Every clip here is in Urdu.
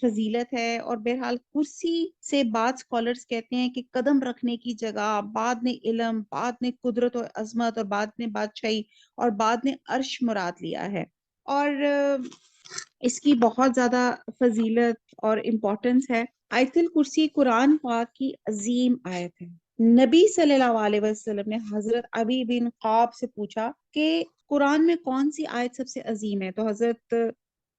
فضیلت ہے، اور بہرحال کرسی سے بعض اسکالرس کہتے ہیں کہ قدم رکھنے کی جگہ بعد نے علم، بعد نے قدرت اور عظمت، اور بعد نے بادشاہی، اور بعد نے عرش مراد لیا ہے، اور اس کی بہت زیادہ فضیلت اور امپورٹنس ہے۔ آیت الکرسی قرآن پاک کی عظیم آیت ہے۔ نبی صلی اللہ علیہ وسلم نے حضرت ابی بن قاب سے پوچھا کہ قرآن میں کون سی آیت سب سے عظیم ہے، تو حضرت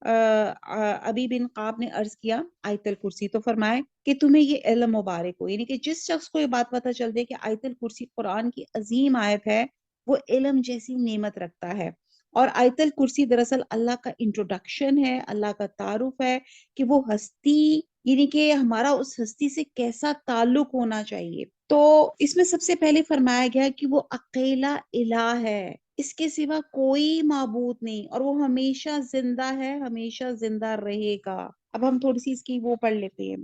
ابی بن قاب نے عرض کیا آیت الکرسی، تو فرمائے کہ تمہیں یہ علم مبارک ہو، یعنی کہ جس شخص کو یہ بات پتہ چل جائے کہ آیت الکرسی قرآن کی عظیم آیت ہے، وہ علم جیسی نعمت رکھتا ہے۔ اور آیت الکرسی دراصل اللہ کا انٹروڈکشن ہے، اللہ کا تعارف ہے کہ وہ ہستی، یعنی کہ ہمارا اس ہستی سے کیسا تعلق ہونا چاہیے۔ تو اس میں سب سے پہلے فرمایا گیا کہ وہ اکیلا الہ ہے، اس کے سوا کوئی معبود نہیں، اور وہ ہمیشہ زندہ ہے، ہمیشہ زندہ رہے گا۔ اب ہم تھوڑی سی اس کی وہ پڑھ لیتے ہیں،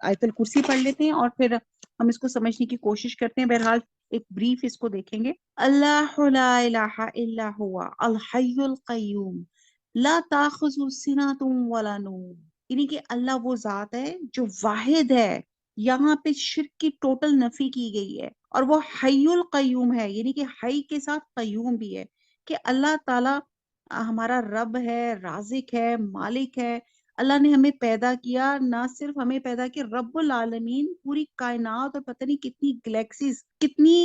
آیت الکرسی پڑھ لیتے ہیں، اور پھر ہم اس کو سمجھنے کی کوشش کرتے ہیں۔ بہرحال ایک بریف اس کو دیکھیں گے۔ اللہ لا الہ الا ہوا الحی القیوم لا تاخذ سنۃ ولا نوم، یعنی کہ اللہ وہ ذات ہے جو واحد ہے، یہاں پہ شرک کی ٹوٹل نفی کی گئی ہے، اور وہ حی القیوم ہے، یعنی کہ حی کے ساتھ قیوم بھی ہے، کہ اللہ تعالی ہمارا رب ہے، رازق ہے، مالک ہے۔ اللہ نے ہمیں پیدا کیا، نہ صرف ہمیں پیدا کیا، رب العالمین پوری کائنات اور پتہ نہیں کتنی گلیکسیز، کتنی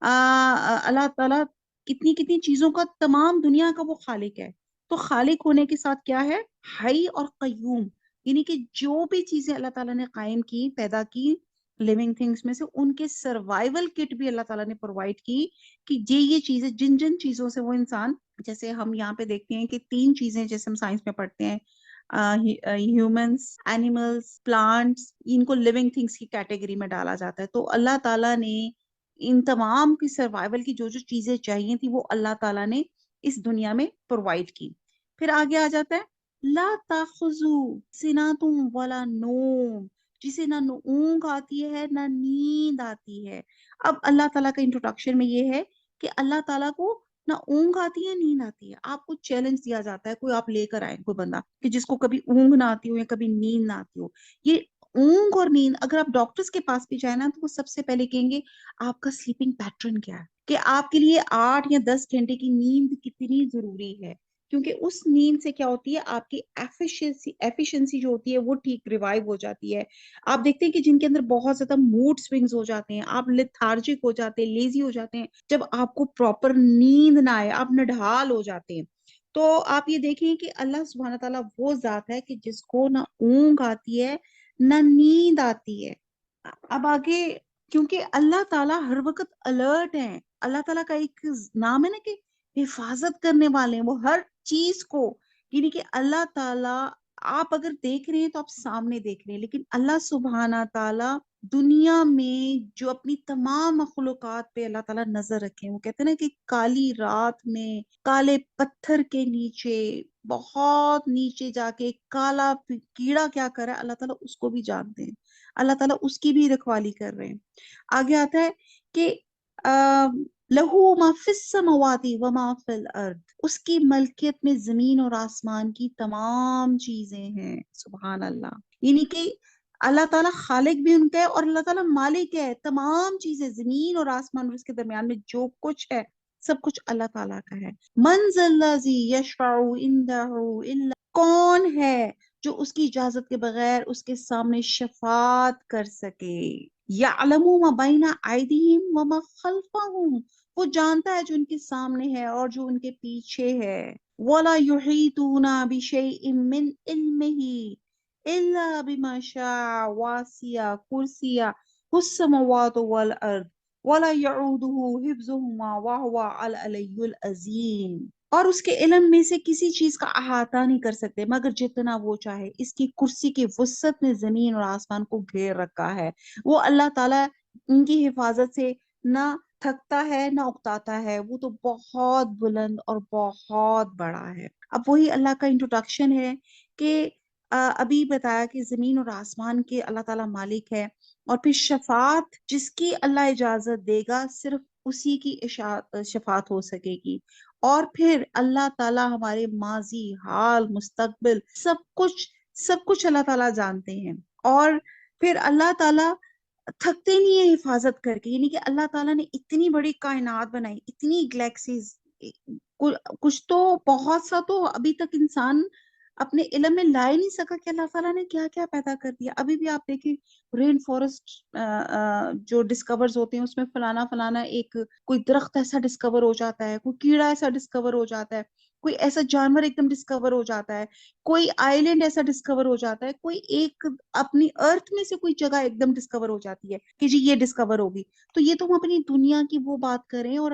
اللہ تعالیٰ کتنی کتنی چیزوں کا، تمام دنیا کا وہ خالق ہے۔ تو خالق ہونے کے ساتھ کیا ہے؟ حی اور قیوم، یعنی کہ جو بھی چیزیں اللہ تعالیٰ نے قائم کی، پیدا کی لیونگ تھنگس میں سے، ان کے سروائیول کٹ بھی اللہ تعالیٰ نے پرووائڈ کی، کہ یہ چیزیں جن جن چیزوں سے وہ انسان، جیسے ہم یہاں پہ دیکھتے ہیں کہ 3 چیزیں جیسے ہم سائنس میں پڑھتے ہیں، ہیومنس، اینیملس، پلانٹس، ان کو لیونگ تھنگس کی کیٹیگری میں ڈالا جاتا ہے۔ تو اللہ تعالیٰ نے ان تمام کی سروائیول کی جو جو چیزیں چاہیے تھی، وہ اللہ تعالیٰ نے اس دنیا میں پرووائڈ کی۔ پھر آگے آ جاتا ہے لا تاخذو سنۃ ولا نوم، جسے نہ اونگ آتی ہے نہ نیند آتی ہے۔ اب اللہ تعالیٰ کا انٹروڈکشن میں یہ ہے کہ اللہ تعالیٰ کو نہ اونگ آتی ہے، نیند آتی ہے۔ آپ کو چیلنج دیا جاتا ہے، کوئی آپ لے کر آئے کوئی بندہ کہ جس کو کبھی اونگ نہ آتی ہو یا کبھی نیند نہ آتی ہو۔ یہ اونگ اور نیند، اگر آپ ڈاکٹرز کے پاس بھی جائیں نا، تو وہ سب سے پہلے کہیں گے آپ کا سلیپنگ پیٹرن کیا ہے، کہ آپ کے لیے 8 یا 10 گھنٹے کی نیند کتنی ضروری ہے، کیونکہ اس نیند سے کیا ہوتی ہے، آپ کی ایفیشنسی جو ہوتی ہے وہ ٹھیک ریوائیو ہو جاتی ہے۔ آپ دیکھتے ہیں کہ جن کے اندر بہت زیادہ موڈ سوئنگز ہو جاتے ہیں، آپ لیتھارجک ہو جاتے ہیں، لیزی ہو جاتے ہیں، جب آپ کو پراپر نیند نہ آئے، آپ نڈھال ہو جاتے ہیں۔ تو آپ یہ دیکھیں کہ اللہ سبحانہ تعالیٰ وہ ذات ہے کہ جس کو نہ اونگ آتی ہے نہ نیند آتی ہے۔ اب آگے، کیونکہ اللہ تعالیٰ ہر وقت الرٹ ہیں، اللہ تعالیٰ کا ایک نام ہے نا کہ حفاظت کرنے والے ہیں، وہ ہر چیز کو، یعنی کہ اللہ تعالیٰ، آپ اگر دیکھ رہے ہیں تو آپ سامنے دیکھ رہے ہیں، لیکن اللہ سبحانہ تعالیٰ دنیا میں جو اپنی تمام مخلوقات پہ اللہ تعالیٰ نظر رکھے ہیں، وہ کہتے ہیں نا کہ کالی رات میں کالے پتھر کے نیچے، بہت نیچے جا کے کالا کیڑا کیا کر رہا ہے، اللہ تعالیٰ اس کو بھی جانتے ہیں، اللہ تعالیٰ اس کی بھی رکھوالی کر رہے ہیں۔ آگے آتا ہے کہ لہو ما فی السماوات و ما فی الارض، اس کی ملکیت میں زمین اور آسمان کی تمام چیزیں ہیں۔ سبحان اللہ، یعنی کہ اللہ تعالیٰ خالق بھی ان کا ہے، اور اللہ تعالیٰ مالک ہے، تمام چیزیں زمین اور آسمان اور اس کے درمیان میں جو کچھ ہے، سب کچھ اللہ تعالیٰ کا ہے۔ من ذا الذی یشفع عندہ الا، کون ہے جو اس کی اجازت کے بغیر اس کے سامنے شفاعت کر سکے؟ یعلم ما بین ایدیہم وما خلفہم، وہ جانتا ہے جو ان کے سامنے ہے اور جو ان کے پیچھے ہے۔ ولا یحیطون بشیء من علمہ الا بما شاء، واسع کرسیہ السماوات والارض ولا يعوده حفظهما وهو العلی العظیم، اور اس کے علم میں سے کسی چیز کا احاطہ نہیں کر سکتے مگر جتنا وہ چاہے، اس کی کرسی کی وسعت نے زمین اور آسمان کو گھیر رکھا ہے۔ وہ اللہ تعالیٰ ان کی حفاظت سے نہ تھکتا ہے نہ اکتاتا ہے، وہ تو بہت بلند اور بہت بڑا ہے۔ اب وہی اللہ کا انٹروڈکشن ہے کہ ابھی بتایا کہ زمین اور آسمان کے اللہ تعالیٰ مالک ہے، اور پھر شفاعت جس کی اللہ اجازت دے گا صرف اسی کی شفاعت ہو سکے گی، اور پھر اللہ تعالیٰ ہمارے ماضی، حال، مستقبل سب کچھ سب کچھ اللہ تعالیٰ جانتے ہیں. اور پھر اللہ تعالیٰ تھکتے نہیں ہے حفاظت کر کے. یعنی کہ اللہ تعالیٰ نے اتنی بڑی کائنات بنائی، اتنی گلیکسیز، کچھ تو بہت سا تو ابھی تک انسان اپنے علم میں لا ہی نہیں سکا کہ اللہ تعالیٰ نے کیا کیا پیدا کر دیا. ابھی بھی آپ دیکھیں رین فارسٹ جو ڈسکورز ہوتے ہیں اس میں فلانا فلانا ایک کوئی درخت ایسا ڈسکور ہو جاتا ہے، کوئی کیڑا ایسا ڈسکور ہو جاتا ہے، کوئی ایسا جانور ایک دم ڈسکور ہو جاتا ہے، کوئی آئی لینڈ ایسا ڈسکور ہو جاتا ہے، کوئی ایک اپنی ارتھ میں سے کوئی جگہ ایک دم ڈسکور ہو جاتی ہے کہ جی یہ ڈسکور ہوگی. تو یہ تو ہم اپنی دنیا کی وہ بات کر رہے ہیں، اور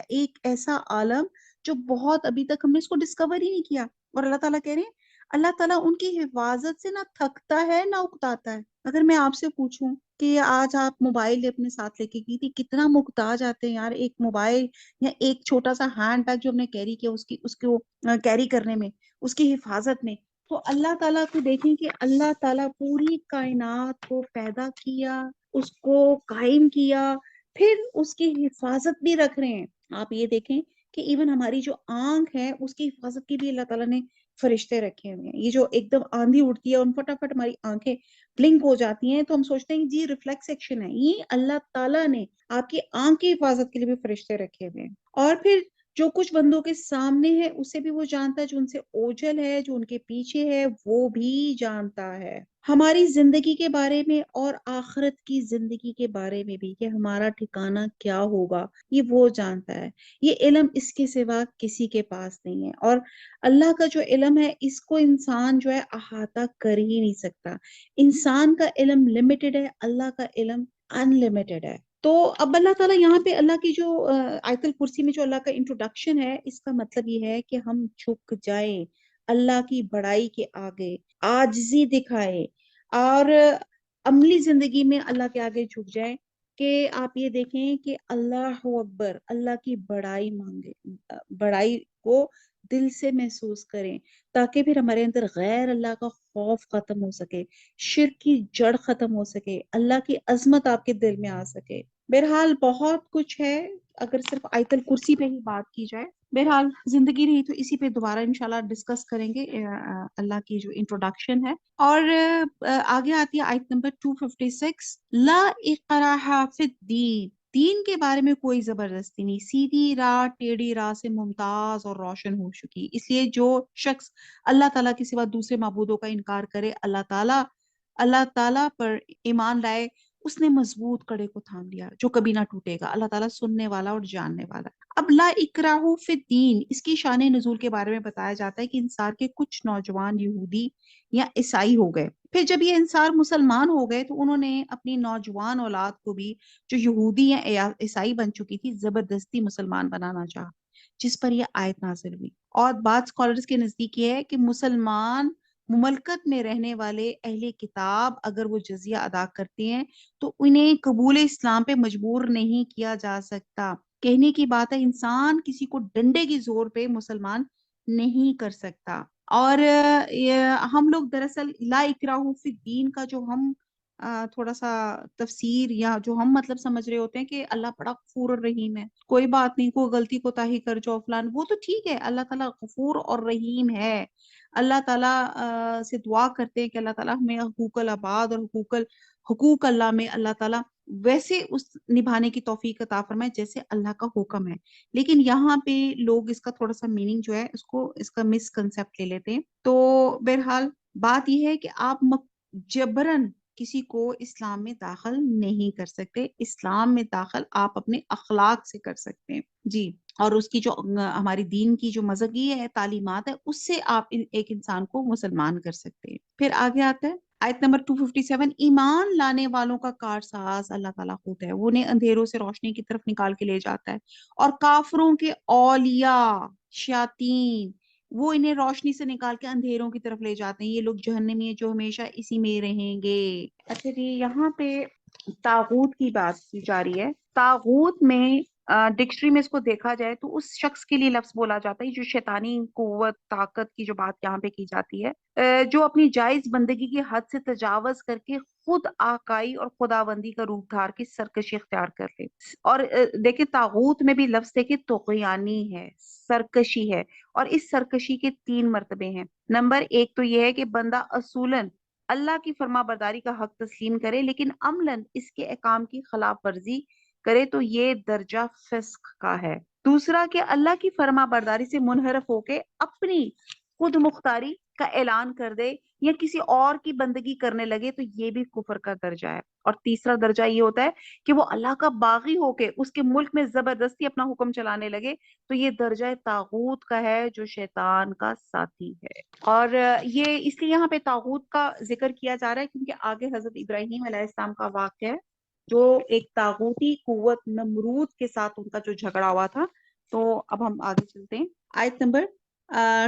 ایک ایسا عالم جو بہت ابھی تک ہم نے اس کو ڈسکور ہی نہیں کیا. اور اللہ تعالیٰ کہہ رہے ہیں اللہ تعالیٰ ان کی حفاظت سے نہ تھکتا ہے نہ اکتاتا ہے. اگر میں آپ سے پوچھوں کہ آج آپ موبائل اپنے ساتھ لے کے کی تھی، کتنا محتاج آتے ہیں یار ایک موبائل یا ایک چھوٹا سا ہینڈ بیگ جو ہم نے کیری کیا اس کو کیری کرنے میں، اس کی حفاظت میں. تو اللہ تعالیٰ کو دیکھیں کہ اللہ تعالیٰ پوری کائنات کو پیدا کیا، اس کو قائم کیا، پھر اس کی حفاظت بھی رکھ رہے ہیں. آپ یہ دیکھیں کہ ایون ہماری جو آنکھ ہے اس کی حفاظت کی بھی اللہ تعالیٰ نے فرشتے رکھے ہوئے ہیں. یہ جو ایک دم آندھی اڑتی ہے اور فٹافٹ ہماری آنکھیں بلنک ہو جاتی ہیں تو ہم سوچتے ہیں جی ریفلیکس ایکشن ہے. یہ اللہ تعالیٰ نے آپ کی آنکھ کی حفاظت کے لیے بھی فرشتے رکھے ہوئے ہیں. اور پھر جو کچھ بندوں کے سامنے ہے اسے بھی وہ جانتا ہے، جو ان سے اوجھل ہے، جو ان کے پیچھے ہے وہ بھی جانتا ہے. ہماری زندگی کے بارے میں اور آخرت کی زندگی کے بارے میں بھی کہ ہمارا ٹھکانہ کیا ہوگا یہ وہ جانتا ہے. یہ علم اس کے سوا کسی کے پاس نہیں ہے. اور اللہ کا جو علم ہے اس کو انسان جو ہے احاطہ کر ہی نہیں سکتا. انسان کا علم لمیٹڈ ہے، اللہ کا علم ان لمیٹڈ ہے. تو اب اللہ تعالیٰ یہاں پہ اللہ کی جو آیت الکرسی میں جو اللہ کا انٹروڈکشن ہے اس کا مطلب یہ ہے کہ ہم جھک جائیں اللہ کی بڑائی کے آگے، عاجزی دکھائے اور عملی زندگی میں اللہ کے آگے جھک جائیں. کہ آپ یہ دیکھیں کہ اللہ اکبر، اللہ کی بڑائی مانگے، بڑائی کو دل سے محسوس کریں تاکہ پھر ہمارے اندر غیر اللہ کا خوف ختم ہو سکے، شرک کی جڑ ختم ہو سکے، اللہ کی عظمت آپ کے دل میں آ سکے. بہرحال بہت کچھ ہے اگر صرف آیت الکرسی پہ ہی بات کی جائے. بہرحال زندگی رہی تو اسی پہ دوبارہ انشاءاللہ ڈسکس کریں گے اللہ کی جو انٹروڈکشن ہے. اور آگے آتی ہے آیت نمبر 256، لا اکراہ فی الدین، دین کے بارے میں کوئی زبردستی نہیں، سیدھی راہ ٹیڑھی راہ سے ممتاز اور روشن ہو چکی. اس لیے جو شخص اللہ تعالیٰ کے سوا دوسرے معبودوں کا انکار کرے، اللہ تعالیٰ پر ایمان لائے، اس نے مضبوط کڑے کو تھام لیا جو کبھی نہ ٹوٹے گا. اللہ تعالیٰ سننے والا اور جاننے والا. اب لا اکراہ فی الدین، اس کی شان نزول کے بارے میں بتایا جاتا ہے کہ انصار کے کچھ نوجوان یہودی یا عیسائی ہو گئے. پھر جب یہ انصار مسلمان ہو گئے تو انہوں نے اپنی نوجوان اولاد کو بھی جو یہودی یا عیسائی بن چکی تھی زبردستی مسلمان بنانا چاہا، جس پر یہ آیت نازل ہوئی. اور بعض اسکالرز کے نزدیک یہ ہے کہ مسلمان مملکت میں رہنے والے اہل کتاب اگر وہ جزیہ ادا کرتے ہیں تو انہیں قبول اسلام پہ مجبور نہیں کیا جا سکتا. کہنے کی بات ہے انسان کسی کو ڈنڈے کی زور پہ مسلمان نہیں کر سکتا. اور ہم لوگ دراصل لا اکراہ فی الدین کا جو ہم تھوڑا سا تفسیر یا جو ہم مطلب سمجھ رہے ہوتے ہیں کہ اللہ بڑا غفور اور رحیم ہے، کوئی بات نہیں، کوئی غلطی کوتاہی کر جو فلان، وہ تو ٹھیک ہے، اللہ تعالیٰ غفور اور رحیم ہے. اللہ تعالیٰ سے دعا کرتے ہیں کہ اللہ تعالیٰ ہمیں حقوق العباد اور حقوق اللہ میں اللہ تعالیٰ ویسے اس نبھانے کی توفیق عطا فرمائے جیسے اللہ کا حکم ہے. لیکن یہاں پہ لوگ اس کا تھوڑا سا میننگ جو ہے اس کا مس کنسپٹ لے لیتے ہیں. تو بہرحال بات یہ ہے کہ آپ جبرن کسی کو اسلام میں داخل نہیں کر سکتے. اسلام میں داخل آپ اپنے اخلاق سے کر سکتے ہیں جی. اور اس کی جو ہماری دین کی جو مذہبی ہے تعلیمات ہے اس سے آپ ایک انسان کو مسلمان کر سکتے ہیں. پھر آگے آتا ہے آیت نمبر 257، ایمان لانے والوں کا کارساز اللہ تعالیٰ خود ہے، وہ انہیں اندھیروں سے روشنی کی طرف نکال کے لے جاتا ہے. اور کافروں کے اولیاء شیاطین وہ انہیں روشنی سے نکال کے اندھیروں کی طرف لے جاتے ہیں، یہ لوگ جہنمی ہیں جو ہمیشہ اسی میں رہیں گے. اچھا جی، یہاں پہ طاغوت کی بات کی جا رہی ہے. طاغوت میں ڈکشنری میں اس کو دیکھا جائے تو اس شخص کے لیے لفظ بولا جاتا ہے جو شیطانی قوت طاقت کی جو بات یہاں پہ کی جاتی ہے، جو اپنی جائز بندگی کی حد سے تجاوز کر کے خود آقائی اور خداوندی کا روپ دھار کی سرکشی اختیار کر لے۔ اور دیکھیں طاغوت میں بھی لفظ دیکھیں طغیانی ہے، سرکشی ہے، اور اس سرکشی کے 3 مرتبے ہیں۔ نمبر 1 تو یہ ہے کہ بندہ اصولاً اللہ کی فرما برداری کا حق تسلیم کرے لیکن عملاً اس کے احکام کی خلاف ورزی کرے تو یہ درجہ فسق کا ہے۔ دوسرا کہ اللہ کی فرما برداری سے منحرف ہو کے اپنی خود مختاری کا اعلان کر دے یا کسی اور کی بندگی کرنے لگے تو یہ بھی کفر کا درجہ ہے۔ اور تیسرا درجہ یہ ہوتا ہے کہ وہ اللہ کا باغی ہو کے اس کے ملک میں زبردستی اپنا حکم چلانے لگے تو یہ درجہ طاغوت کا ہے جو شیطان کا ساتھی ہے۔ اور یہ اس لیے یہاں پہ طاغوت کا ذکر کیا جا رہا ہے کیونکہ آگے حضرت ابراہیم علیہ السلام کا واقعہ ہے جو ایک طاغوتی قوت نمرود کے ساتھ ان کا جو جھگڑا ہوا تھا۔ تو اب ہم آگے چلتے ہیں، آیت نمبر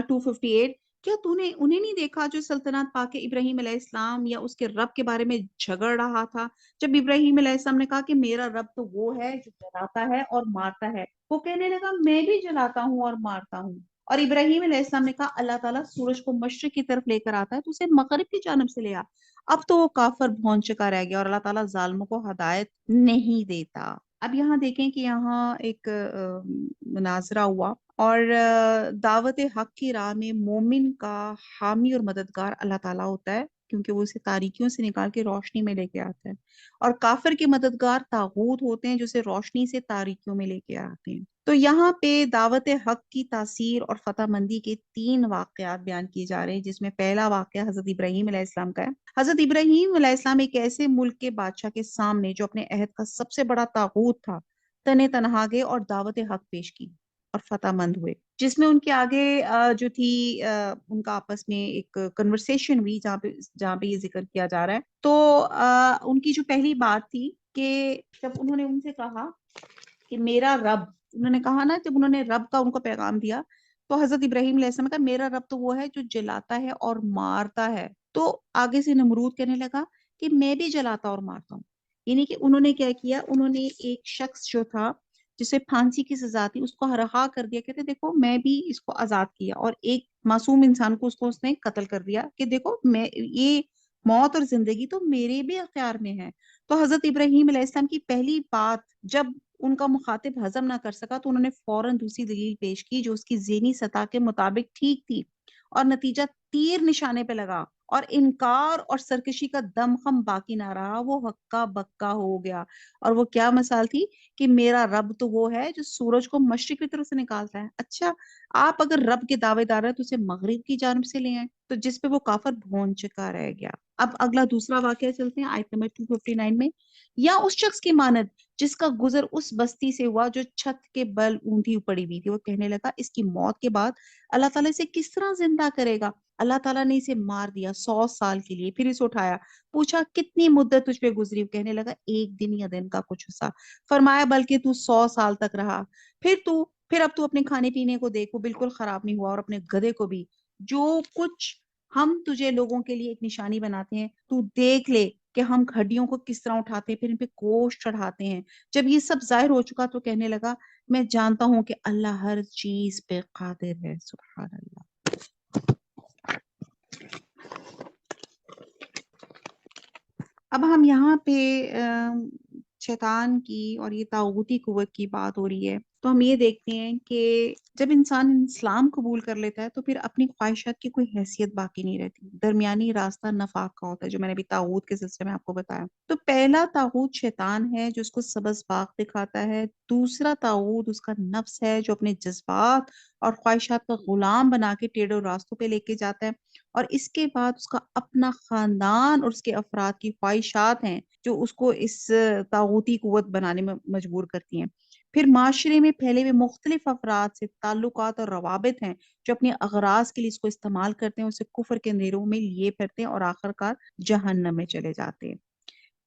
258۔ کیا تو نے انہیں نہیں دیکھا جو سلطنت پا کے ابراہیم علیہ السلام یا اس کے رب کے بارے میں جھگڑ رہا تھا؟ جب ابراہیم علیہ السلام نے کہا کہ میرا رب تو وہ ہے جو جلاتا ہے اور مارتا ہے، وہ کہنے لگا میں بھی جلاتا ہوں اور مارتا ہوں۔ اور ابراہیم علیہ السلام نے کہا اللہ تعالیٰ سورج کو مشرق کی طرف لے کر آتا ہے تو اسے مغرب کی جانب سے لے آ۔ اب تو وہ کافر بھون چکا رہ گیا اور اللہ تعالیٰ ظالموں کو ہدایت نہیں دیتا۔ اب یہاں دیکھیں کہ یہاں ایک مناظرہ ہوا اور دعوت حق کی راہ میں مومن کا حامی اور مددگار اللہ تعالیٰ ہوتا ہے کیونکہ وہ اسے تاریکیوں سے نکال کے روشنی میں لے کے آتا ہے، اور کافر کے مددگار طاغوت ہوتے ہیں جو اسے روشنی سے تاریکیوں میں لے کے آتے ہیں۔ تو یہاں پہ دعوت حق کی تاثیر اور فتح مندی کے 3 واقعات بیان کیے جا رہے ہیں، جس میں پہلا واقعہ حضرت ابراہیم علیہ السلام کا ہے۔ حضرت ابراہیم علیہ السلام ایک ایسے ملک کے بادشاہ کے سامنے جو اپنے عہد کا سب سے بڑا طاغوت تھا تنے تنہا گئے اور دعوت حق پیش کی اور فتح مند ہوئے، جس میں ان کے آگے جو تھی ان کا آپس میں ایک کنورسیشن ہوئی جہاں پہ یہ ذکر کیا جا رہا ہے۔ تو ان کی جو پہلی بات تھی کہ جب انہوں نے ان سے کہا کہ میرا رب، انہوں نے کہا نا جب انہوں نے رب کا ان کو پیغام دیا تو حضرت ابراہیم علیہ السلام نے کہا میرا رب تو وہ ہے جو جلاتا ہے اور مارتا ہے۔ تو آگے سے نمرود کہنے لگا کہ میں بھی جلاتا اور مارتا ہوں، یعنی کہ انہوں نے کیا کیا، انہوں نے ایک شخص جو تھا جسے پھانسی کی سزا تھی اس کو رہا کر دیا، کہتے دیکھو میں بھی اس کو آزاد کیا، اور ایک معصوم انسان کو اس نے قتل کر دیا کہ دیکھو میں یہ موت اور زندگی تو میرے بھی اختیار میں ہے۔ تو حضرت ابراہیم علیہ السلام کی پہلی بات جب ان کا مخاطب ہضم نہ کر سکا تو انہوں نے فوراً دوسری دلیل پیش کی جو اس کی ذہنی سطح کے مطابق ٹھیک تھی، اور نتیجہ تیر نشانے پہ لگا اور انکار اور سرکشی کا دم خم باقی نہ رہا، وہ ہکا بکا ہو گیا۔ اور وہ کیا مثال تھی کہ میرا رب تو وہ ہے جو سورج کو مشرق کی طرف سے نکالتا ہے۔ اچھا آپ اگر رب کے دعوے دار ہیں تو اسے مغرب کی جانب سے لے آئیں، تو جس پہ وہ کافر بھون چکا رہ گیا۔ اب اگلا دوسرا واقعہ چلتے ہیں آیت نمبر 259 میں، یا اس شخص کی مانند جس کا گزر اس بستی سے ہوا جو چھت کے بل اونٹی پڑی ہوئی تھی، وہ کہنے لگا اس کی موت کے بعد اللہ تعالیٰ اسے کس طرح زندہ کرے گا؟ اللہ تعالیٰ نے اسے مار دیا 100 سال کے لیے، پھر اسے اٹھایا، پوچھا کتنی مدت تجھ پہ گزری؟ وہ کہنے لگا 1 دن یا دن کا کچھ حصہ۔ فرمایا بلکہ تو 100 سال تک رہا، پھر اب تو اپنے کھانے پینے کو دیکھو بالکل خراب نہیں ہوا، اور اپنے گدھے کو بھی، جو کچھ ہم تجھے لوگوں کے لیے ایک نشانی بناتے ہیں تو دیکھ لے کہ ہم ہڈیوں کو کس طرح اٹھاتے ہیں، پھر ان پہ گوشت چڑھاتے ہیں۔ جب یہ سب ظاہر ہو چکا تو کہنے لگا میں جانتا ہوں کہ اللہ ہر چیز پہ قادر ہے۔ سبحان اللہ۔ اب ہم یہاں پہ شیطان کی اور یہ طاغوتی قوت کی بات ہو رہی ہے تو ہم یہ دیکھتے ہیں کہ جب انسان اسلام قبول کر لیتا ہے تو پھر اپنی خواہشات کی کوئی حیثیت باقی نہیں رہتی، درمیانی راستہ نفاق کا ہوتا ہے، جو میں نے ابھی طاغوت کے سلسلے میں آپ کو بتایا۔ تو پہلا طاغوت شیطان ہے جو اس کو سبز باغ دکھاتا ہے، دوسرا طاغوت اس کا نفس ہے جو اپنے جذبات اور خواہشات کا غلام بنا کے ٹیڑھے راستوں پہ لے کے جاتا ہے، اور اس کے بعد اس کا اپنا خاندان اور اس کے افراد کی خواہشات ہیں جو اس کو اس طاغوتی قوت بنانے میں مجبور کرتی ہیں۔ پھر معاشرے میں پھیلے ہوئے مختلف افراد سے تعلقات اور روابط ہیں جو اپنے اغراض کے لیے اس کو استعمال کرتے ہیں، اسے کفر کے اندھیروں میں لیے پھرتے ہیں اور آخرکار جہنم میں چلے جاتے ہیں۔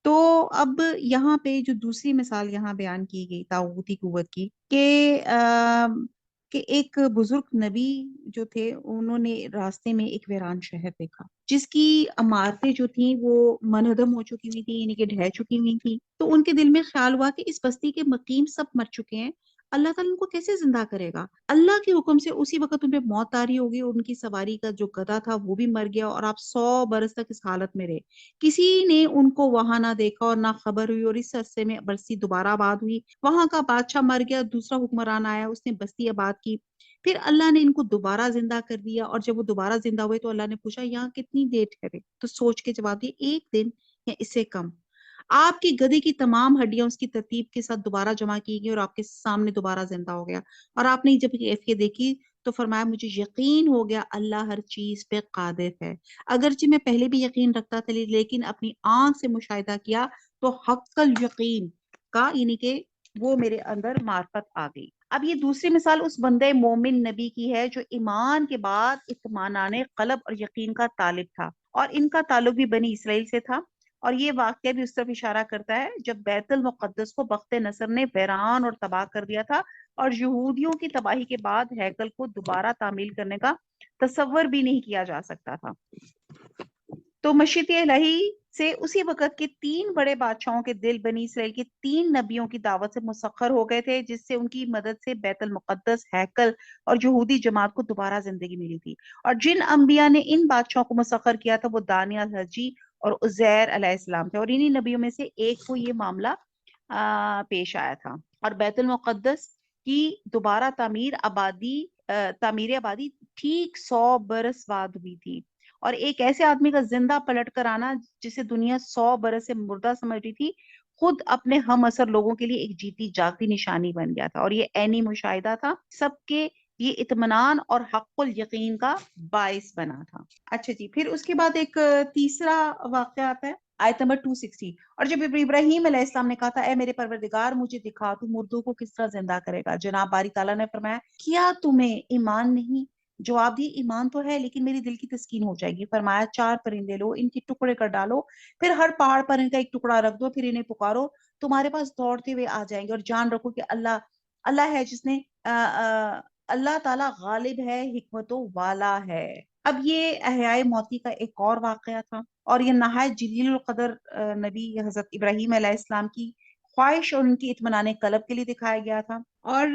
تو اب یہاں پہ جو دوسری مثال یہاں بیان کی گئی طاغوتی قوت کی کہ ایک بزرگ نبی جو تھے انہوں نے راستے میں ایک ویران شہر دیکھا جس کی عمارتیں جو تھیں وہ منہدم ہو چکی ہوئی تھی، یعنی کہ ڈھہ چکی ہوئی تھی۔ تو ان کے دل میں خیال ہوا کہ اس بستی کے مقیم سب مر چکے ہیں اللہ تعالیٰ ان کو کیسے زندہ کرے گا؟ اللہ کے حکم سے اسی وقت ان پہ موت طاری ہوگی، اور ان کی سواری کا جو گدھا تھا وہ بھی مر گیا، اور آپ 100 برس تک اس حالت میں رہے۔ کسی نے ان کو وہاں نہ دیکھا اور نہ خبر ہوئی، اور اس عرصے میں بستی دوبارہ آباد ہوئی، وہاں کا بادشاہ مر گیا، دوسرا حکمران آیا، اس نے بستی آباد کی، پھر اللہ نے ان کو دوبارہ زندہ کر دیا، اور جب وہ دوبارہ زندہ ہوئے تو اللہ نے پوچھا یہاں کتنی دیر ٹھہرے؟ تو سوچ کے جواب دیا 1 دن یا اس سے کم۔ آپ کی گدھے کی تمام ہڈیاں اس کی ترتیب کے ساتھ دوبارہ جمع کی گئی، اور آپ کے سامنے دوبارہ زندہ ہو گیا، اور آپ نے جب کیفیت دیکھی تو فرمایا مجھے یقین ہو گیا اللہ ہر چیز پہ قادر ہے، اگرچہ میں پہلے بھی یقین رکھتا تھا لیکن اپنی آنکھ سے مشاہدہ کیا تو حق الیقین کا، یعنی کہ وہ میرے اندر معرفت آ گئی۔ اب یہ دوسری مثال اس بندے مومن نبی کی ہے جو ایمان کے بعد اطمینان قلب اور یقین کا طالب تھا، اور ان کا تعلق بھی بنی اسرائیل سے تھا، اور یہ واقعہ بھی اس طرف اشارہ کرتا ہے جب بیت المقدس کو بخت نصر نے ویران اور تباہ کر دیا تھا، اور یہودیوں کی تباہی کے بعد ہیکل کو دوبارہ تعمیل کرنے کا تصور بھی نہیں کیا جا سکتا تھا۔ تو مشیت الہی سے اسی وقت کے 3 بڑے بادشاہوں کے دل بنی اسرائیل کے 3 نبیوں کی دعوت سے مسخر ہو گئے تھے، جس سے ان کی مدد سے بیت المقدس، ہیکل اور یہودی جماعت کو دوبارہ زندگی ملی تھی۔ اور جن انبیاء نے ان بادشاہوں کو مسخر کیا تھا وہ دانیال، حجی اور عزیر علیہ السلام تھے، اور انہی نبیوں میں سے ایک کو یہ معاملہ پیش آیا تھا، اور بیت المقدس کی دوبارہ تعمیر آبادی ٹھیک 100 برس بعد ہوئی تھی، اور ایک ایسے آدمی کا زندہ پلٹ کر آنا جسے دنیا 100 برس سے مردہ سمجھ رہی تھی، خود اپنے ہم اثر لوگوں کے لیے ایک جیتی جاگتی نشانی بن گیا تھا، اور یہ عینی مشاہدہ تھا، سب کے یہ اطمینان اور حق الیقین کا باعث بنا تھا۔ اچھا جی، پھر اس کے بعد ایک تیسرا واقعہ آتا ہے، آیت نمبر 260۔ اور جب ابراہیم علیہ السلام نے کہا تھا اے میرے پروردگار مجھے دکھا تو مردوں کو کس طرح زندہ کرے گا، جناب باری تعالیٰ نے فرمایا کیا تمہیں ایمان نہیں؟ جواب دی ایمان تو ہے لیکن میری دل کی تسکین ہو جائے گی۔ فرمایا 4 پرندے لو، ان کے ٹکڑے کر ڈالو، پھر ہر پہاڑ پر ان کا ایک ٹکڑا رکھ دو، پھر انہیں پکارو، تمہارے پاس دوڑتے ہوئے آ جائیں گے، اور جان رکھو کہ اللہ ہے جس نے اللہ تعالیٰ غالب ہے، حکمت والا ہے۔ اب یہ احیاء موتی کا ایک اور واقعہ تھا، اور یہ نہایت جلیل القدر نبی حضرت ابراہیم علیہ السلام کی خواہش اور ان کی اطمینان قلب کے لیے دکھایا گیا تھا، اور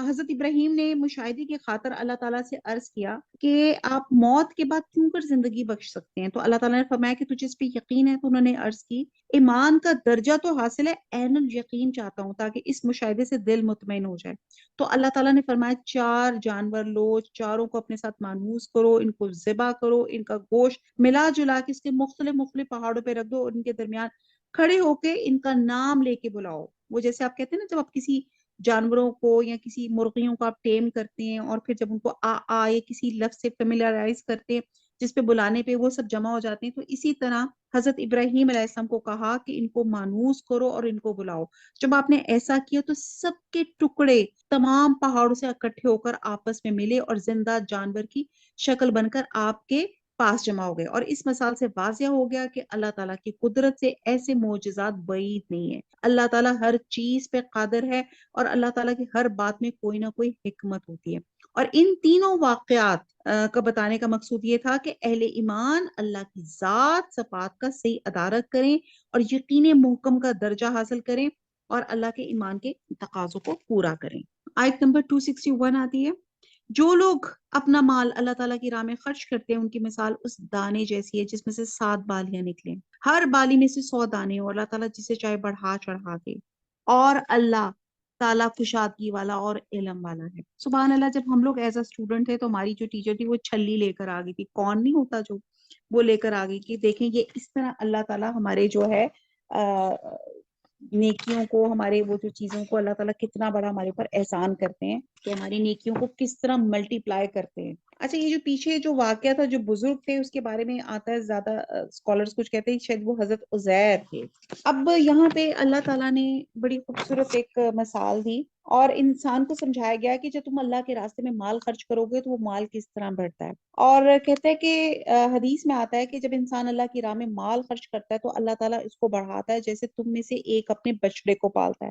حضرت ابراہیم نے مشاہدے کی خاطر اللہ تعالیٰ سے عرض کیا کہ آپ موت کے بعد کیوں کر زندگی بخش سکتے ہیں؟ تو اللہ تعالیٰ نے فرمایا کہ تجھے اس پہ یقین ہے؟ تو انہوں نے عرض کی ایمان کا درجہ تو حاصل ہے، عین الیقین چاہتا ہوں تاکہ اس مشاہدے سے دل مطمئن ہو جائے۔ تو اللہ تعالیٰ نے فرمایا 4 جانور لو، چاروں کو اپنے ساتھ مانوس کرو، ان کو ذبح کرو، ان کا گوشت ملا جلا کے اس کے مختلف پہاڑوں پہ رکھ دو، اور ان کے درمیان کھڑے ہو کے ان کا نام لے کے بلاؤ۔ وہ جیسے آپ کہتے ہیں نا جب آپ کسی جانوروں کو یا کسی مرغیوں کو آپ ٹیم کرتے ہیں، اور پھر جب ان کو یا کسی لفظ سے فیملیرائز کرتے ہیں جس پہ بلانے پہ وہ سب جمع ہو جاتے ہیں، تو اسی طرح حضرت ابراہیم علیہ السلام کو کہا کہ ان کو مانوس کرو اور ان کو بلاؤ۔ جب آپ نے ایسا کیا تو سب کے ٹکڑے تمام پہاڑوں سے اکٹھے ہو کر آپس میں ملے اور زندہ جانور کی شکل بن کر آپ کے پاس جمع ہو گئے، اور اس مثال سے واضح ہو گیا کہ اللہ تعالیٰ کی قدرت سے ایسے معجزات بعید نہیں ہیں۔ اللہ تعالیٰ ہر چیز پہ قادر ہے، اور اللہ تعالیٰ کی ہر بات میں کوئی نہ کوئی حکمت ہوتی ہے۔ اور ان تینوں واقعات کا بتانے کا مقصود یہ تھا کہ اہل ایمان اللہ کی ذات صفات کا صحیح ادارت کریں اور یقین محکم کا درجہ حاصل کریں، اور اللہ کے ایمان کے تقاضوں کو پورا کریں۔ آیت نمبر 261 آتی ہے، جو لوگ اپنا مال اللہ تعالیٰ کی راہ میں خرچ کرتے ہیں ان کی مثال اس دانے جیسی ہے جس میں سے 7 بالیاں نکلیں، ہر بالی میں سے 100 دانے ہو، اللہ تعالیٰ جسے چاہے بڑھا چڑھا دے، اور اللہ تعالیٰ کشادگی والا اور علم والا ہے۔ سبحان اللہ، جب ہم لوگ ایز اے اسٹوڈنٹ تھے تو ہماری جو ٹیچر تھی وہ چھلی لے کر آ گئی تھی، کون نہیں ہوتا جو وہ لے کر آ گئی کہ دیکھیں یہ اس طرح اللہ تعالیٰ ہمارے جو ہے نیکیوں کو، ہمارے وہ جو چیزوں کو اللہ تعالیٰ کتنا بڑا ہمارے اوپر احسان کرتے ہیں کہ ہماری نیکیوں کو کس طرح ملٹی پلائی کرتے ہیں۔ اچھا، یہ جو پیچھے جو واقعہ تھا جو بزرگ تھے اس کے بارے میں آتا ہے، زیادہ اسکالرز کچھ کہتے ہیں شاید وہ حضرت عزیر تھے۔ اب یہاں پہ اللہ تعالیٰ نے بڑی خوبصورت ایک مثال دی، اور انسان کو سمجھایا گیا کہ جب تم اللہ کے راستے میں مال خرچ کرو گے تو وہ مال کس طرح بڑھتا ہے، اور کہتے ہیں کہ حدیث میں آتا ہے کہ جب انسان اللہ کی راہ میں مال خرچ کرتا ہے تو اللہ تعالیٰ اس کو بڑھاتا ہے جیسے تم میں سے ایک اپنے بچڑے کو پالتا ہے،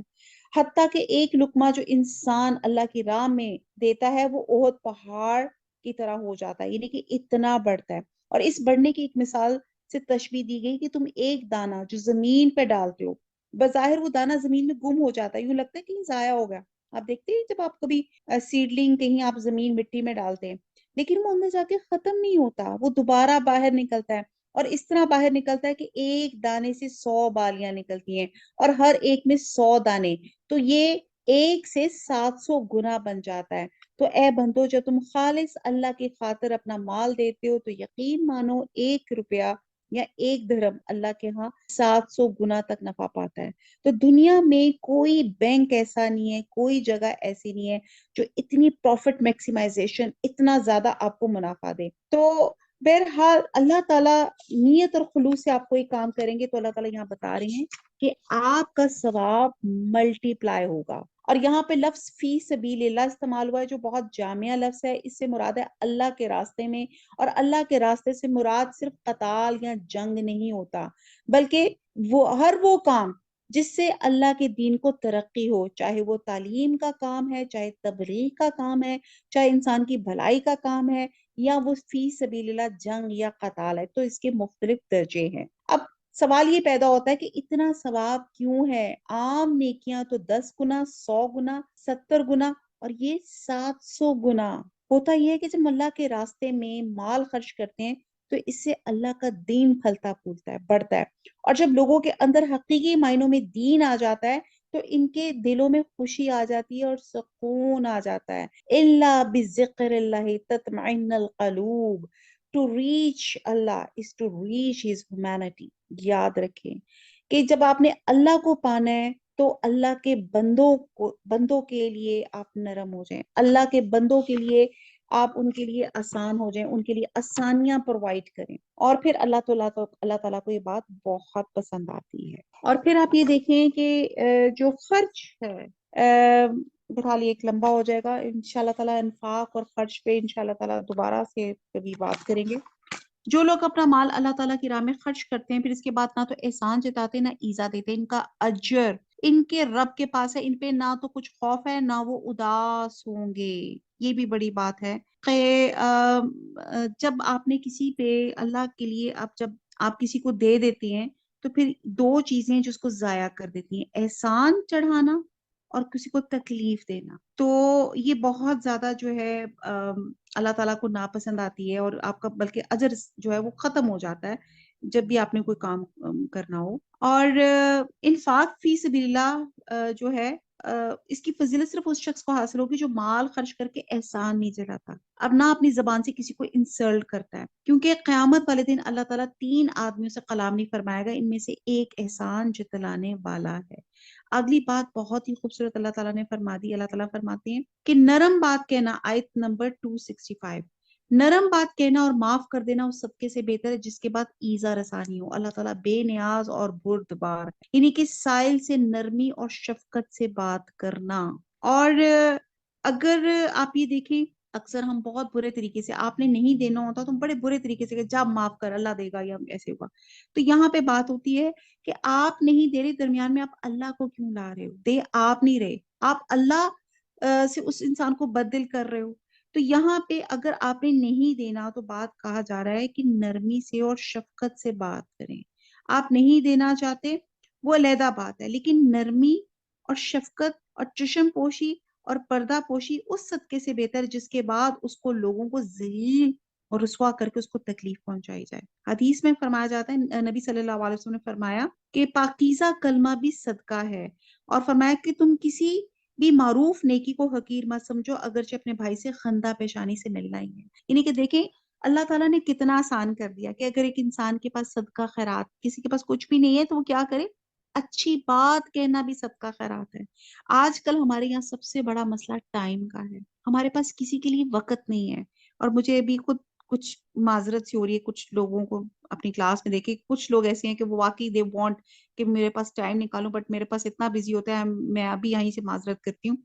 حتیٰ کہ ایک لقمہ جو انسان اللہ کی راہ میں دیتا ہے وہ احد پہاڑ کی طرح ہو جاتا ہے، یعنی کہ اتنا بڑھتا ہے۔ اور اس بڑھنے کی ایک مثال سے تشبیہ دی گئی کہ تم ایک دانہ جو زمین پہ ڈالتے ہو، بظاہر وہ دانہ زمین میں گم ہو جاتا ہے، یوں لگتا ہے کہ ضائع ہو گیا، آپ دیکھتے ہیں جب آپ کبھی سیڈلنگ کہیں آپ زمین مٹی میں ڈالتے ہیں لیکن وہ اندر جا کے ختم نہیں ہوتا، وہ دوبارہ باہر نکلتا ہے، اور اس طرح باہر نکلتا ہے کہ ایک دانے سے 100 بالیاں نکلتی ہیں اور ہر ایک میں 100 دانے، تو یہ 1 سے 700 گنا بن جاتا ہے۔ تو اے بندو، جب تم خالص اللہ کی خاطر اپنا مال دیتے ہو تو یقین مانو 1 روپیہ یا 1 درہم اللہ کے ہاں 700 گنا تک نفع پاتا ہے۔ تو دنیا میں کوئی بینک ایسا نہیں ہے، کوئی جگہ ایسی نہیں ہے جو اتنی پروفٹ میکسیمائزیشن، اتنا زیادہ آپ کو منافع دے۔ تو بہرحال اللہ تعالیٰ نیت اور خلوص سے آپ کو یہ کام کریں گے تو اللہ تعالیٰ یہاں بتا رہے ہیں کہ آپ کا ثواب ملٹی پلائی ہوگا۔ اور یہاں پہ لفظ فی سبیل اللہ استعمال ہوا ہے جو بہت جامع لفظ ہے، اس سے مراد ہے اللہ کے راستے میں، اور اللہ کے راستے سے مراد صرف قتال یا جنگ نہیں ہوتا، بلکہ وہ کام جس سے اللہ کے دین کو ترقی ہو، چاہے وہ تعلیم کا کام ہے، چاہے تبلیغ کا کام ہے، چاہے انسان کی بھلائی کا کام ہے، یا وہ فی سبیل اللہ جنگ یا قتال ہے، تو اس کے مختلف درجے ہیں۔ اب سوال یہ پیدا ہوتا ہے کہ اتنا ثواب کیوں ہے؟ عام نیکیاں تو 10 گنا، 100 گنا، 70 گنا، اور یہ 700 گنا۔ ہوتا یہ ہے کہ جب اللہ کے راستے میں مال خرچ کرتے ہیں تو اس سے اللہ کا دین پھلتا پھولتا ہے، بڑھتا ہے، اور جب لوگوں کے اندر حقیقی معنوں میں دین آ جاتا ہے تو ان کے دلوں میں خوشی آ جاتی ہے اور سکون آ جاتا ہے۔ الا بذکر اللہ تطمئن القلوب۔ To reach Allah is to reach his humanity۔ یاد رکھیں کہ جب آپ نے اللہ کو پانا ہے تو اللہ کے بندوں کے لیے آپ نرم ہو جائیں، اللہ کے بندوں کے لیے آپ ان کے لیے آسان ہو جائیں، ان کے لیے آسانیاں پرووائڈ کریں، اور پھر اللہ تعالیٰ کو یہ بات بہت پسند آتی ہے۔ اور پھر آپ یہ دیکھیں کہ جو خرچ ہے، بہرحال یہ ایک لمبا ہو جائے گا، انشاءاللہ تعالیٰ انفاق اور خرچ پہ انشاءاللہ تعالیٰ دوبارہ سے کبھی بات کریں گے۔ جو لوگ اپنا مال اللہ تعالیٰ کی راہ میں خرچ کرتے ہیں پھر اس کے بعد نہ تو احسان جتاتے نہ ایزا دیتے، ان کا اجر ان کے رب کے پاس ہے، ان پہ نہ تو کچھ خوف ہے نہ وہ اداس ہوں گے۔ یہ بھی بڑی بات ہے کہ جب آپ نے کسی پہ اللہ کے لیے جب آپ کسی کو دے دیتے ہیں تو پھر 2 چیزیں جو اس کو ضائع کر دیتی ہیں، احسان چڑھانا اور کسی کو تکلیف دینا۔ تو یہ بہت زیادہ جو ہے اللہ تعالیٰ کو ناپسند آتی ہے، اور آپ کا بلکہ اجر جو ہے وہ ختم ہو جاتا ہے جب بھی آپ نے کوئی کام کرنا ہو۔ اور انفاق فی سبیل اللہ جو ہے اس کی فضیلت صرف اس شخص کو حاصل ہوگی جو مال خرچ کر کے احسان نہیں جتاتا، اب نہ اپنی زبان سے کسی کو انسلٹ کرتا ہے، کیونکہ قیامت والے دن اللہ تعالیٰ 3 آدمیوں سے کلام نہیں فرمائے گا، ان میں سے ایک احسان جتلانے والا ہے۔ اگلی بات بہت ہی خوبصورت اللہ تعالیٰ نے فرما دی، اللہ تعالیٰ فرماتے ہیں کہ نرم بات کہنا، آیت نمبر 265، نرم بات کہنا اور معاف کر دینا اس صدقے سے بہتر ہے جس کے بعد ایزا رسانی ہو۔ اللہ تعالیٰ بے نیاز اور بردبار، یعنی کہ سائل سے نرمی اور شفقت سے بات کرنا۔ اور اگر آپ یہ دیکھیں اکثر ہم بہت برے طریقے سے، آپ نے نہیں دینا ہوتا تو بڑے برے طریقے سے کہ جا معاف کر، اللہ دے گا یا ایسے ہوگا، تو یہاں پہ بات ہوتی ہے کہ آپ نہیں دے رہے، درمیان میں آپ اللہ کو کیوں لا رہے ہو؟ دے آپ نہیں رہے، آپ اللہ سے اس انسان کو بدل کر رہے ہو۔ تو یہاں پہ اگر آپ نے نہیں دینا تو بات کہا جا رہا ہے کہ نرمی سے اور شفقت سے بات کریں۔ آپ نہیں دینا چاہتے وہ علیحدہ بات ہے، لیکن نرمی اور شفقت اور چشم پوشی اور پردہ پوشی اس صدقے سے بہتر جس کے بعد اس کو لوگوں کو ذلیل اور رسوا کر کے اس کو تکلیف پہنچائی جائے۔ حدیث میں فرمایا جاتا ہے، نبی صلی اللہ علیہ وسلم نے فرمایا کہ پاکیزہ کلمہ بھی صدقہ ہے، اور فرمایا کہ تم کسی بھی معروف نیکی کو حقیر مت سمجھو اگرچہ اپنے بھائی سے خندہ پیشانی سے ملنا ہی ہے۔ یعنی کہ دیکھیں اللہ تعالیٰ نے کتنا آسان کر دیا کہ اگر ایک انسان کے پاس صدقہ خیرات، کسی کے پاس کچھ بھی نہیں ہے تو وہ کیا کرے؟ اچھی بات کہنا بھی صدقہ خیرات ہے۔ آج کل ہمارے یہاں سب سے بڑا مسئلہ ٹائم کا ہے، ہمارے پاس کسی کے لیے وقت نہیں ہے، اور مجھے بھی خود کچھ معذرت سی ہو رہی ہے کچھ لوگوں کو اپنی کلاس میں دیکھے، کچھ لوگ ایسے ہیں کہ وہ واقعی دے وانٹ کہ میرے پاس ٹائم نکالوں، بٹ میرے پاس اتنا بزی ہوتا ہے، میں ابھی یہیں سے معذرت کرتی ہوں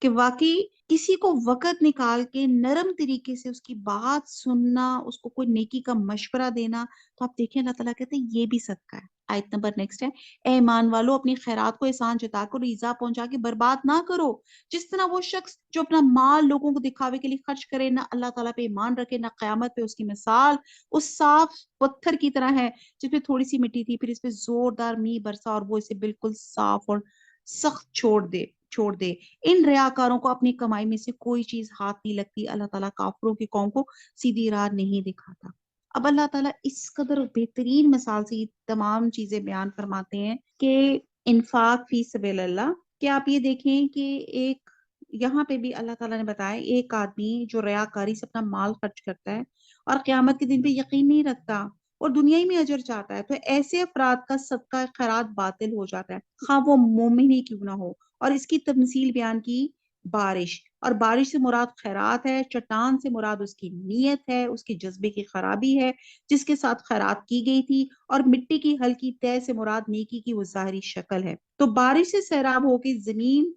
کہ واقعی کسی کو وقت نکال کے نرم طریقے سے اس کی بات سننا، اس کو کوئی نیکی کا مشورہ دینا، تو آپ دیکھیں اللہ تعالیٰ کہتے ہیں یہ بھی صدقہ ہے۔ آیت نمبر نیکسٹ ہے، اے ایمان والو اپنی خیرات کو احسان جتا کر ایذا پہنچا کے برباد نہ کرو، جس طرح وہ شخص جو اپنا مال لوگوں کو دکھاوے کے لیے خرچ کرے، نہ اللہ تعالیٰ پہ ایمان رکھے، نہ قیامت پہ، اس کی مثال اس صاف پتھر کی طرح ہے جس پہ تھوڑی سی مٹی تھی، پھر اس پہ زوردار میਂہ برسا اور وہ اسے بالکل صاف اور سخت چھوڑ دے۔ چھوڑ دے. ان ریاکاروں کو اپنی کمائی میں سے کوئی چیز ہاتھ نہیں لگتی. اللہ تعالیٰ کافروں کی قوم کو سیدھی راہ نہیں دکھاتا. اب اللہ تعالیٰ اس قدر بہترین مثال سے یہ تمام چیزیں بیان فرماتے ہیں کہ انفاق فی سبیل اللہ، کہ آپ یہ دیکھیں کہ ایک یہاں پہ بھی اللہ تعالیٰ نے بتایا ایک آدمی جو ریاکاری سے اپنا مال خرچ کرتا ہے اور قیامت کے دن پہ یقین نہیں رکھتا اور دنیا ہی میں اجر چاہتا ہے، تو ایسے افراد کا صدقہ خیرات باطل ہو جاتا ہے، خواہ وہ مومن ہی کیوں نہ ہو. اور اس کی تمثیل بیان کی بارش، اور بارش سے مراد خیرات ہے، چٹان سے مراد اس کی نیت ہے، اس کے جذبے کی خرابی ہے جس کے ساتھ خیرات کی گئی تھی، اور مٹی کی ہلکی تہ سے مراد نیکی کی وہ ظاہری شکل ہے. تو بارش سے سیراب ہو کے زمین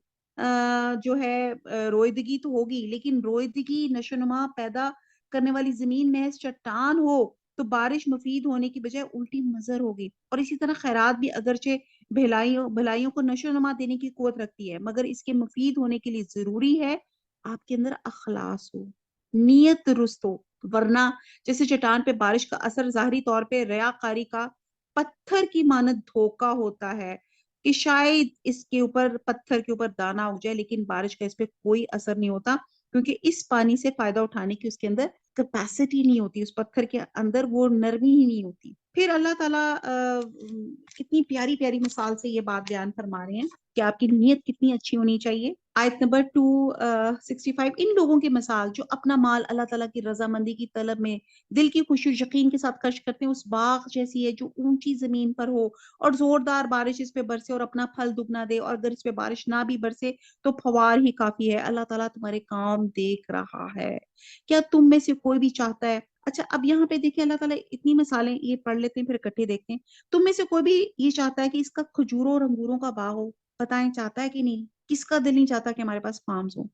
جو ہے رویدگی تو ہوگی، لیکن رویدگی نشوونما پیدا کرنے والی زمین محض چٹان ہو تو بارش مفید ہونے کی بجائے الٹی مضر ہوگی. اور اسی طرح خیرات بھی اگرچہ بھلائیوں کو نشوونما دینے کی قوت رکھتی ہے، مگر اس کے مفید ہونے کے لیے ضروری ہے آپ کے اندر اخلاص ہو، نیت درست ہو. ورنہ جیسے چٹان پہ بارش کا اثر ظاہری طور پہ ریاکاری کا پتھر کی مانند دھوکا ہوتا ہے کہ شاید اس کے اوپر پتھر کے اوپر دانا اگ جائے، لیکن بارش کا اس پہ کوئی اثر نہیں ہوتا کیونکہ اس پانی سے فائدہ اٹھانے کی اس کے اندر کیپیسٹی نہیں ہوتی، اس پتھر کے اندر وہ نرمی ہی نہیں ہوتی. پھر اللہ تعالیٰ کتنی پیاری پیاری مثال سے یہ بات بیان فرما رہے ہیں کہ آپ کی نیت کتنی اچھی ہونی چاہیے. آیت نمبر 265، ان لوگوں کی مثال جو اپنا مال اللہ تعالیٰ کی رضامندی کی طلب میں دل کی خوشی و یقین کے ساتھ خرچ کرتے ہیں، اس باغ جیسی ہے جو اونچی زمین پر ہو اور زوردار بارش اس پہ برسے اور اپنا پھل دگنا دے، اور اگر اس پہ بارش نہ بھی برسے تو پھوار ہی کافی ہے. اللہ تعالیٰ تمہارے کام دیکھ رہا ہے. کیا تم میں سے کوئی بھی چاہتا ہے، اچھا اب یہاں پہ دیکھیں اللہ تعالیٰ اتنی مثالیں یہ پڑھ لیتے ہیں پھر اکٹھے دیکھتے ہیں. تم میں سے کوئی بھی یہ چاہتا ہے کہ اس کا کھجوروں اور انگوروں کا باغ ہو؟ بتائیں چاہتا ہے کہ نہیں؟ کس کا دل نہیں چاہتا کہ ہمارے پاس فارمز ہوں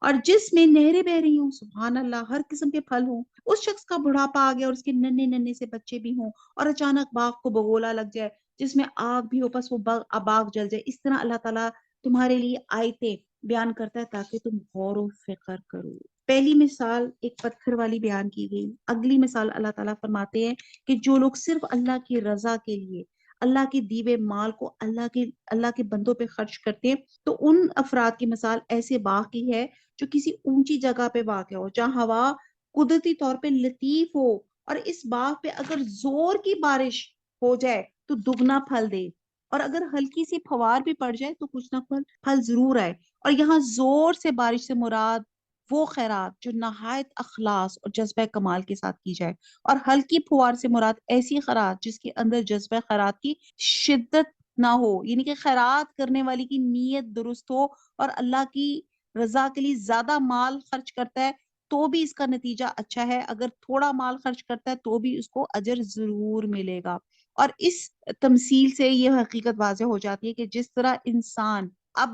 اور جس میں نہریں بہ رہی ہوں، سبحان اللہ، ہر قسم کے پھل ہوں. اس شخص کا بڑھاپا آ گیا اور اس کے ننھے ننھے سے بچے بھی ہوں اور اچانک باغ کو بگولا لگ جائے جس میں آگ بھی ہو، بس وہ باغ جل جائے. اس طرح اللہ تعالیٰ تمہارے لیے آیتیں بیان کرتا ہے تاکہ تم غور و فکر کرو. پہلی مثال ایک پتھر والی بیان کی گئی. اگلی مثال اللہ تعالیٰ فرماتے ہیں کہ جو لوگ صرف اللہ کی رضا کے لیے اللہ کے دیوے مال کو اللہ کے بندوں پہ خرچ کرتے ہیں، تو ان افراد کی مثال ایسے باغ کی ہے جو کسی اونچی جگہ پہ واقع ہو، جہاں ہوا قدرتی طور پہ لطیف ہو، اور اس باغ پہ اگر زور کی بارش ہو جائے تو دگنا پھل دے، اور اگر ہلکی سی پھوار بھی پڑ جائے تو کچھ نہ پھل ضرور آئے. اور یہاں زور سے بارش سے مراد وہ خیرات جو نہایت اخلاص اور جذبہ کمال کے ساتھ کی جائے، اور ہلکی پھوار سے مراد ایسی خیرات جس کے اندر جذبہ خیرات کی شدت نہ ہو، یعنی کہ خیرات کرنے والی کی نیت درست ہو اور اللہ کی رضا کے لیے زیادہ مال خرچ کرتا ہے تو بھی اس کا نتیجہ اچھا ہے، اگر تھوڑا مال خرچ کرتا ہے تو بھی اس کو اجر ضرور ملے گا. اور اس تمثیل سے یہ حقیقت واضح ہو جاتی ہے کہ جس طرح انسان اب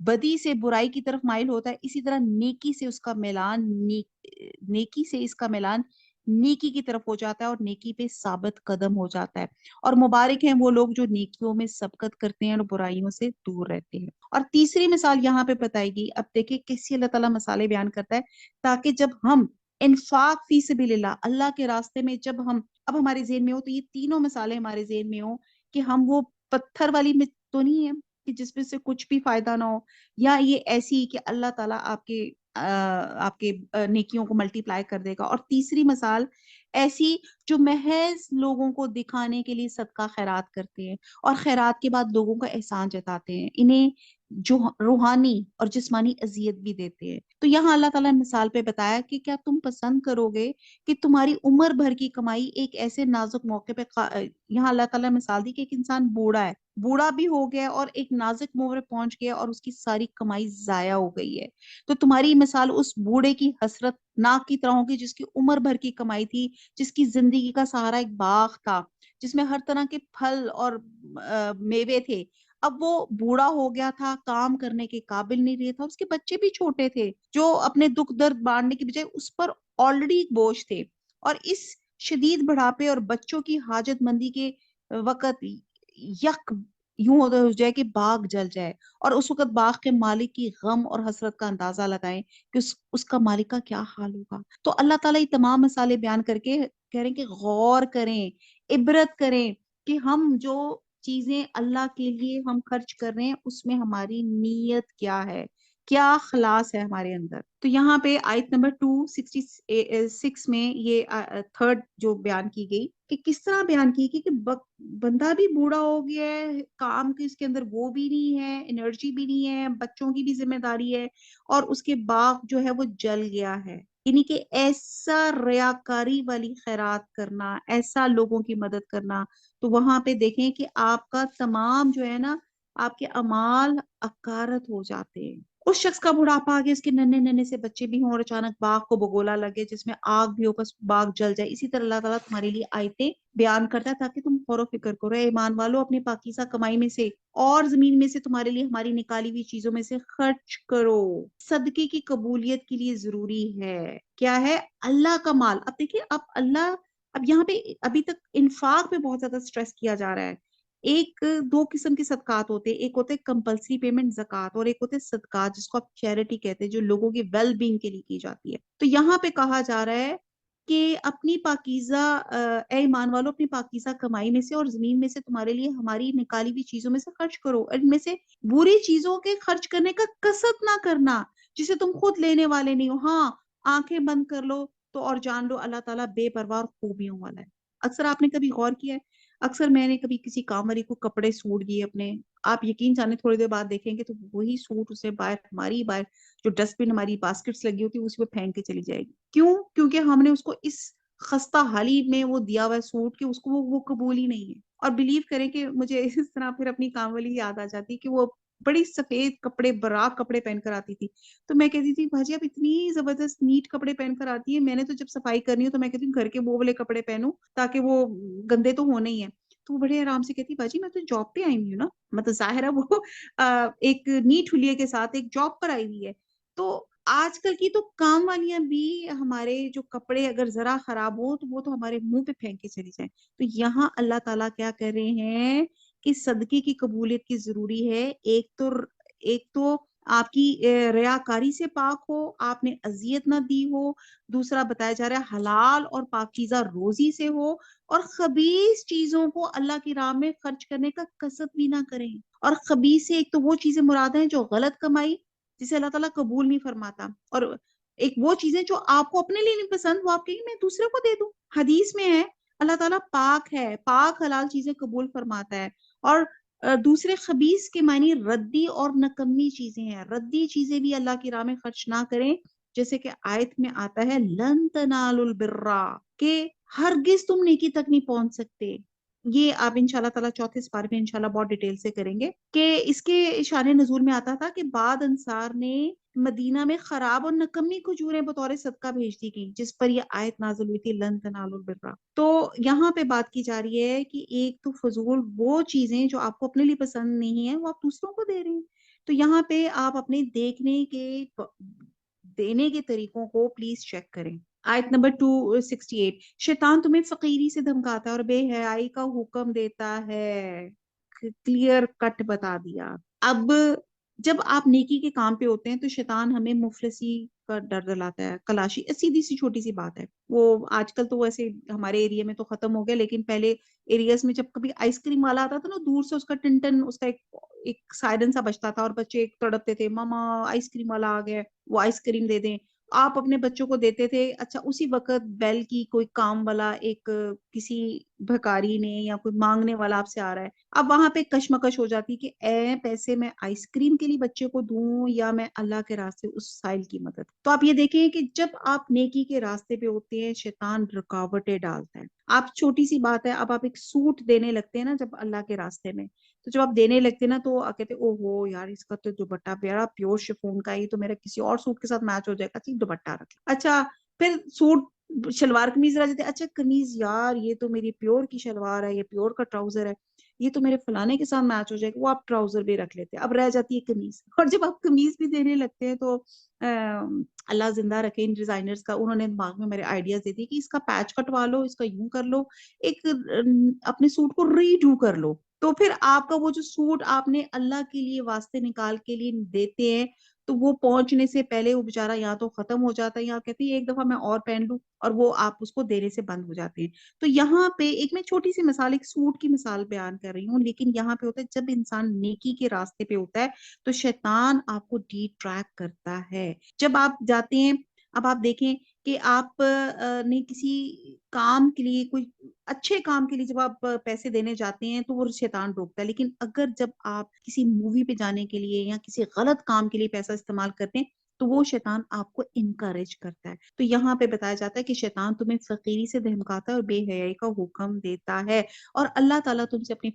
بدی سے برائی کی طرف مائل ہوتا ہے، اسی طرح نیکی سے اس کا میلان نیکی کی طرف ہو جاتا ہے اور نیکی پہ ثابت قدم ہو جاتا ہے. اور مبارک ہیں وہ لوگ جو نیکیوں میں سبقت کرتے ہیں اور برائیوں سے دور رہتے ہیں. اور تیسری مثال یہاں پہ بتائی گئی. اب دیکھیں کیسی اللہ تعالیٰ مثالیں بیان کرتا ہے تاکہ جب ہم انفاق فی سبیل اللہ کے راستے میں جب ہم اب ہمارے ذہن میں ہو تو یہ تینوں مثالیں ہمارے ذہن میں ہو کہ ہم وہ پتھر والی میں تو نہیں ہے کہ جس میں سے کچھ بھی فائدہ نہ ہو، یا یہ ایسی کہ اللہ تعالیٰ آپ کے نیکیوں کو ملٹی پلائی کر دے گا. اور تیسری مثال ایسی جو محض لوگوں کو دکھانے کے لیے صدقہ خیرات کرتے ہیں اور خیرات کے بعد لوگوں کا احسان جتاتے ہیں، انہیں جو روحانی اور جسمانی اذیت بھی دیتے ہیں. تو یہاں اللہ تعالیٰ نے مثال پہ بتایا کہ کیا تم پسند کرو گے کہ تمہاری عمر بھر کی کمائی ایک ایسے نازک موقع پہ یہاں اللہ تعالیٰ نے مثال دی کہ ایک انسان بوڑھا بھی ہو گیا اور ایک نازک موقع پہ پہنچ گیا اور اس کی ساری کمائی ضائع ہو گئی ہے. تو تمہاری مثال اس بوڑھے کی حسرت ناک کی طرح ہوگی جس کی عمر بھر کی کمائی تھی، جس کی زندگی کا سہارا ایک باغ تھا جس میں ہر طرح کے پھل اور میوے تھے. اب وہ بوڑھا ہو گیا تھا، کام کرنے کے قابل نہیں رہا تھا، اس کے بچے بھی چھوٹے تھے جو اپنے دکھ درد بانٹنے کی بجائے اس پر آلریڈی بوجھ تھے. اور اس شدید بڑھاپے اور بچوں کی حاجت مندی کے وقت یک یوں ہو جائے کہ باغ جل جائے، اور اس وقت باغ کے مالک کی غم اور حسرت کا اندازہ لگائیں کہ اس کا مالک کا کیا حال ہوگا. تو اللہ تعالیٰ یہ تمام مثالیں بیان کر کے کہہ رہے ہیں کہ غور کریں، عبرت کریں کہ ہم جو چیزیں اللہ کے لیے ہم خرچ کر رہے ہیں اس میں ہماری نیت کیا ہے، کیا خلاص ہے ہمارے اندر. تو یہاں پہ آیت نمبر 266 میں یہ تھرڈ جو بیان کی گئی کہ کس طرح بیان کی کہ بندہ بھی بوڑھا ہو گیا ہے، کام کی اس کے اندر وہ بھی نہیں ہے، انرجی بھی نہیں ہے، بچوں کی بھی ذمہ داری ہے، اور اس کے باغ جو ہے وہ جل گیا ہے. یعنی کہ ایسا ریاکاری والی خیرات کرنا، ایسا لوگوں کی مدد کرنا، تو وہاں پہ دیکھیں کہ آپ کا تمام جو ہے نا آپ کے اعمال اکارت ہو جاتے ہیں. اس شخص کا بڑھاپا آ گیا، اس کے ننے ننے سے بچے بھی ہوں اور اچانک باغ کو بگولا لگے جس میں آگ بھی ہو بس باغ جل جائے. اسی طرح اللہ تعالیٰ تمہارے لیے آیتیں بیان کرتا ہے تاکہ تم غور و فکر کرو. اے ایمان والو اپنی پاکیزہ کمائی میں سے اور زمین میں سے تمہارے لیے ہماری نکالی ہوئی چیزوں میں سے خرچ کرو. صدقے کی قبولیت کے لیے ضروری ہے کیا ہے؟ اللہ کا مال. اب دیکھیے اب یہاں پہ ابھی تک انفاق پہ بہت زیادہ سٹریس کیا جا رہا ہے. ایک دو قسم کے صدقات ہوتے ہیں، ایک ہوتے کمپلسری پیمنٹ زکوٰۃ اور ایک ہوتے صدقات جس کو آپ چیریٹی کہتے ہیں جو لوگوں کی ویل بینگ کے لیے کی جاتی ہے. تو یہاں پہ کہا جا رہا ہے کہ اپنی پاکیزہ اے ایمان والو اپنی پاکیزہ کمائی میں سے اور زمین میں سے تمہارے لیے ہماری نکالی ہوئی چیزوں میں سے خرچ کرو، اور ان میں سے بری چیزوں کے خرچ کرنے کا قصد نہ کرنا جسے تم خود لینے والے نہیں ہو. ہاں آنکھیں بند کر لو تو اور جان لو اللہ تعالیٰ بے پرواہ اور خوبیوں والا ہے. اکثر آپ نے کبھی غور کیا ہے، اکثر میں نے کبھی کسی کام والی کو کپڑے سوٹ دیے اپنے، آپ یقین جانے تھوڑی دیر بعد دیکھیں گے تو وہی سوٹ اسے باہر جو ڈسٹ بن ہماری باسکٹس لگی ہوتی ہے اسی پہ پھینک کے چلی جائے گی. کیوں؟ کیونکہ ہم نے اس کو اس خستہ حالی میں وہ دیا ہوا ہے سوٹ کہ اس کو وہ قبول ہی نہیں ہے. اور بلیو کریں کہ مجھے اس طرح پھر اپنی کام والی یاد آ جاتی کہ وہ بڑی سفید کپڑے براق کپڑے پہن کر آتی تھی. تو میں کہتی تھی بھاجی آپ اتنی زبردست نیٹ کپڑے پہن کر آتی ہے، میں نے تو جب صفائی کرنی ہو تو میں کہتی ہوں گھر کے وہ والے کپڑے پہنوں تاکہ وہ گندے تو ہونے ہی ہیں. تو وہ بڑے آرام سے کہتی باجی میں تو جاب پہ آئی ہوئی ہوں نا، مطلب ظاہر ہے وہ ایک نیٹ حلیے کے ساتھ ایک جاب پر آئی ہوئی ہے. تو آج کل کی تو کام والیاں بھی ہمارے جو کپڑے اگر ذرا خراب ہو تو وہ تو ہمارے منہ پہ پھینک کے چلی جائیں. تو یہاں اللہ تعالیٰ کیا کر رہے ہیں کہ صدقے کی قبولیت کی ضروری ہے. ایک تو آپ کی ریاکاری سے پاک ہو، آپ نے اذیت نہ دی ہو. دوسرا بتایا جا رہا ہے حلال اور پاکیزہ روزی سے ہو، اور خبیث چیزوں کو اللہ کی راہ میں خرچ کرنے کا قصد بھی نہ کریں. اور خبیث سے ایک تو وہ چیزیں مراد ہیں جو غلط کمائی جسے اللہ تعالیٰ قبول نہیں فرماتا، اور ایک وہ چیزیں جو آپ کو اپنے لیے نہیں پسند وہ آپ کہیں میں دوسرے کو دے دوں. حدیث میں ہے اللہ تعالیٰ پاک ہے، پاک حلال چیزیں قبول فرماتا ہے. اور دوسرے خبیث کے معنی ردی اور نکمی چیزیں ہیں. ردی چیزیں بھی اللہ کی راہ میں خرچ نہ کریں، جیسے کہ آیت میں آتا ہے لن تنالوا البر، کہ ہرگز تم نیکی تک نہیں پہنچ سکتے. یہ آپ انشاءاللہ تعالیٰ چوتھے سپارے میں انشاءاللہ بہت ڈیٹیل سے کریں گے کہ اس کے شان نزول میں آتا تھا کہ بعد انصار نے مدینہ میں خراب اور نکمی کھجوریں بطور صدقہ بھیج دی گئی، جس پر یہ آیت نازل ہوئی تھی لن تنالوا البر. تو یہاں پہ بات کی جا رہی ہے کہ ایک تو فضول وہ چیزیں جو آپ کو اپنے لیے پسند نہیں ہیں وہ آپ دوسروں کو دے رہے ہیں. تو یہاں پہ آپ اپنے دینے کے طریقوں کو پلیز چیک کریں. آیت نمبر 268 شیطان تمہیں فقیری سے دھمکاتا ہے اور بے حیائی کا حکم دیتا ہے. کلیئر کٹ بتا دیا. اب جب آپ نیکی کے کام پہ ہوتے ہیں تو شیطان ہمیں مفلسی کا ڈر دلاتا ہے. کلاشی سیدھی سی چھوٹی سی بات ہے، وہ آج کل تو ویسے ہمارے ایریا میں تو ختم ہو گیا، لیکن پہلے ایریاز میں جب کبھی آئس کریم والا آتا تھا نا دور سے اس کا ٹن اس کا ایک سائرن سا بجتا تھا اور بچے ایک تڑپتے تھے ماما آئس کریم والا آ گیا وہ آئس کریم دے دیں. آپ اپنے بچوں کو دیتے تھے. اچھا اسی وقت بیل کی کوئی کام والا ایک کسی بھکاری نے یا کوئی مانگنے والا آپ سے آ رہا ہے، اب وہاں پہ کشمکش ہو جاتی کہ اے پیسے میں آئس کریم کے لیے بچے کو دوں یا میں اللہ کے راستے اس سائل کی مدد. تو آپ یہ دیکھیں کہ جب آپ نیکی کے راستے پہ ہوتے ہیں شیطان رکاوٹیں ڈالتا ہے. آپ چھوٹی سی بات ہے، اب آپ ایک سوٹ دینے لگتے ہیں نا جب اللہ کے راستے میں، تو جب آپ دینے لگتے ہیں نا تو کہتے او ہو یار اس کا تو دوپٹہ پیارا پیور شفون کا ہی تو میرا کسی اور سوٹ کے ساتھ میچ ہو جائے گا، ٹھیک دوپٹہ رکھ. اچھا پھر سوٹ شلوار قمیض رہ جاتے، اچھا قمیض یار یہ تو میری پیور کی شلوار ہے، یہ پیور کا ٹراؤزر ہے، یہ تو میرے فلانے کے ساتھ میچ ہو جائے گا، وہ آپ ٹراؤزر بھی رکھ لیتے. اب رہ جاتی ہے قمیض. اور جب آپ قمیض بھی دینے لگتے ہیں تو اللہ زندہ رکھے ان ڈیزائنرز کا، انہوں نے دماغ میں میرے آئیڈیاز دے دی کہ اس کا پیچ کٹوا لو، اس کا یوں کر لو، ایک اپنے سوٹ کو ری ڈو کر لو. تو پھر آپ کا وہ جو سوٹ آپ نے اللہ کے لیے واسطے نکال کے لیے دیتے ہیں تو وہ پہنچنے سے پہلے وہ بےچارا یا تو ختم ہو جاتا ہے یا کہتے ہیں ایک دفعہ میں اور پہن لوں، اور وہ آپ اس کو دینے سے بند ہو جاتے ہیں۔ تو یہاں پہ ایک میں چھوٹی سی مثال، ایک سوٹ کی مثال بیان کر رہی ہوں، لیکن یہاں پہ ہوتا ہے جب انسان نیکی کے راستے پہ ہوتا ہے تو شیطان آپ کو ڈی ٹریک کرتا ہے۔ جب آپ جاتے ہیں، اب آپ دیکھیں کہ آپ نے کسی کام کے لیے، کوئی اچھے کام کے لیے جب آپ پیسے دینے جاتے ہیں تو وہ شیطان روکتا ہے، لیکن اگر جب آپ کسی مووی پہ جانے کے لیے یا کسی غلط کام کے لیے پیسہ استعمال کرتے ہیں تو وہ شیطان آپ کو انکریج کرتا ہے۔ تو یہاں پہ بتایا جاتا ہے کہ شیطان تمہیں فقیری سے دھمکاتا ہے اور بے حیائی کا حکم دیتا ہے، اور اللہ تعالیٰ تم سے اپنی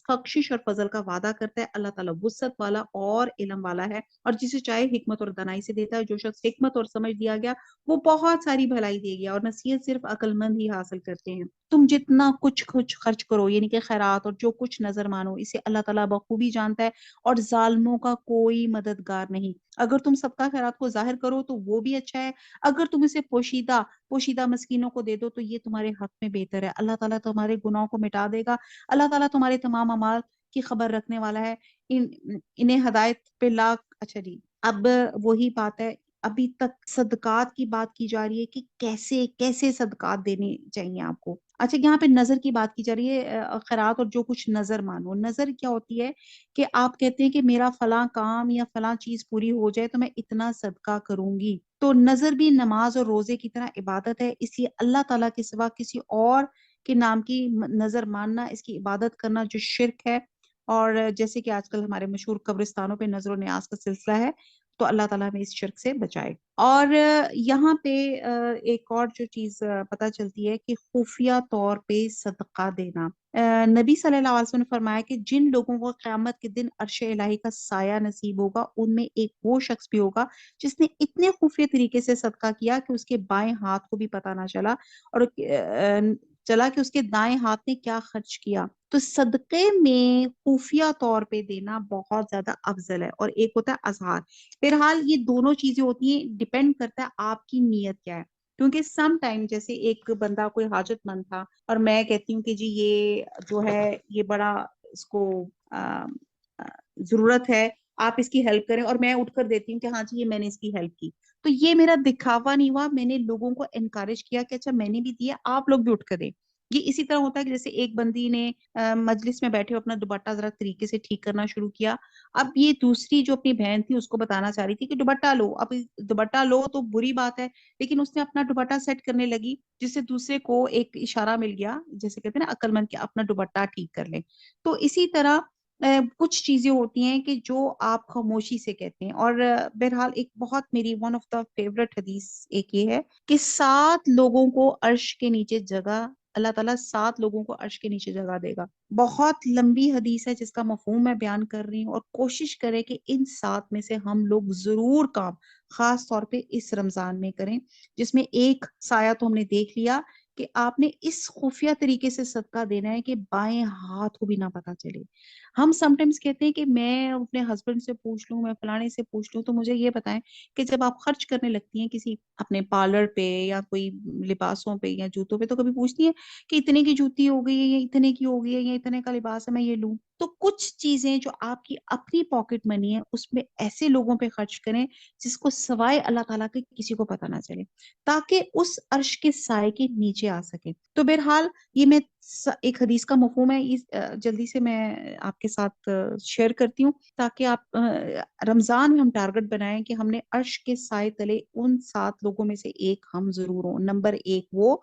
بخشش اور فضل کا وعدہ کرتا ہے۔ اللہ تعالیٰ وسعت والا اور علم والا ہے، اور جسے چاہے حکمت اور دانائی سے دیتا ہے۔ جو شخص حکمت اور سمجھ دیا گیا وہ بہت ساری بھلائی دے گیا، اور نصیحت صرف عقل مند ہی حاصل کرتے ہیں۔ تم جتنا کچھ خرچ کرو، یعنی کہ خیرات اور جو کچھ نظر مانو، اسے اللہ تعالیٰ بخوبی جانتا ہے، اور ظالموں کا کوئی مددگار نہیں۔ اگر تم صدقہ خیرات کو ظاہر کرو تو وہ بھی اچھا ہے، اگر تم اسے پوشیدہ مسکینوں کو دے دو تو یہ تمہارے حق میں بہتر ہے۔ اللہ تعالیٰ تمہارے گناہوں کو مٹا دے گا۔ اللہ تعالیٰ تمہارے تمام اعمال کی خبر رکھنے والا ہے۔ انہیں ہدایت پہ لاکھ، اچھا جی، اب وہی بات ہے، ابھی تک صدقات کی بات کی جا رہی ہے کہ کیسے کیسے صدقات دینے چاہیے آپ کو۔ اچھا، یہاں پہ نظر کی بات کی جا رہی ہے، خیرات اور جو کچھ نظر مانو۔ نظر کیا ہوتی ہے کہ آپ کہتے ہیں کہ میرا فلاں کام یا فلاں چیز پوری ہو جائے تو میں اتنا صدقہ کروں گی۔ تو نظر بھی نماز اور روزے کی طرح عبادت ہے، اس لیے اللہ تعالیٰ کے سوا کسی اور کے نام کی نظر ماننا، اس کی عبادت کرنا جو شرک ہے، اور جیسے کہ آج کل ہمارے مشہور قبرستانوں پہ نظر و نیاز کا سلسلہ ہے، تو اللہ تعالیٰ ہمیں اس شرک سے بچائے۔ اور یہاں پہ ایک اور جو چیز پتہ چلتی ہے کہ خفیہ طور پہ صدقہ دینا۔ نبی صلی اللہ علیہ وسلم نے فرمایا کہ جن لوگوں کو قیامت کے دن عرش الہی کا سایہ نصیب ہوگا، ان میں ایک وہ شخص بھی ہوگا جس نے اتنے خفیہ طریقے سے صدقہ کیا کہ اس کے بائیں ہاتھ کو بھی پتہ نہ چلا، اور چلا کہ اس کے دائیں ہاتھ نے کیا خرچ کیا۔ تو صدقے میں خفیہ طور پہ دینا بہت زیادہ افضل ہے، اور ایک ہوتا ہے اظہار۔ بہرحال یہ دونوں چیزیں ہوتی ہیں، ڈیپینڈ کرتا ہے آپ کی نیت کیا ہے، کیونکہ سم ٹائم جیسے ایک بندہ کوئی حاجت مند تھا اور میں کہتی ہوں کہ جی یہ جو ہے یہ بڑا اس کو ضرورت ہے، آپ اس کی ہیلپ کریں، اور میں اٹھ کر دیتی ہوں کہ ہاں جی یہ میں نے اس کی ہیلپ کی، تو یہ میرا دکھاوا نہیں ہوا، میں نے لوگوں کو انکریج کیا کہ اچھا میں نے بھی دیا، آپ لوگ بھی اٹھ کر دیں۔ یہ اسی طرح ہوتا ہے کہ جیسے ایک بندی نے مجلس میں بیٹھے اپنا دوپٹہ ذرا طریقے سے ٹھیک کرنا شروع کیا، اب یہ دوسری جو اپنی بہن تھی اس کو بتانا چاہ رہی تھی کہ دوپٹہ لو، اب دوپٹہ لو تو بری بات ہے، لیکن اس نے اپنا دوپٹہ سیٹ کرنے لگی، جس سے دوسرے کو ایک اشارہ مل گیا، جیسے کہتے ہیں نا عقل مند، کہ اپنا دوپٹہ ٹھیک کر لیں۔ تو اسی طرح کچھ چیزیں ہوتی ہیں کہ جو آپ خاموشی سے کہتے ہیں، اور بہرحال ایک بہت میری ون آف دا فیورٹ حدیث ایک یہ ہے کہ 7 لوگوں کو عرش کے نیچے جگہ، اللہ تعالیٰ 7 لوگوں کو عرش کے نیچے جگہ دے گا۔ بہت لمبی حدیث ہے جس کا مفہوم میں بیان کر رہی ہوں، اور کوشش کریں کہ ان 7 میں سے ہم لوگ ضرور کام خاص طور پہ اس رمضان میں کریں، جس میں ایک سایہ تو ہم نے دیکھ لیا کہ آپ نے اس خفیہ طریقے سے صدقہ دینا ہے کہ بائیں ہاتھ کو بھی نہ پتا چلے۔ ہم سم ٹائمز کہتے ہیں کہ میں اپنے ہسبینڈ سے پوچھ لوں، میں فلانے سے پوچھ لوں، تو مجھے یہ بتائیں کہ جب آپ خرچ کرنے لگتی ہیں کسی اپنے پارلر پہ یا کوئی لباسوں پہ یا جوتوں پہ، تو کبھی پوچھتی ہیں کہ اتنے کی جوتی ہو گئی ہے یا اتنے کی ہو گئی ہے یا اتنے کا لباس ہے میں یہ لوں؟ تو کچھ چیزیں جو آپ کی اپنی پاکٹ منی ہے اس میں ایسے لوگوں پہ خرچ کریں جس کو سوائے اللہ تعالیٰ کے کسی کو پتہ نہ چلے، تاکہ اس عرش کے سائے کے نیچے آ سکے۔ تو بہرحال یہ میں ایک حدیث کا مفہوم ہے، جلدی سے میں آپ کے ساتھ شیئر کرتی ہوں، تاکہ آپ رمضان میں ہم ٹارگٹ بنائیں کہ ہم نے عرش کے سائے تلے ان 7 لوگوں میں سے ایک ہم ضرور ہوں۔ نمبر 1 وہ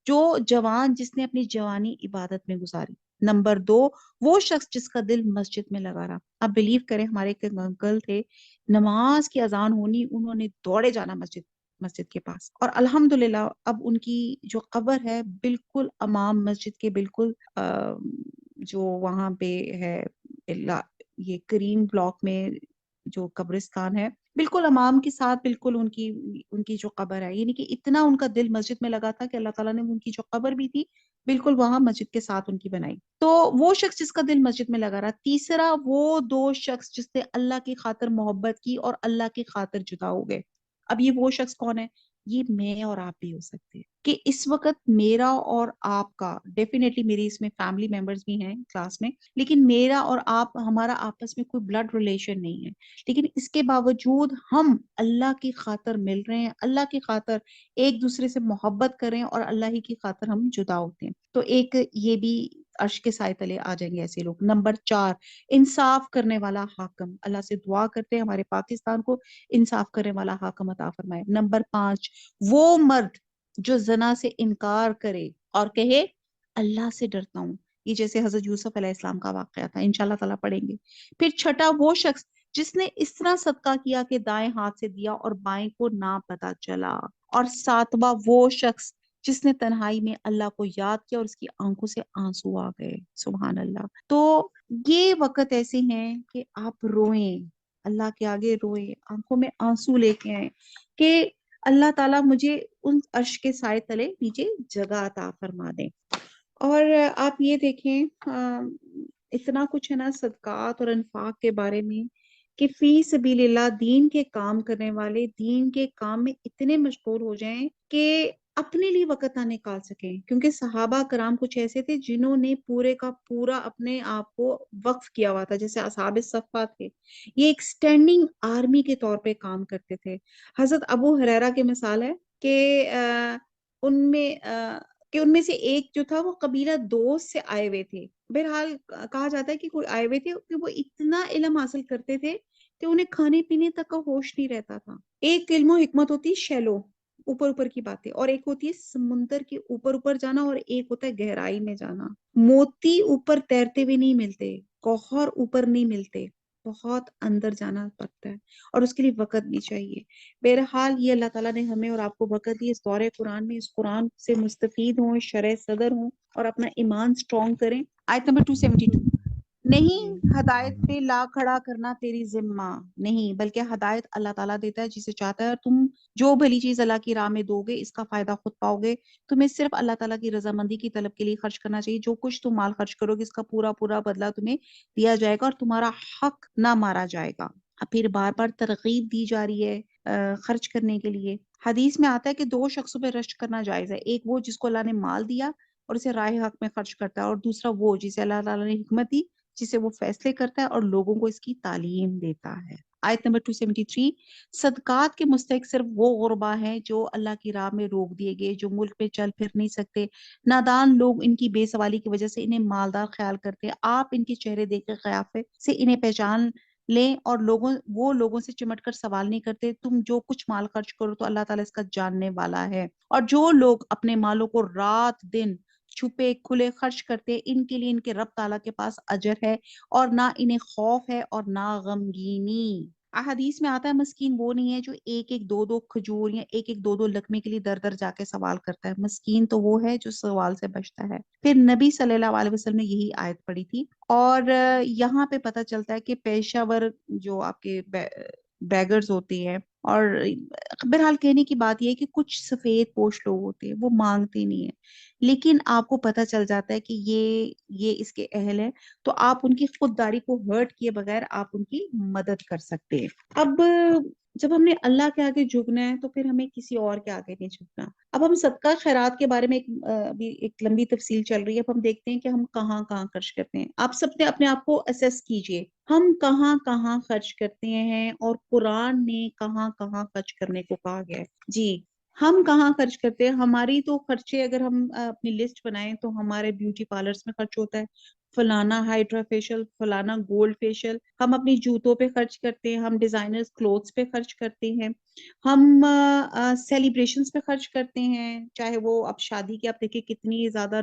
جو جوان جس نے اپنی جوانی عبادت میں گزاری۔ نمبر 2 وہ شخص جس کا دل مسجد میں لگا رہا۔ آپ بلیو کریں، ہمارے ایک انکل تھے، نماز کی اذان ہونی انہوں نے دوڑے جانا مسجد کے پاس، اور الحمدللہ اب ان کی جو قبر ہے بالکل امام مسجد کے، بالکل جو وہاں پہ ہے یہ کریم بلاک میں جو قبرستان ہے، بالکل امام کے ساتھ، بالکل ان کی جو قبر ہے، یعنی کہ اتنا ان کا دل مسجد میں لگا تھا کہ اللہ تعالیٰ نے ان کی جو قبر بھی تھی بالکل وہاں مسجد کے ساتھ ان کی بنائی۔ تو وہ شخص جس کا دل مسجد میں لگا رہا۔ تیسرا وہ 2 شخص جس نے اللہ کی خاطر محبت کی اور اللہ کی خاطر جدا ہو گئے۔ اب یہ وہ شخص کون ہے؟ یہ میں اور آپ بھی ہو سکتے ہیں کہ اس وقت میرا اور آپ کا، ڈیفینیٹلی میری اس میں فیملی ممبرز بھی ہیں کلاس میں، لیکن میرا اور آپ، ہمارا آپس میں کوئی بلڈ ریلیشن نہیں ہے، لیکن اس کے باوجود ہم اللہ کی خاطر مل رہے ہیں، اللہ کی خاطر ایک دوسرے سے محبت کریں اور اللہ ہی کی خاطر ہم جدا ہوتے ہیں. تو ایک یہ بھی عرش کے سائے تلے آ جائیں گے ایسے لوگ. نمبر 4، انصاف کرنے والا حاکم. اللہ سے دعا کرتے ہیں ہمارے پاکستان کو انصاف کرنے والا حاکم عطا فرمائے. نمبر 5، وہ مرد جو زنا سے انکار کرے اور کہے اللہ سے ڈرتا ہوں. یہ جیسے حضرت یوسف علیہ السلام کا واقعہ تھا، انشاءاللہ تعالیٰ پڑھیں گے. پھر چھٹا، وہ شخص جس نے اس طرح صدقہ کیا کہ دائیں ہاتھ سے دیا اور بائیں کو نہ پتا چلا. اور 7واں، وہ شخص جس نے تنہائی میں اللہ کو یاد کیا اور اس کی آنکھوں سے آنسو آ گئے. سبحان اللہ. تو یہ وقت ایسے ہیں کہ آپ روئیں، اللہ کے آگے روئیں، آنکھوں میں آنسو لے کے آئیں کہ اللہ تعالیٰ مجھے ان عرش کے سائے تلے نیچے جگہ عطا فرما دیں. اور آپ یہ دیکھیں اتنا کچھ ہے نا صدقات اور انفاق کے بارے میں کہ فی سبیل اللہ دین کے کام کرنے والے دین کے کام میں اتنے مشغول ہو جائیں کہ اپنے لیے وقت نہ نکال سکیں. کیونکہ صحابہ کرام کچھ ایسے تھے جنہوں نے پورے کا پورا اپنے آپ کو وقف کیا ہوا تھا، جیسے اصحاب الصفہ تھے. یہ ایک سٹینڈنگ آرمی کے طور پہ کام کرتے تھے. حضرت ابو ہریرہ کی مثال ہے کہ ان میں سے ایک جو تھا وہ قبیلہ دوست سے آئے ہوئے تھے. بہرحال کہا جاتا ہے کہ کوئی آئے ہوئے تھے کہ وہ اتنا علم حاصل کرتے تھے کہ انہیں کھانے پینے تک کا ہوش نہیں رہتا تھا. ایک علم و حکمت ہوتی ہے شیلو، اوپر اوپر کی باتیں، اور ایک ہوتی ہے سمندر کے اوپر اوپر جانا، اور ایک ہوتا ہے گہرائی میں جانا. موتی اوپر تیرتے ہوئے نہیں ملتے، گوہر اوپر نہیں ملتے، بہت اندر جانا پڑتا ہے اور اس کے لیے وقت بھی چاہیے. بہرحال یہ اللہ تعالیٰ نے ہمیں اور آپ کو وقت دی اس دور قرآن میں، اس قرآن سے مستفید ہوں، شرح صدر ہوں اور اپنا ایمان سٹرونگ کریں. آیت نمبر 272، نہیں ہدایت پہ لا کھڑا کرنا تیری ذمہ نہیں، بلکہ ہدایت اللہ تعالیٰ دیتا ہے جسے چاہتا ہے، اور تم جو بھلی چیز اللہ کی راہ میں دو گے اس کا فائدہ خود پاؤ گے. تمہیں صرف اللہ تعالیٰ کی رضامندی کی طلب کے لیے خرچ کرنا چاہیے. جو کچھ تم مال خرچ کرو گے اس کا پورا پورا بدلہ تمہیں دیا جائے گا اور تمہارا حق نہ مارا جائے گا. پھر بار بار ترغیب دی جا رہی ہے خرچ کرنے کے لیے. حدیث میں آتا ہے کہ 2 شخصوں پہ رشک کرنا جائز ہے. ایک وہ جس کو اللہ نے مال دیا اور اسے راہ حق میں خرچ کرتا ہے، اور دوسرا وہ جسے اللہ تعالیٰ نے حکمت دی، جسے وہ فیصلے کرتا ہے اور لوگوں کو اس کی تعلیم دیتا ہے. آیت نمبر 273، صدقات کے مستحق صرف وہ غربا ہیں جو اللہ کی راہ میں روک دیے گئے، جو ملک میں چل پھر نہیں سکتے. نادان لوگ ان کی بے سوالی کی وجہ سے انہیں مالدار خیال کرتے ہیں. آپ ان کے چہرے دیکھ کر قیافے سے انہیں پہچان لیں، اور وہ لوگوں سے چمٹ کر سوال نہیں کرتے. تم جو کچھ مال خرچ کرو تو اللہ تعالیٰ اس کا جاننے والا ہے. اور جو لوگ اپنے مالوں کو رات دن چھپے کھلے خرچ کرتے، ان کے لیے ان کے رب تعالیٰ کے پاس اجر ہے، اور نہ انہیں خوف ہے اور نہ غمگینی. حدیث میں آتا ہے مسکین وہ نہیں ہے جو ایک ایک دو دو کھجور یا ایک ایک دو دو لقمے کے لیے در در جا کے سوال کرتا ہے. مسکین تو وہ ہے جو سوال سے بچتا ہے. پھر نبی صلی اللہ علیہ وسلم نے یہی آیت پڑھی تھی. اور یہاں پہ پتہ چلتا ہے کہ پیشہ ور جو آپ کے بیگرز ہوتے ہیں، اور بہرحال کہنے کی بات یہ ہے کہ کچھ سفید پوش لوگ ہوتے ہیں وہ مانگتے نہیں ہیں، لیکن آپ کو پتہ چل جاتا ہے کہ یہ اس کے اہل ہے، تو آپ ان کی خودداری کو ہرٹ کیے بغیر آپ ان کی مدد کر سکتے ہیں. اب جب ہم نے اللہ کے آگے جھکنا ہے تو پھر ہمیں کسی اور کے آگے نہیں جھکنا. اب ہم صدقہ خیرات کے بارے میں ایک لمبی تفصیل چل رہی ہے. اب ہم دیکھتے ہیں کہ ہم کہاں کہاں خرچ کرتے ہیں. آپ سب نے اپنے آپ کو اسیس کیجئے، ہم کہاں کہاں خرچ کرتے ہیں اور قرآن نے کہاں کہاں خرچ کرنے کو کہا گیا ہے. جی ہم کہاں خرچ کرتے ہیں. ہماری تو خرچے اگر ہم اپنی لسٹ بنائیں تو ہمارے بیوٹی پارلرز میں خرچ ہوتا ہے، فلانا ہائیڈرا فیشل، فلانا گولڈ فیشل. ہم اپنی جوتوں پہ خرچ کرتے ہیں، ہم ڈیزائنرز کلوتھس پہ خرچ کرتے ہیں، ہم سیلیبریشنز پہ خرچ کرتے ہیں، چاہے وہ اب شادی کی آپ دیکھیں کتنی زیادہ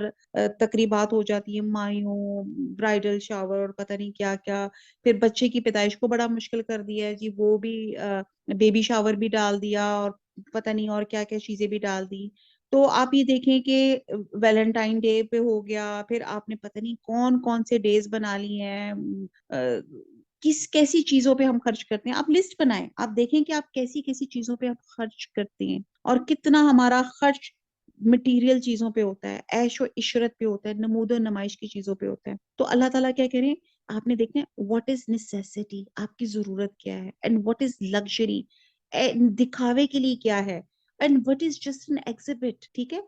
تقریبات ہو جاتی ہیں، مایوں، برائیڈل شاور اور پتہ نہیں کیا کیا. پھر بچے کی پیدائش کو بڑا مشکل کر دیا ہے جی، وہ بھی بیبی شاور بھی ڈال دیا اور پتہ نہیں اور کیا کیا چیزیں بھی ڈال دی. تو آپ یہ دیکھیں کہ ویلنٹائن ڈے پہ ہو گیا، پھر آپ نے پتہ نہیں کون کون سے ڈیز بنا لی ہیں، کیسی چیزوں پہ ہم خرچ کرتے ہیں. آپ لسٹ بنائیں، آپ دیکھیں کہ آپ کیسی کیسی چیزوں پہ آپ خرچ کرتے ہیں اور کتنا ہمارا خرچ مٹیریل چیزوں پہ ہوتا ہے، عیش و عشرت پہ ہوتا ہے، نمود و نمائش کی چیزوں پہ ہوتا ہے. تو اللہ تعالیٰ کیا کہہ رہے ہیں، آپ نے دیکھنا ہے واٹ از نیسیسٹی، آپ کی ضرورت کیا ہے، اینڈ واٹ از لگژری، دکھاوے کے لیے کیا ہے. And what is just an exhibit. ٹھیک ہے.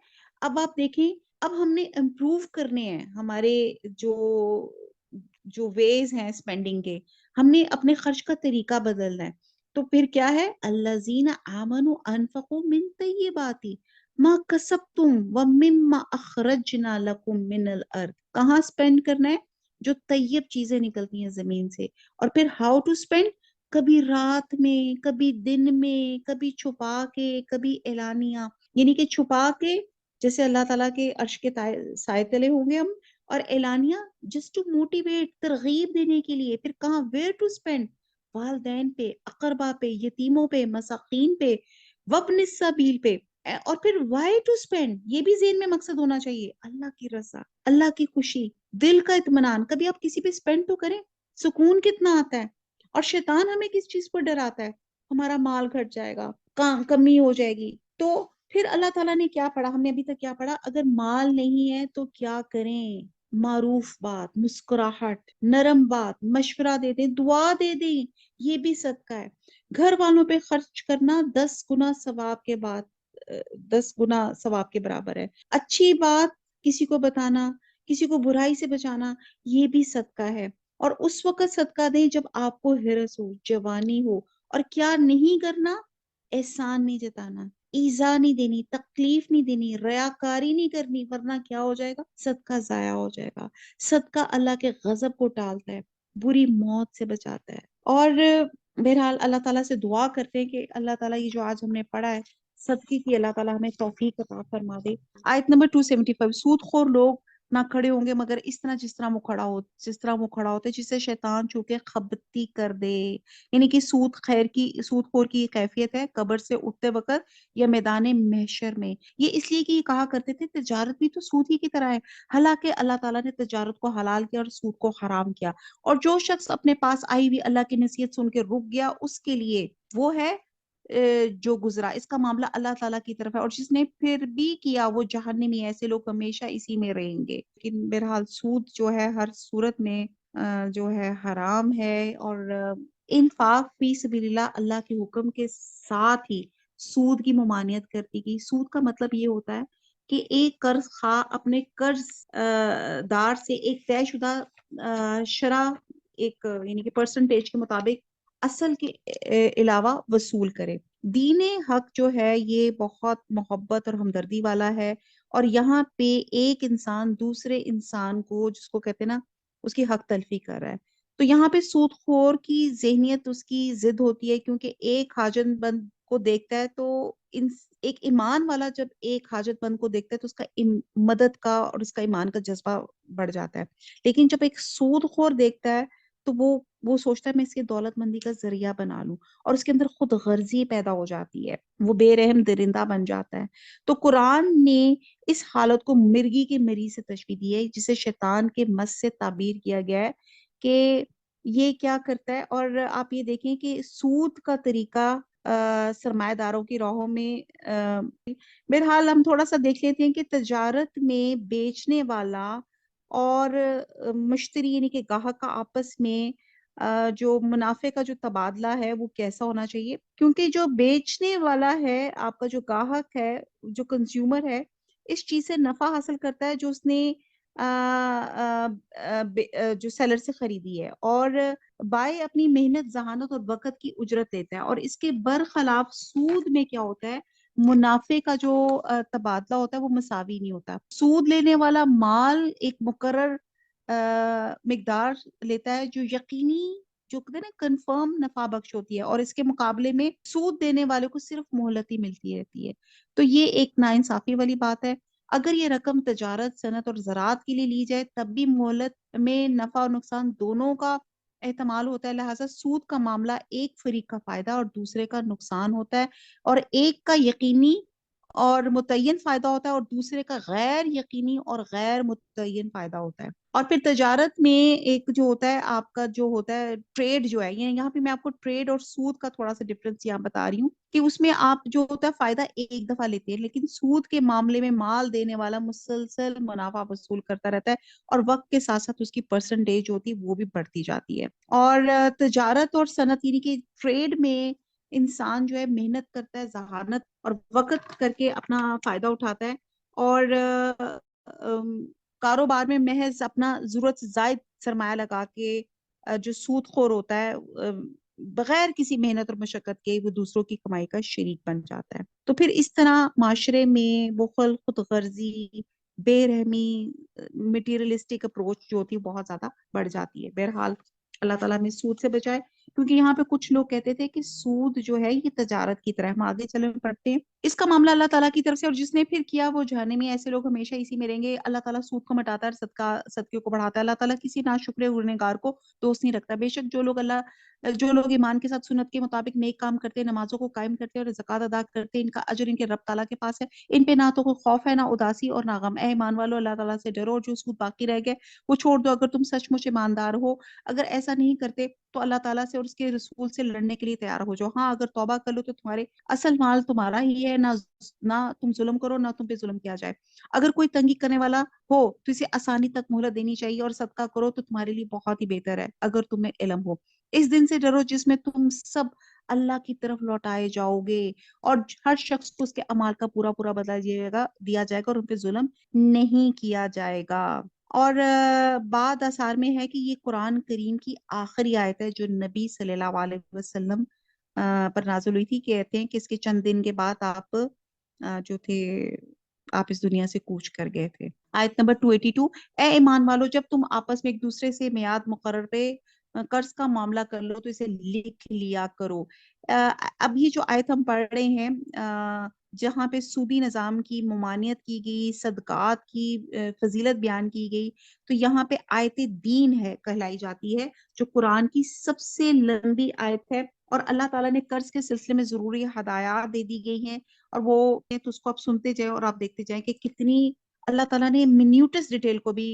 اب آپ دیکھیں اب ہم نے امپروو کرنے ہیں ہمارے جو جو ویز ہیں اسپینڈنگ کے, ہم نے اپنے خرچ کا طریقہ بدلنا ہے. تو پھر کیا ہے, الذین آمنوا انفقوا من طیبات ما کسبتم ومما اخرجنا لکم من الارض. کہاں اسپینڈ کرنا ہے؟ جو طیب چیزیں نکلتی ہیں زمین سے. اور پھر ہاؤ ٹو اسپینڈ, کبھی رات میں, کبھی دن میں, کبھی چھپا کے, کبھی اعلانیہ. یعنی کہ چھپا کے جیسے اللہ تعالیٰ کے عرش کے سائے تلے ہوں گے ہم, اور اعلانیہ جسٹ ٹو موٹیویٹ, ترغیب دینے کے لیے. پھر کہاں, ویئر ٹو اسپینڈ, والدین پہ, اقربا پہ, یتیموں پہ, مساکین پہ, وابن السبیل پہ. اور پھر وائی ٹو اسپینڈ, یہ بھی ذہن میں مقصد ہونا چاہیے, اللہ کی رضا, اللہ کی خوشی, دل کا اطمینان. کبھی آپ کسی پہ اسپینڈ تو کریں, سکون کتنا آتا ہے. اور شیطان ہمیں کس چیز پر ڈراتا ہے, ہمارا مال گھٹ جائے گا, کمی ہو جائے گی. تو پھر اللہ تعالیٰ نے کیا پڑھا, ہم نے ابھی تک کیا پڑھا, اگر مال نہیں ہے تو کیا کریں, معروف بات, مسکراہٹ, نرم بات, مشورہ دے دیں, دعا دے دیں, یہ بھی صدقہ ہے. گھر والوں پہ خرچ کرنا 10 گنا ثواب کے بعد 10 گنا ثواب کے برابر ہے. اچھی بات کسی کو بتانا, کسی کو برائی سے بچانا, یہ بھی صدقہ ہے. اور اس وقت صدقہ دیں جب آپ کو ہرس ہو, جوانی ہو. اور کیا نہیں کرنا, احسان نہیں جتانا, ایذا نہیں دینی, تکلیف نہیں دینی, ریاکاری نہیں کرنی, ورنہ کیا ہو جائے گا, صدقہ ضائع ہو جائے گا. صدقہ اللہ کے غضب کو ٹالتا ہے, بری موت سے بچاتا ہے. اور بہرحال اللہ تعالیٰ سے دعا کرتے ہیں کہ اللہ تعالیٰ یہ جو آج ہم نے پڑھا ہے صدقے کی, اللہ تعالیٰ ہمیں توفیق عطا فرما دے. آیت نمبر 275, سود خور لوگ نہ کھڑے ہوں گے مگر اس طرح جس طرح وہ کھڑا ہوتا ہے جسے شیطان چھو کے خبتی کر دے. یعنی کہ سود خور کی کیفیت ہے قبر سے اٹھتے وقت یا میدان محشر میں. یہ اس لیے کہ یہ کہا کرتے تھے تجارت بھی تو سود ہی کی طرح ہے, حالانکہ اللہ تعالیٰ نے تجارت کو حلال کیا اور سود کو حرام کیا. اور جو شخص اپنے پاس آئی ہوئی اللہ کی نصیحت سن کے رک گیا, اس کے لیے وہ ہے جو گزرا, اس کا معاملہ اللہ تعالیٰ کی طرف ہے. اور جس نے پھر بھی کیا وہ جہنمی, ایسے لوگ ہمیشہ اسی میں رہیں گے. لیکن بہرحال سود جو ہے ہر صورت میں جو ہے حرام ہے. اور انفاق فی سبیل اللہ کے حکم کے ساتھ ہی سود کی ممانعت کرتی گئی. سود کا مطلب یہ ہوتا ہے کہ ایک قرض خواہ اپنے قرض دار سے ایک طے شدہ شرح ایک یعنی کہ پرسنٹیج کے مطابق اصل کے علاوہ وصول کرے. دین حق جو ہے یہ بہت محبت اور ہمدردی والا ہے. اور یہاں پہ ایک انسان دوسرے انسان کو, جس کو کہتے ہیں نا, اس کی حق تلفی کر رہا ہے. تو یہاں پہ سود خور کی ذہنیت اس کی ضد ہوتی ہے, کیونکہ ایک حاجت بند کو دیکھتا ہے تو ایک ایمان والا جب ایک حاجت مند کو دیکھتا ہے تو اس کا مدد کا اور اس کا ایمان کا جذبہ بڑھ جاتا ہے. لیکن جب ایک سود خور دیکھتا ہے تو وہ سوچتا ہے میں اس کی دولت مندی کا ذریعہ بنا لوں, اور اس کے اندر خود غرضی پیدا ہو جاتی ہے, وہ بے رحم درندہ بن جاتا ہے. تو قرآن نے اس حالت کو مرغی کے مری سے تشبیہ دی ہے, جسے شیطان کے مس سے تعبیر کیا گیا ہے کہ یہ کیا کرتا ہے. اور آپ یہ دیکھیں کہ سود کا طریقہ سرمایہ داروں کی راہوں میں بہرحال ہم تھوڑا سا دیکھ لیتے ہیں کہ تجارت میں بیچنے والا اور مشتری یعنی کہ گاہک کا آپس میں جو منافع کا جو تبادلہ ہے وہ کیسا ہونا چاہیے. کیونکہ جو بیچنے والا ہے, آپ کا جو گاہک ہے, جو کنزیومر ہے, اس چیز سے نفع حاصل کرتا ہے جو اس نے جو سیلر سے خریدی ہے, اور بائی اپنی محنت, ذہانت اور وقت کی اجرت لیتا ہے. اور اس کے برخلاف سود میں کیا ہوتا ہے, منافع کا جو تبادلہ ہوتا ہے وہ مساوی نہیں ہوتا. سود لینے والا مال ایک مقرر مقدار لیتا ہے جو یقینی, جو کہتے ہیں نا کنفرم نفع بخش ہوتی ہے, اور اس کے مقابلے میں سود دینے والے کو صرف مہلت ہی ملتی رہتی ہے. تو یہ ایک ناانصافی والی بات ہے. اگر یہ رقم تجارت, صنعت اور زراعت کے لیے لی جائے تب بھی مہلت میں نفع اور نقصان دونوں کا احتمال ہوتا ہے. لہٰذا سود کا معاملہ ایک فریق کا فائدہ اور دوسرے کا نقصان ہوتا ہے, اور ایک کا یقینی اور متعین فائدہ ہوتا ہے اور دوسرے کا غیر یقینی اور غیر متعین فائدہ ہوتا ہے. اور پھر تجارت میں ایک جو ہوتا ہے آپ کا جو ہوتا ہے ٹریڈ جو ہے, یہاں پہ میں آپ کو ٹریڈ اور سود کا تھوڑا سا ڈفرنس یہاں بتا رہی ہوں کہ اس میں آپ جو ہوتا ہے فائدہ ایک دفعہ لیتے ہیں, لیکن سود کے معاملے میں مال دینے والا مسلسل منافع وصول کرتا رہتا ہے, اور وقت کے ساتھ ساتھ اس کی پرسنٹیج ہوتی ہے وہ بھی بڑھتی جاتی ہے. اور تجارت اور صنعت یعنی کہ ٹریڈ میں انسان جو ہے محنت کرتا ہے، ذہانت اور وقت کر کے اپنا فائدہ اٹھاتا ہے، اور کاروبار میں محض اپنا ضرورت سے زائد سرمایہ لگا کے جو سود خور ہوتا ہے، بغیر کسی محنت اور مشقت کے وہ دوسروں کی کمائی کا شریک بن جاتا ہے۔ تو پھر اس طرح معاشرے میں بخل، خود غرضی، بے رحمی، مٹیریلسٹک اپروچ جو ہوتی ہے بہت زیادہ بڑھ جاتی ہے۔ بہرحال اللہ تعالیٰ ہمیں سود سے بچائے، کیونکہ یہاں پہ کچھ لوگ کہتے تھے کہ سود جو ہے یہ تجارت کی طرح ہے۔ ہم آگے چلے پڑھتے ہیں اس کا معاملہ اللہ تعالیٰ کی طرف سے، اور جس نے پھر کیا وہ جہنمی ہے۔ ایسے لوگ ہمیشہ اسی میں رہیں گے۔ اللہ تعالیٰ سود کو مٹاتا ہے، صدقے کو بڑھاتا ہے۔ اللہ تعالیٰ کسی ناشکرے گنہگار کو دوست نہیں رکھتا۔ بے شک جو لوگ ایمان کے ساتھ سنت کے مطابق نیک کام کرتے ہیں، نمازوں کو قائم کرتے ہیں اور زکوٰۃ ادا کرتے ہیں، ان کا اجر ان کے رب تعالیٰ کے پاس ہے۔ ان پہ نہ تو کوئی خوف ہے، نہ اداسی اور نہ غم۔ اے ایمان والو، اللہ تعالیٰ سے ڈرو، اور جو سود باقی رہ گئے وہ چھوڑ دو اگر تم سچ مچ ایماندار ہو۔ اگر ایسا نہیں کرتے تو اللہ تعالیٰ سے اور اس کے رسول سے لڑنے کے لیے تیار ہو جاؤ۔ ہاں، اگر توبہ کر لو تو تمہارے اصل مال تمہارا ہی ہے، نہ تم ظلم کرو، نہ تم پہ ظلم کیا جائے۔ اگر کوئی تنگی کرنے والا ہو تو اسے آسانی تک مہلت دینی چاہیے، اور صدقہ کرو تو تمہارے لیے بہت ہی بہتر ہے اگر تمہیں علم ہو۔ اس دن سے ڈرو جس میں تم سب اللہ کی طرف لوٹائے جاؤ گے، اور ہر شخص کو اس کے اعمال کا پورا پورا بدلہ دیا جائے گا، اور ان پہ ظلم نہیں کیا جائے گا۔ اور بعد آثار میں ہے کہ یہ قرآن کریم کی آخری آیت ہے جو نبی صلی اللہ علیہ وسلم پر نازل ہوئی تھی۔ کہتے ہیں کہ اس کے چند دن کے بعد آپ جو تھے آپ اس دنیا سے کوچ کر گئے تھے۔ آیت نمبر 282، اے ایمان والو، جب تم آپس میں ایک دوسرے سے میعاد مقرر پہ قرض کا معاملہ کر لو تو اسے لکھ لیا کرو۔ اب یہ جو آیت ہم پڑھ رہے ہیں، جہاں پہ سودی نظام کی ممانعت کی گئی، صدقات کی فضیلت بیان کی گئی، تو یہاں پہ آیت دین ہے کہلائی جاتی ہے، جو قرآن کی سب سے لمبی آیت ہے، اور اللہ تعالیٰ نے قرض کے سلسلے میں ضروری ہدایات دے دی گئی ہیں، اور وہ تو اس کو آپ سنتے جائیں اور آپ دیکھتے جائیں کہ کتنی اللہ تعالیٰ نے منیوٹس ڈیٹیل کو بھی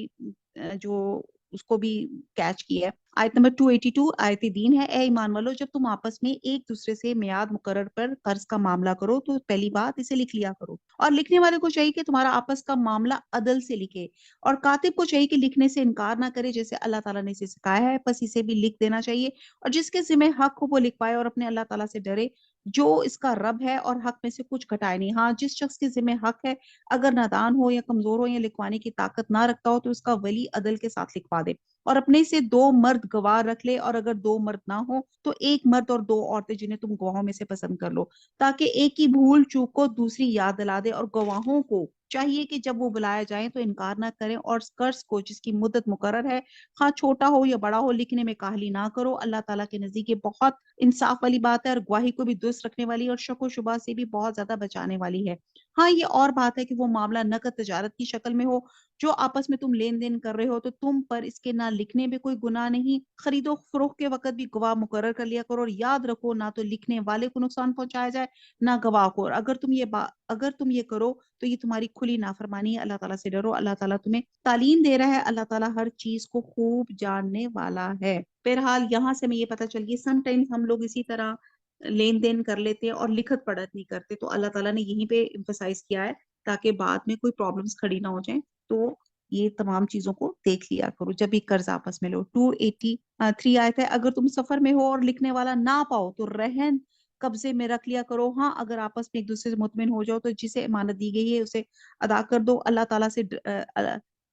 جو اس کو بھی کیچ کیا ہے۔ آیت نمبر 282 آیت دین ہے، اے ایمان والو، جب تم آپس میں ایک دوسرے سے میعاد مقرر پر قرض کا معاملہ کرو تو پہلی بات اسے لکھ لیا کرو، اور لکھنے والے کو چاہیے کہ تمہارا آپس کا معاملہ عدل سے لکھے، اور کاتب کو چاہیے کہ لکھنے سے انکار نہ کرے جیسے اللہ تعالیٰ نے اسے سکھایا ہے، بس اسے بھی لکھ دینا چاہیے، اور جس کے ذمہ حق ہو وہ لکھ پائے اور اپنے اللہ تعالیٰ سے ڈرے جو اس کا رب ہے، اور حق میں سے کچھ گھٹائے نہیں۔ ہاں، جس شخص کے ذمہ حق ہے اگر نادان ہو یا کمزور ہو یا لکھوانے کی طاقت نہ رکھتا ہو تو اس کا ولی عدل کے ساتھ لکھوا دے، اور اپنے سے 2 مرد گواہ رکھ لے، اور اگر 2 مرد نہ ہو تو 1 مرد اور 2 عورتیں جنہیں تم گواہوں میں سے پسند کر لو، تاکہ ایک کی بھول چوک کو دوسری یاد دلا دے، اور گواہوں کو چاہیے کہ جب وہ بلائے جائیں تو انکار نہ کریں، اور قرض کو جس کی مدت مقرر ہے خواہ چھوٹا ہو یا بڑا ہو لکھنے میں کاہلی نہ کرو۔ اللہ تعالیٰ کے نزدیک یہ بہت انصاف والی بات ہے، اور گواہی کو بھی درست رکھنے والی اور شک و شبہ سے بھی بہت زیادہ بچانے والی ہے۔ ہاں، یہ اور بات ہے کہ وہ معاملہ نقد تجارت کی شکل میں ہو جو آپس میں تم لین دین کر رہے ہو تو تم پر اس کے نہ لکھنے میں کوئی گناہ نہیں۔ خرید و فروخت کے وقت بھی گواہ مقرر کر لیا کرو، اور یاد رکھو نہ تو لکھنے والے کو نقصان پہنچایا جائے نہ گواہ کو، اور اگر تم یہ کرو تو یہ تمہاری کھلی نافرمانی ہے۔ اللہ تعالیٰ سے ڈرو، اللہ تعالیٰ تمہیں تعلیم دے رہا ہے، اللہ تعالیٰ ہر چیز کو خوب جاننے والا ہے۔ بہرحال یہاں سے ہمیں یہ پتہ چل گئی سم ٹائمز ہم لوگ اسی طرح لین دین کر لیتے ہیں اور لکھت پڑھت نہیں کرتے، تو اللہ تعالیٰ نے یہیں پہ ایمفسائز کیا ہے تاکہ بعد میں کوئی پرابلمس کھڑی نہ ہو جائیں، تو یہ تمام چیزوں کو دیکھ لیا کرو جب بھی قرض آپس میں لو۔ 283 آیت ہے، اگر تم سفر میں ہو اور لکھنے والا نہ پاؤ تو رہن قبضے میں رکھ لیا کرو۔ ہاں، اگر آپس میں ایک دوسرے سے مطمئن ہو جاؤ تو جسے امانت دی گئی ہے اسے ادا کر دو، اللہ تعالیٰ سے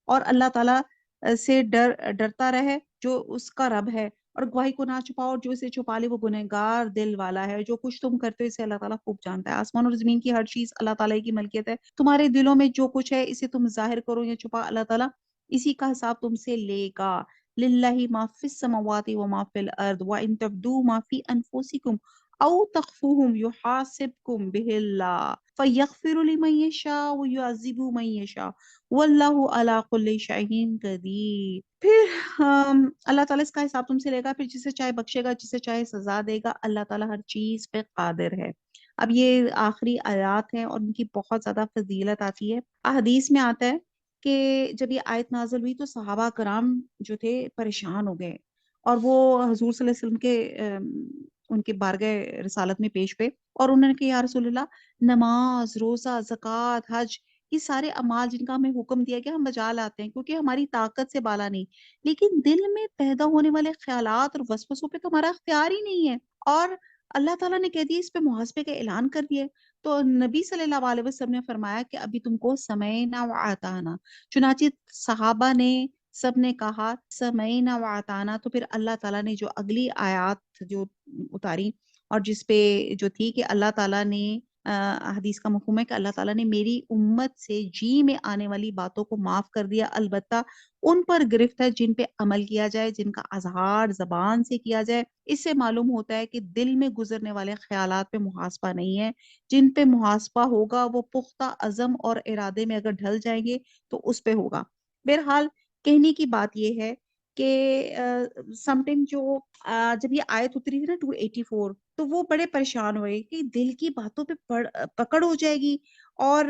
اور اللہ تعالیٰ سے ڈرتا رہے جو اس کا رب ہے، اور گواہی کو نہ چھپاؤ، جو اسے چھپا لے وہ گنہگار دل والا ہے۔ جو کچھ تم کرتے ہو اسے اللہ تعالیٰ خوب جانتا ہے۔ آسمان اور زمین کی ہر چیز اللہ تعالیٰ کی ملکیت ہے، تمہارے دلوں میں جو کچھ ہے اسے تم ظاہر کرو یا چھپا، اللہ تعالیٰ اسی کا حساب تم سے لے گا۔ للہ ما فی السماوات و ما فی الارض وان تبدوا ما فی انفسکم او تخفوهم یحاسبکم بہ اللہ فیغفر لمن یشاء ویعذب من یشاء واللہ علی کل شیء قدیر۔ پھر اللہ تعالیٰ اس کا حساب تم سے لے گا، پھر جسے چاہے بخشے گا، جسے چاہے سزا دے گا، اللہ تعالیٰ ہر چیز پہ قادر ہے۔ اب یہ آخری آیات ہیں اور ان کی بہت زیادہ فضیلت آتی ہے۔ احادیث میں آتا ہے کہ جب یہ آیت نازل ہوئی تو صحابہ کرام جو تھے پریشان ہو گئے، اور وہ حضور صلی اللہ علیہ وسلم کے ان کے بارگاہ رسالت میں پیش ہوئے، اور انہوں نے کہ یا رسول اللہ، نماز، روزہ، زکوٰۃ، حج، یہ سارے اعمال جن کا ہمیں حکم دیا گیا ہم بجا لاتے ہیں کیونکہ ہماری طاقت سے بالا نہیں، لیکن دل میں پیدا ہونے والے خیالات اور وسوسوں پہ تو ہمارا اختیار ہی نہیں ہے، اور اللہ تعالیٰ نے کہہ دیا اس پہ محاسبے کا اعلان کر دیا ہے۔ تو نبی صلی اللہ علیہ وسلم نے فرمایا کہ ابھی تم کو سمعنا و اطعنا، چنانچہ صحابہ نے سب نے کہا سمعنا و اطعنا، تو پھر اللہ تعالیٰ نے جو اگلی آیات جو اتاری اور جس پہ جو تھی کہ اللہ تعالیٰ نے حدیث کا مفہوم ہے کہ اللہ تعالیٰ نے میری امت سے جی میں آنے والی باتوں کو معاف کر دیا، البتہ ان پر گرفت ہے جن پہ عمل کیا جائے، جن کا اظہار زبان سے کیا جائے۔ اس سے معلوم ہوتا ہے کہ دل میں گزرنے والے خیالات پہ محاسبہ نہیں ہے، جن پہ محاسبہ ہوگا وہ پختہ عزم اور ارادے میں اگر ڈھل جائیں گے تو اس پہ ہوگا۔ بہرحال کہنے کی بات یہ ہے کہ سم ٹائم جو جب یہ آیت اتری تھی نا 284، تو وہ بڑے پریشان ہوئے کہ دل کی باتوں پہ پکڑ ہو جائے گی، اور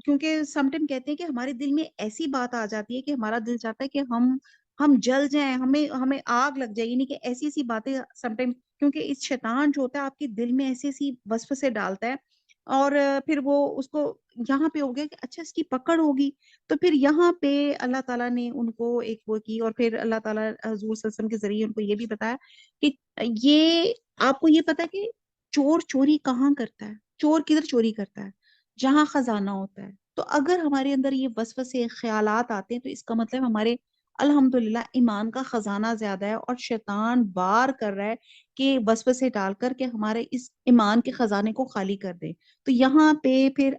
کیونکہ سم ٹائم کہتے ہیں کہ ہمارے دل میں ایسی بات آ جاتی ہے کہ ہمارا دل چاہتا ہے کہ ہم جل جائیں، ہمیں آگ لگ جائے، یعنی کہ ایسی ایسی باتیں سم ٹائم، کیونکہ اس شیطان جو ہوتا ہے آپ کے دل میں ایسی ایسی وسوسے ڈالتا ہے، اور پھر وہ اس کو یہاں پہ ہو گیا کہ اچھا اس کی پکڑ ہوگی، تو پھر یہاں پہ اللہ تعالیٰ نے ان کو ایک وہ کی، اور پھر اللہ تعالیٰ حضور صلی اللہ علیہ وسلم کے ذریعے ان کو یہ بھی بتایا کہ یہ آپ کو یہ پتا ہے کہ چور چوری کہاں کرتا ہے، چور کدھر چوری کرتا ہے، جہاں خزانہ ہوتا ہے۔ تو اگر ہمارے اندر یہ وسوسے خیالات آتے ہیں تو اس کا مطلب ہمارے الحمدللہ ایمان کا خزانہ زیادہ ہے، اور شیطان وار کر رہا ہے کہ وسوسے ڈال کر کے ہمارے اس ایمان کے خزانے کو خالی کر دے۔ تو یہاں پہ پھر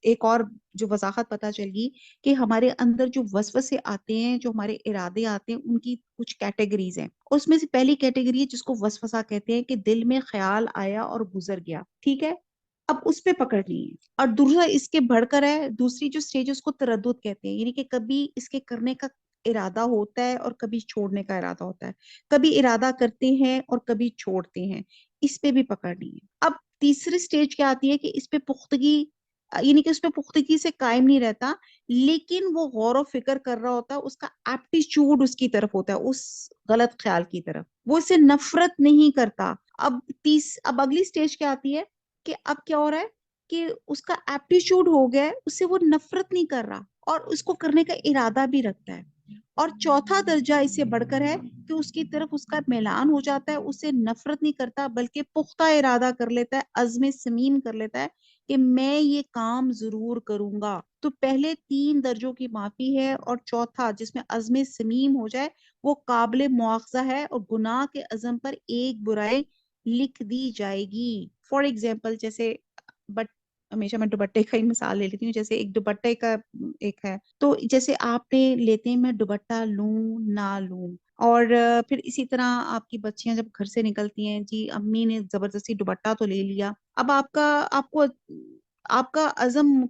ایک اور جو وضاحت پتا چل گئی کہ ہمارے اندر جو وسوسے آتے ہیں، جو ہمارے ارادے آتے ہیں، ان کی کچھ کیٹیگریز ہیں۔ اس میں سے پہلی کیٹیگری ہے جس کو وسوسہ کہتے ہیں، کہ دل میں خیال آیا اور گزر گیا، ٹھیک ہے، اب اس پہ پکڑنی ہے۔ اور دوسرا اس کے بڑھ کر ہے، دوسری جو سٹیج ہے اس کو تردد کہتے ہیں، یعنی کہ کبھی اس کے کرنے کا ارادہ ہوتا ہے اور کبھی چھوڑنے کا ارادہ ہوتا ہے، کبھی ارادہ کرتے ہیں اور کبھی چھوڑتے ہیں، اس پہ بھی پکڑنی ہے۔ اب تیسری سٹیج کیا آتی ہے کہ اس پہ پختگی، یعنی کہ اس پہ پختگی سے قائم نہیں رہتا، لیکن وہ غور و فکر کر رہا ہوتا ہے، اس کا ایپٹیچیوڈ اس کی طرف ہوتا ہے، اس غلط خیال کی طرف، وہ اسے نفرت نہیں کرتا۔ اب اگلی سٹیج کیا آتی ہے کہ اب کیا ہو رہا ہے کہ اس کا ایپٹیچیوڈ ہو گیا ہے، اس سے وہ نفرت نہیں کر رہا اور اس کو کرنے کا ارادہ بھی رکھتا ہے۔ اور چوتھا درجہ اس سے بڑھ کر ہے کہ اس کی طرف اس کا میلان ہو جاتا ہے، اسے نفرت نہیں کرتا بلکہ پختہ ارادہ کر لیتا ہے، عزم سمیم کر لیتا ہے کہ میں یہ کام ضرور کروں گا۔ تو پہلے 3 درجوں کی معافی ہے، اور چوتھا جس میں عزم سمیم ہو جائے وہ قابل مواخذہ ہے، اور گناہ کے عزم پر ایک برائی لکھ دی جائے گی۔ فار ایگزامپل جیسے بٹ ہمیشہ میں دوپٹے کا ہی مثال لے لیتی ہوں، جیسے ایک دوپٹے کا ایک ہے، تو جیسے آپ نے لیتے ہیں میں دوپٹہ لوں نہ لوں، اور پھر اسی طرح آپ کی بچیاں جب گھر سے نکلتی ہیں، جی امی نے زبردستی دوپٹہ تو لے لیا، اب آپ کا عزم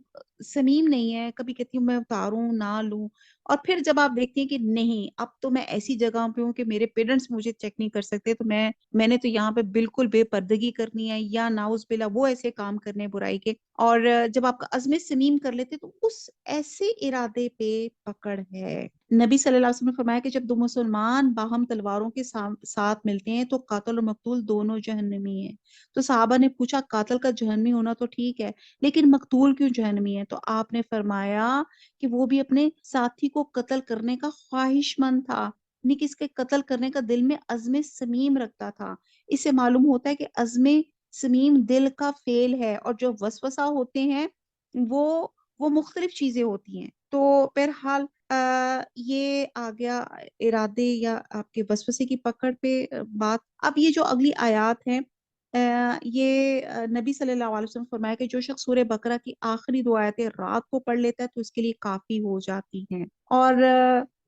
سمیم نہیں ہے، کبھی کہتی ہوں میں اتاروں نہ لوں، اور پھر جب آپ دیکھتی ہیں کہ نہیں اب تو میں ایسی جگہ پہ ہوں کہ میرے پیرنٹس مجھے چیک نہیں کر سکتے، تو میں نے تو یہاں پہ بالکل بے پردگی کرنی ہے، یا ناؤز باللہ وہ ایسے کام کرنے برائی کے، اور جب آپ کا عزم سمیم کر لیتے تو اس ایسے ارادے پہ پکڑ ہے۔ نبی صلی اللہ علیہ وسلم نے فرمایا کہ جب 2 مسلمان باہم تلواروں کے ساتھ ملتے ہیں تو قاتل اور مقتول دونوں جہنمی ہیں۔ تو صحابہ نے پوچھا قاتل کا جہنمی ہونا تو ٹھیک ہے، لیکن مقتول کیوں جہنمی ہے؟ تو آپ نے فرمایا کہ وہ بھی اپنے ساتھی کو قتل کرنے کا خواہش مند تھا، یعنی کہ اس کے قتل کرنے کا دل میں عزم سمیم رکھتا تھا۔ اس سے معلوم ہوتا ہے کہ عزم سمیم دل کا فعل ہے، اور جو وسوسہ ہوتے ہیں وہ مختلف چیزیں ہوتی ہیں۔ تو بہرحال یہ آ گیا ارادے یا آپ کے وسوسے کی پکڑ پہ بات۔ اب یہ جو اگلی آیات ہیں، یہ نبی صلی اللہ علیہ وسلم فرمایا کہ جو شخص سورہ بقرہ کی آخری 2 آیتیں رات کو پڑھ لیتا ہے تو اس کے لیے کافی ہو جاتی ہیں، اور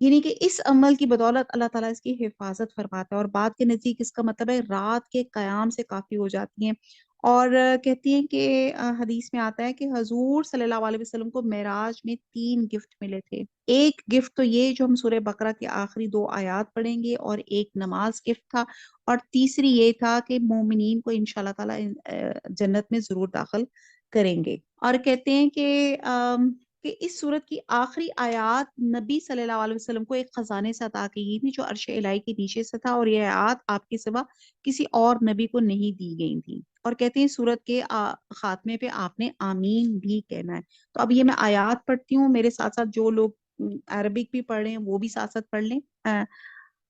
یعنی کہ اس عمل کی بدولت اللہ تعالیٰ اس کی حفاظت فرماتا ہے، اور بات کے نزدیک اس کا مطلب ہے رات کے قیام سے کافی ہو جاتی ہیں۔ اور کہتی ہیں کہ حدیث میں آتا ہے کہ حضور صلی اللہ علیہ وسلم کو معراج میں 3 گفٹ ملے تھے۔ ایک گفٹ تو یہ جو ہم سورہ بقرہ کی آخری 2 آیات پڑھیں گے، اور ایک نماز گفٹ تھا، اور تیسری یہ تھا کہ مومنین کو انشاءاللہ تعالی جنت میں ضرور داخل کریں گے۔ اور کہتے ہیں کہ اس سورت کی آخری آیات نبی صلی اللہ علیہ وسلم کو ایک خزانے سے عطا کی گئی تھی جو عرش الہی کے نیچے سے تھا، اور یہ آیات آپ کے سوا کسی اور نبی کو نہیں دی گئی تھی۔ اور کہتے ہیں سورت کے خاتمے پہ آپ نے آمین بھی کہنا ہے۔ تو اب یہ میں آیات پڑھتی ہوں، میرے ساتھ ساتھ جو لوگ عربک بھی پڑھ رہے ہیں وہ بھی ساتھ ساتھ پڑھ لیں۔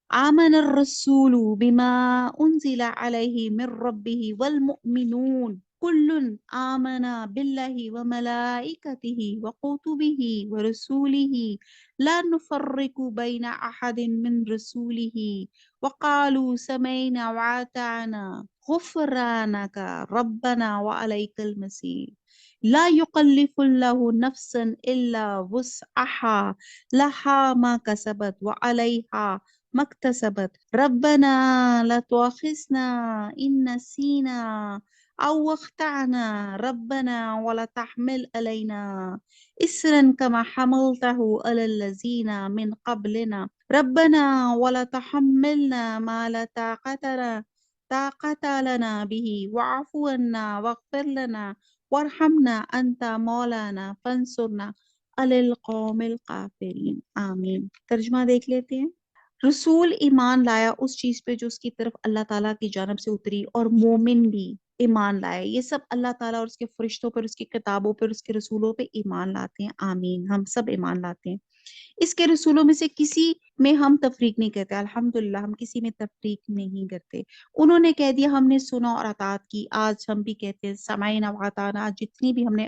آمن الرسول بما انزل علیہ من ربہ والمؤمنون كل آمن بالله وملائكته وكتبه ورسوله لا نفرق بين أحد من رسوله وقالوا سمعنا وأطعنا غفرانك ربنا وعليك المصير لا يكلف الله نفسا إلا وسعها لها ما كسبت وعليها ما اكتسبت ربنا لا تؤاخذنا إن نسينا أو اخطأنا ربنا ولا تحمل علينا إسرا كما حملته على الذين من قبلنا ربنا ولا تحملنا ما لا طاقة لنا به واعف عنا واغفر لنا وارحمنا أنت مولانا فانصرنا على القوم الكافرين آمین. ترجمہ دیکھ لیتے ہیں. رسول ایمان لایا اس چیز پہ جو اس کی طرف اللہ تعالیٰ کی جانب سے اتری، اور مومن بھی ایمان لائے. یہ سب اللہ تعالیٰ اور اس کے فرشتوں پر، اس کی کتابوں پر، اس کے رسولوں پہ ایمان لاتے ہیں. آمین. ہم سب ایمان لاتے ہیں. اس کے رسولوں میں سے کسی میں ہم تفریق نہیں کرتے. الحمدللہ ہم کسی میں تفریق نہیں کرتے. انہوں نے کہہ دیا ہم نے سنا اور اطاعت کی. آج ہم بھی کہتے ہیں سمعنا واطعنا. جتنی بھی ہم نے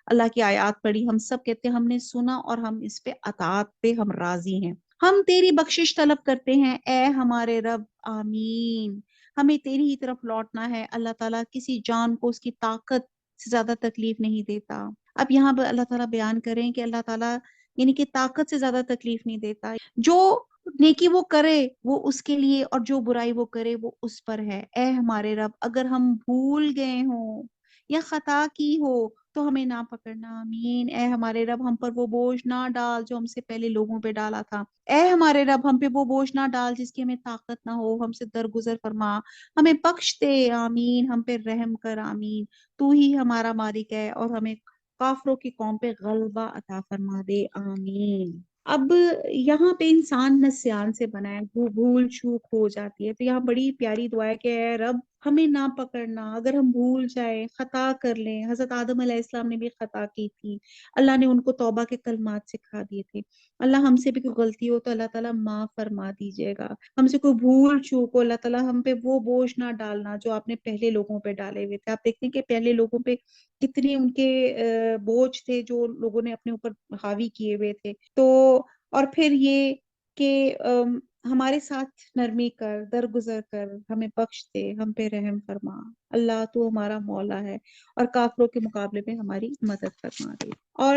اللہ کی آیات پڑھی ہم سب کہتے ہیں ہم نے سنا اور ہم اس پہ اطاعت پہ ہم راضی ہیں. ہم تیری بخشش طلب کرتے ہیں اے ہمارے رب. آمین. ہمیں تیری ہی طرف لوٹنا ہے. اللہ تعالیٰ کسی جان کو اس کی طاقت سے زیادہ تکلیف نہیں دیتا. اب یہاں پر اللہ تعالیٰ بیان کریں کہ اللہ تعالیٰ یعنی کہ طاقت سے زیادہ تکلیف نہیں دیتا. جو نیکی وہ کرے وہ اس کے لیے، اور جو برائی وہ کرے وہ اس پر ہے. اے ہمارے رب اگر ہم بھول گئے ہوں یا خطا کی ہو تو ہمیں نہ پکڑنا. آمین. اے ہمارے رب ہم پر وہ بوجھ نہ ڈال جو ہم سے پہلے لوگوں پہ ڈالا تھا. اے ہمارے رب ہم پہ وہ بوجھ نہ ڈال جس کی ہمیں طاقت نہ ہو. ہم سے درگزر فرما، ہمیں بخش دے. آمین. ہم پہ رحم کر. آمین. تو ہی ہمارا مالک ہے اور ہمیں کافروں کی قوم پہ غلبہ عطا فرما دے. آمین. اب یہاں پہ انسان نسیان سے بنا ہے، وہ بھول چوک ہو جاتی ہے، تو یہاں بڑی پیاری دعا ہے کہ اے رب ہمیں نہ پکڑنا. اگر ہم بھول جائیں، خطا کر لیں. حضرت آدم علیہ السلام نے بھی خطا کی تھی، اللہ نے ان کو توبہ کے کلمات سکھا دیے تھے. اللہ ہم سے بھی کوئی غلطی ہو تو اللہ تعالیٰ معاف فرما دیجیے گا. ہم سے کوئی بھول چوک ہو اللہ تعالیٰ ہم پہ وہ بوجھ نہ ڈالنا جو آپ نے پہلے لوگوں پہ ڈالے ہوئے تھے. آپ دیکھتے ہیں کہ پہلے لوگوں پہ کتنے ان کے بوجھ تھے جو لوگوں نے اپنے اوپر حاوی کیے ہوئے تھے. تو اور پھر یہ کہ ہمارے ساتھ نرمی کر، درگزر کر، ہمیں بخش دے، ہم پہ رحم فرما. اللہ تو ہمارا مولا ہے اور کافروں کے مقابلے میں ہماری مدد فرما دے. اور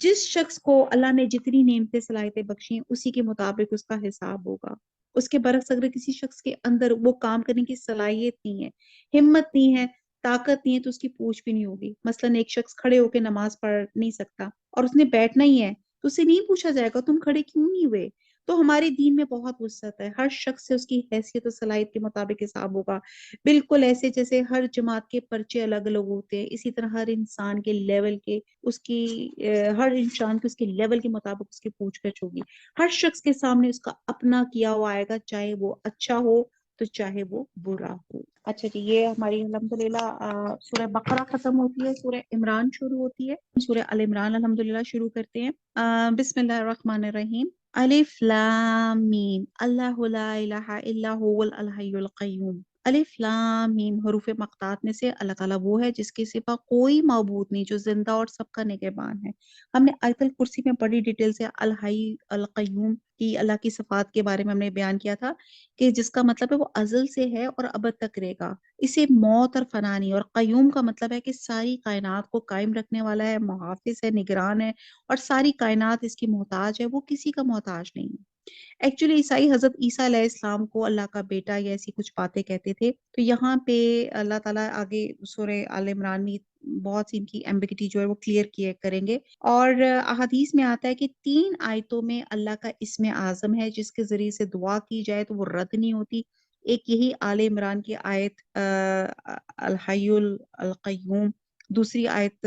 جس شخص کو اللہ نے جتنی نعمتیں صلاحیتیں بخشی ہیں اسی کے مطابق اس کا حساب ہوگا. اس کے برعکس اگر کسی شخص کے اندر وہ کام کرنے کی صلاحیت نہیں ہے، ہمت نہیں ہے، طاقت نہیں ہے، تو اس کی پوچھ بھی نہیں ہوگی. مثلاً ایک شخص کھڑے ہو کے نماز پڑھ نہیں سکتا اور اس نے بیٹھنا ہی ہے تو اسے نہیں پوچھا جائے گا تم کھڑے کیوں نہیں ہوئے. تو ہمارے دین میں بہت وسعت ہے. ہر شخص سے اس کی حیثیت و صلاحیت کے مطابق حساب ہوگا. بالکل ایسے جیسے ہر جماعت کے پرچے الگ الگ ہوتے ہیں، اسی طرح ہر انسان کے لیول کے اس کی ہر انسان کے اس کے لیول کے مطابق اس کی پوچھ گچھ ہوگی. ہر شخص کے سامنے اس کا اپنا کیا ہوا آئے گا، چاہے وہ اچھا ہو تو چاہے وہ برا ہو. اچھا جی، یہ ہماری الحمدللہ سورہ بقرہ ختم ہوتی ہے، سورہ عمران شروع ہوتی ہے. سورہ ال عمران الحمدللہ شروع کرتے ہیں. بسم اللہ الرحمن الرحیم. الف لام میم اللہ لا الہ الا هو الحی القیوم. الف لام میم حروف مقطعات میں سے اللہ تعالیٰ وہ ہے جس کے سوا کوئی معبود نہیں، جو زندہ اور سب کا نگہبان ہے. ہم نے آیت الکرسی میں بڑی ڈیٹیل سے الحی القیوم کی اللہ کی صفات کے بارے میں ہم نے بیان کیا تھا کہ جس کا مطلب ہے وہ ازل سے ہے اور ابد تک رہے گا. اسے موت اور فنا نہیں. اور قیوم کا مطلب ہے کہ ساری کائنات کو قائم رکھنے والا ہے، محافظ ہے، نگران ہے، اور ساری کائنات اس کی محتاج ہے، وہ کسی کا محتاج نہیں ہے. ایکچولی عیسائی حضرت عیسیٰ علیہ السلام کو اللہ کا بیٹا یا ایسی کچھ باتیں کہتے تھے. تو یہاں پہ اللہ تعالیٰ آگے سورہ آل عمران میں بہت سی ان کی ایمبیگٹی جو ہے وہ کلیئر کیے کریں گے. اور احادیث میں آتا ہے کہ 3 آیتوں میں اللہ کا اسم اعظم ہے جس کے ذریعے سے دعا کی جائے تو وہ رد نہیں ہوتی. ایک یہی آل عمران کی آیت الحی القیوم، دوسری آیت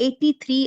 83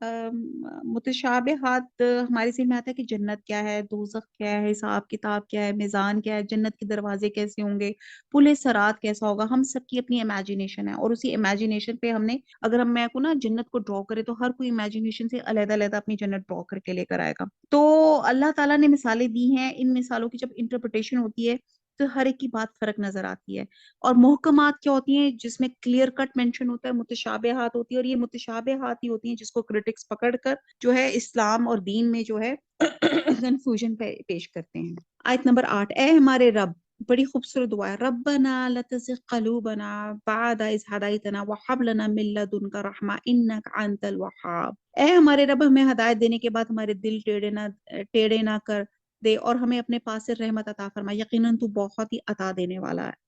متشابہات ہمارے ذہن میں آتا ہے کہ جنت کیا ہے، دوزخ کیا ہے، حساب کتاب کیا ہے، میزان کیا ہے، جنت کے دروازے کیسے ہوں گے، پل صراط کیسا ہوگا. ہم سب کی اپنی امیجنیشن ہے، اور اسی امیجنیشن پہ ہم نے، اگر ہم میں کو نا جنت کو ڈرا کرے تو ہر کوئی امیجنیشن سے علیحدہ علیحدہ اپنی جنت ڈرا کر کے لے کر آئے گا. تو اللہ تعالیٰ نے مثالیں دی ہیں، ان مثالوں کی جب انٹرپریٹیشن ہوتی ہے تو ہر ایک کی بات فرق نظر آتی ہے. اور محکمات کیا ہوتی ہیں؟ جس میں کلیئر کٹ مینشن ہوتا ہے. متشابہات ہوتی ہے، اور یہ متشابہات ہی ہوتی ہیں جس کو کرٹکس پکڑ کر جو ہے اسلام اور دین میں جو ہے کنفیوژن پیش کرتے ہیں. آیت نمبر 8، اے ہمارے رب، بڑی خوبصورت دعا ہے، ربنا لا تزغ قلوبنا بعد اذ ہدیتنا وہب لنا من لدنک رحمہ انک انت الوہاب. اے ہمارے رب، ہمیں ہدایت دینے کے بعد ہمارے دل ٹیڑے نہ کر دے، اور ہمیں اپنے پاس سے رحمت عطا فرما، یقیناً تو بہت ہی عطا دینے والا ہے.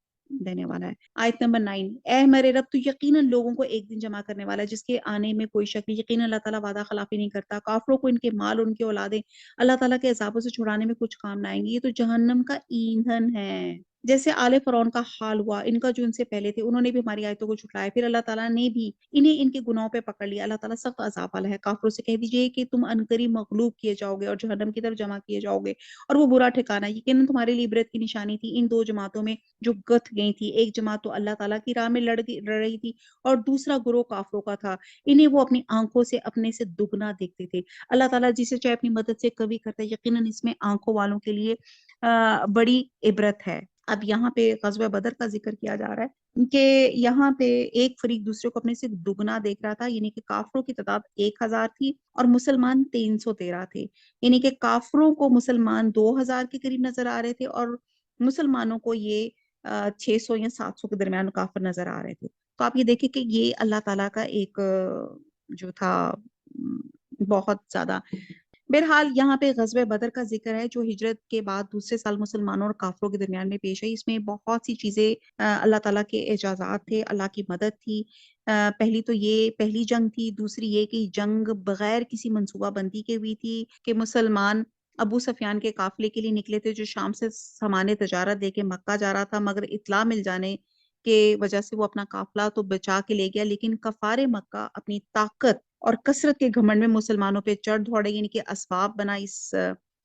آیت نمبر 9، اے ہمارے رب، تو یقیناً لوگوں کو ایک دن جمع کرنے والا ہے جس کے آنے میں کوئی شک نہیں. یقیناً اللہ تعالیٰ وعدہ خلافی نہیں کرتا. کافروں کو ان کے مال، ان کی اولادیں اللہ تعالیٰ کے عذابوں سے چھڑانے میں کچھ کام نہ آئیں گی. یہ تو جہنم کا ایندھن ہے. جیسے آل فرعون کا حال ہوا، ان کا جو ان سے پہلے تھے، انہوں نے بھی ہماری آیتوں کو جھٹلایا، پھر اللہ تعالیٰ نے بھی انہیں ان کے گناہوں پہ پکڑ لیا. اللہ تعالیٰ سخت عذاب والا ہے. کافروں سے کہہ دیجئے کہ تم عنقریب مغلوب کیے جاؤ گے اور جہنم کی طرف جمع کیے جاؤ گے، اور وہ برا ٹھکانہ. یقیناً تمہارے لیے عبرت کی نشانی تھی ان دو جماعتوں میں جو گت گئی تھی. ایک جماعت تو اللہ تعالیٰ کی راہ میں لڑ رہی تھی، اور دوسرا گروہ کافروں کا تھا. انہیں وہ اپنی آنکھوں سے اپنے سے دگنا دیکھتے تھے. اللہ تعالیٰ جسے چاہے اپنی مدد سے قوی کرتا ہے. یقیناً اس میں آنکھوں والوں کے لیے بڑی عبرت ہے. اب یہاں پہ غزوہ بدر کا ذکر کیا جا رہا ہے کہ یہاں پہ ایک فریق دوسرے کو اپنے سے دگنا دیکھ رہا تھا. یعنی کہ کافروں کی تعداد 1000 تھی اور مسلمان 313 تھے. یعنی کہ کافروں کو مسلمان 2000 کے قریب نظر آ رہے تھے، اور مسلمانوں کو یہ 600 یا 700 کے درمیان کافر نظر آ رہے تھے. تو آپ یہ دیکھیں کہ یہ اللہ تعالیٰ کا ایک جو تھا بہت زیادہ. بہرحال یہاں پہ غزوہ بدر کا ذکر ہے جو ہجرت کے بعد دوسرے سال مسلمانوں اور کافروں کے درمیان میں پیش آئی. اس میں بہت سی چیزیں اللہ تعالیٰ کے اعجازات تھے، اللہ کی مدد تھی. پہلی تو یہ پہلی جنگ تھی. دوسری یہ کہ جنگ بغیر کسی منصوبہ بندی کے ہوئی تھی کہ مسلمان ابو سفیان کے قافلے کے لیے نکلے تھے جو شام سے سامان تجارت دے کے مکہ جا رہا تھا، مگر اطلاع مل جانے کے وجہ سے وہ اپنا قافلہ تو بچا کے لے گیا، لیکن کفار مکہ اپنی طاقت اور کثرت کے گھمنڈ میں مسلمانوں پہ چڑھ دوڑے. یعنی کہ اسباب بنا، اس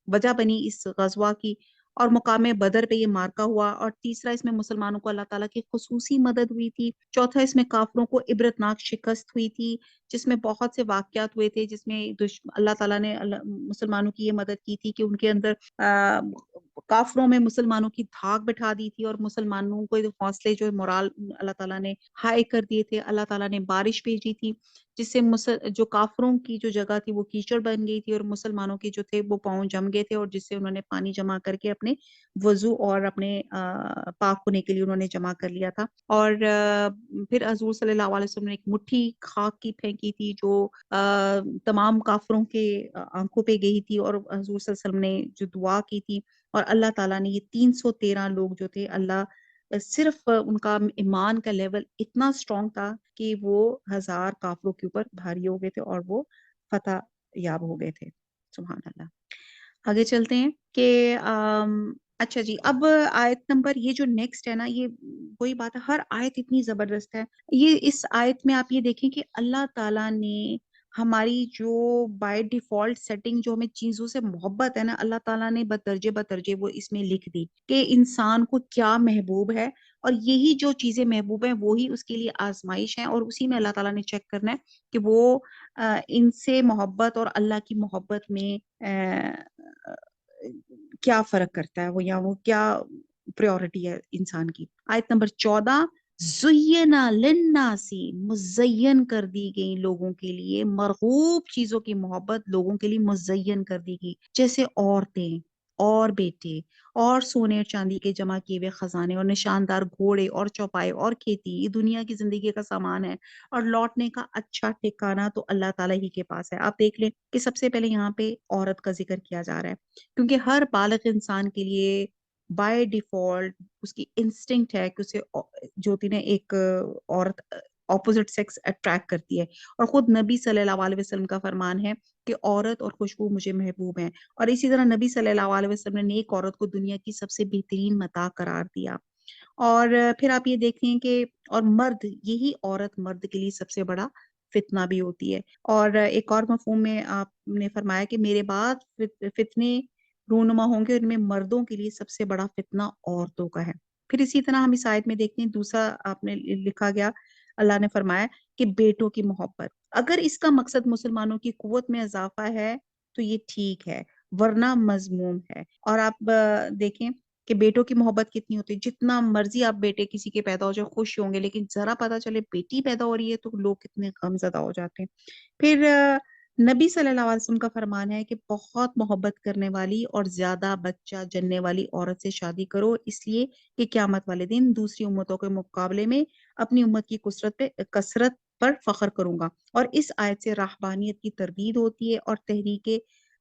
وجہ بنی اس غزوہ کی، اور مقام بدر پہ یہ مارکا ہوا. اور تیسرا اس میں مسلمانوں کو اللہ تعالیٰ کی خصوصی مدد ہوئی تھی. چوتھا اس میں کافروں کو عبرتناک شکست ہوئی تھی جس میں بہت سے واقعات ہوئے تھے، جس میں اللہ تعالیٰ نے مسلمانوں کی یہ مدد کی تھی کہ ان کے اندر کافروں میں مسلمانوں کی دھاک بٹھا دی تھی، اور مسلمانوں کو حوصلے جو مورال اللہ تعالیٰ نے ہائی کر دیے تھے. اللہ تعالیٰ نے بارش بھیجی تھی جس سے جو کافروں کی جو جگہ تھی وہ کیچڑ بن گئی تھی، اور مسلمانوں کے جو تھے وہ پاؤں جم گئے تھے، اور جس سے انہوں نے پانی جمع کر کے اپنے وضو اور اپنے پاک ہونے کے لیے انہوں نے جمع کر لیا تھا. اور پھر حضور صلی اللہ علیہ وسلم نے ایک مٹھی خاک کی پھینکی تھی جو تمام کافروں کے آنکھوں پہ گئی تھی، اور حضور صلی اللہ علیہ وسلم نے جو دعا کی تھی، اور اللہ تعالیٰ نے یہ 313 لوگ جو تھے، اللہ صرف ان کا ایمان کا لیول اتنا سٹرونگ تھا کہ وہ 1000 کافروں کے اوپر بھاری ہو گئے تھے اور وہ فتح یاب ہو گئے تھے. سبحان اللہ. آگے چلتے ہیں کہ اچھا جی، اب آیت نمبر یہ جو نیکسٹ ہے نا، یہ وہی بات ہے، ہر آیت اتنی زبردست ہے. یہ اس آیت میں آپ یہ دیکھیں کہ اللہ تعالیٰ نے ہماری جو بائی ڈیفالٹ سیٹنگ جو ہمیں چیزوں سے محبت ہے نا، اللہ تعالیٰ نے بدرجے وہ اس میں لکھ دی کہ انسان کو کیا محبوب ہے، اور یہی جو چیزیں محبوب ہیں وہی اس کے لیے آزمائش ہیں، اور اسی میں اللہ تعالیٰ نے چیک کرنا ہے کہ وہ ان سے محبت اور اللہ کی محبت میں کیا فرق کرتا ہے، وہ یا وہ کیا پریورٹی ہے انسان کی. آیت نمبر 14، زینا للناسی، مزین کر دی گئی لوگوں کے لیے، مرغوب چیزوں کی محبت لوگوں کے لیے مزین کر دی گئی، جیسے عورتیں اور بیٹے اور سونے اور چاندی کے جمع کیے ہوئے خزانے اور نشاندار گھوڑے اور چوپائے اور کھیتی. یہ دنیا کی زندگی کا سامان ہے، اور لوٹنے کا اچھا ٹھکانہ تو اللہ تعالیٰ ہی کے پاس ہے. آپ دیکھ لیں کہ سب سے پہلے یہاں پہ عورت کا ذکر کیا جا رہا ہے، کیونکہ ہر بالغ انسان کے لیے بائی ڈیفالٹ اس کی انسٹنکٹ ہے کہ اسے جو ہوتی نا ایک عورت اپوزٹ سیکس اٹریکٹ کرتی ہے، اور خود نبی صلی اللہ علیہ وسلم کا فرمان ہے کہ عورت اور خوشبو مجھے محبوب ہیں. اور اسی طرح نبی صلی اللہ علیہ وسلم نے نیک عورت کو دنیا کی سب سے بہترین متاع قرار دیا. اور پھر آپ یہ دیکھیں کہ اور مرد، یہی عورت مرد کے لیے سب سے بڑا فتنہ بھی ہوتی ہے۔ اور ایک اور مفہوم میں آپ نے فرمایا کہ میرے بعد فتنے رونما ہوں گے، ان میں مردوں کے لیے سب سے بڑا فتنہ عورتوں کا ہے۔ پھر اسی طرح ہم اس آیت میں دیکھتے ہیں دوسرا آپ نے لکھا گیا، اللہ نے فرمایا کہ بیٹوں کی محبت، اگر اس کا مقصد مسلمانوں کی قوت میں اضافہ ہے تو یہ ٹھیک ہے، ورنہ مذموم ہے۔ اور آپ دیکھیں کہ بیٹوں کی محبت کتنی ہوتی ہے، جتنا مرضی آپ بیٹے کسی کے پیدا ہو جائے خوش ہوں گے، لیکن ذرا پتا چلے بیٹی پیدا ہو رہی ہے تو لوگ کتنے غم زدہ ہو جاتے ہیں۔ پھر نبی صلی اللہ علیہ وسلم کا فرمان ہے کہ بہت محبت کرنے والی اور زیادہ بچہ جننے والی عورت سے شادی کرو، اس لیے کہ قیامت والے دن دوسری امتوں کے مقابلے میں اپنی امت کی کثرت پر فخر کروں گا۔ اور اس آیت سے راہبانیت کی تردید ہوتی ہے اور تحریک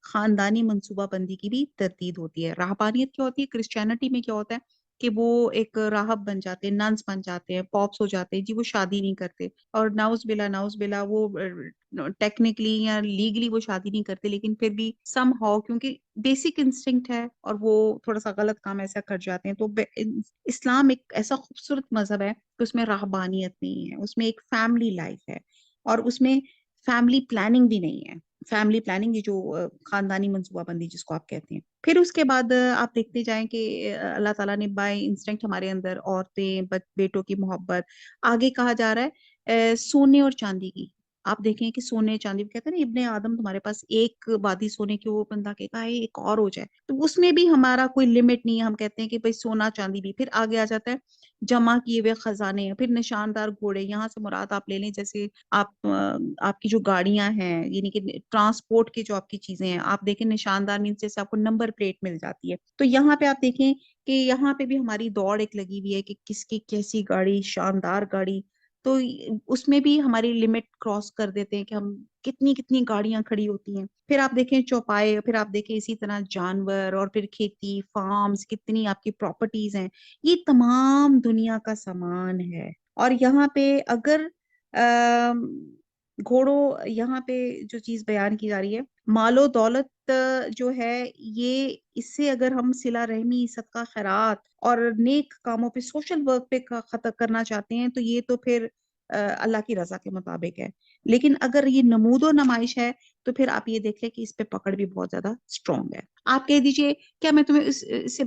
خاندانی منصوبہ بندی کی بھی تردید ہوتی ہے۔ راہبانیت کیا ہوتی ہے؟ کرسچینٹی میں کیا ہوتا ہے کہ وہ ایک راہب بن جاتے ہیں، ننس بن جاتے ہیں، پاپس ہو جاتے ہیں، جی وہ شادی نہیں کرتے، اور ناؤز بلا وہ ٹیکنیکلی یا لیگلی وہ شادی نہیں کرتے، لیکن پھر بھی سم ہاؤ کیونکہ بیسک انسٹنکٹ ہے اور وہ تھوڑا سا غلط کام ایسا کر جاتے ہیں۔ تو اسلام ایک ایسا خوبصورت مذہب ہے کہ اس میں راہبانیت نہیں ہے، اس میں ایک فیملی لائف ہے، اور اس میں فیملی پلاننگ بھی نہیں ہے۔ فیملی پلاننگ یہ جو خاندانی منصوبہ بندی جس کو آپ کہتے ہیں۔ پھر اس کے بعد آپ دیکھتے جائیں کہ اللہ تعالیٰ نے بائی انسٹنکٹ ہمارے اندر عورتیں، بیٹوں کی محبت، آگے کہا جا رہا ہے سونے اور چاندی کی۔ آپ دیکھیں کہ سونے چاندی کہتے ہیں نا، ابن آدم تمہارے پاس ایک وادی سونے کی، وہ بندہ کہتا ہے ایک اور ہو جائے، تو اس میں بھی ہمارا کوئی لمٹ نہیں ہے۔ ہم کہتے ہیں کہ بھائی سونا چاندی بھی، پھر آگے آ جاتا ہے جمع کیے ہوئے خزانے، پھر نشاندار گھوڑے، یہاں سے مراد آپ لے لیں جیسے آپ کی جو گاڑیاں ہیں، یعنی کہ ٹرانسپورٹ کی جو آپ کی چیزیں ہیں، آپ دیکھیں نشاندار مینس جیسے آپ کو نمبر پلیٹ مل جاتی ہے، تو یہاں پہ آپ دیکھیں کہ یہاں پہ بھی ہماری دوڑ ایک لگی ہوئی ہے کہ کس کی کیسی گاڑی، شاندار گاڑی، تو اس میں بھی ہماری لمٹ کراس کر دیتے ہیں کہ ہم کتنی گاڑیاں کھڑی ہوتی ہیں۔ پھر آپ دیکھیں چوپائے، پھر آپ دیکھیں اسی طرح جانور، اور پھر کھیتی، فارمز، کتنی آپ کی پراپرٹیز ہیں، یہ تمام دنیا کا سامان ہے۔ اور یہاں پہ اگر گھوڑوں، یہاں پہ جو چیز بیان کی جا رہی ہے، مال و دولت جو ہے، یہ اس سے اگر ہم صلہ رحمی، صدقہ خیرات اور نیک کاموں پہ، سوشل ورک پہ خطر کرنا چاہتے ہیں تو یہ تو پھر اللہ کی رضا کے مطابق ہے۔ لیکن اگر یہ نمود و نمائش ہے تو پھر آپ یہ دیکھ لیں کہ اس پہ پکڑ بھی بہت زیادہ اسٹرانگ ہے۔ آپ کہہ دیجئے کیا میں تمہیں اس سے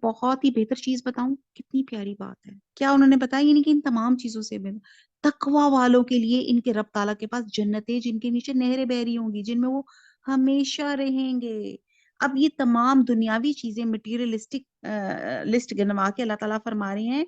بہت ہی بہتر چیز بتاؤں؟ کتنی پیاری بات ہے، کیا انہوں نے بتایا؟ یعنی کہ ان تمام چیزوں سے تقوی والوں کے لیے ان کے رب تعالیٰ کے پاس جنتیں، جن کے نیچے نہریں بہ رہی ہوں گی، جن میں وہ ہمیشہ رہیں گے۔ اب یہ تمام دنیاوی چیزیں، مٹیریلسٹک لسٹ گنوا کے اللہ تعالیٰ فرما رہے ہیں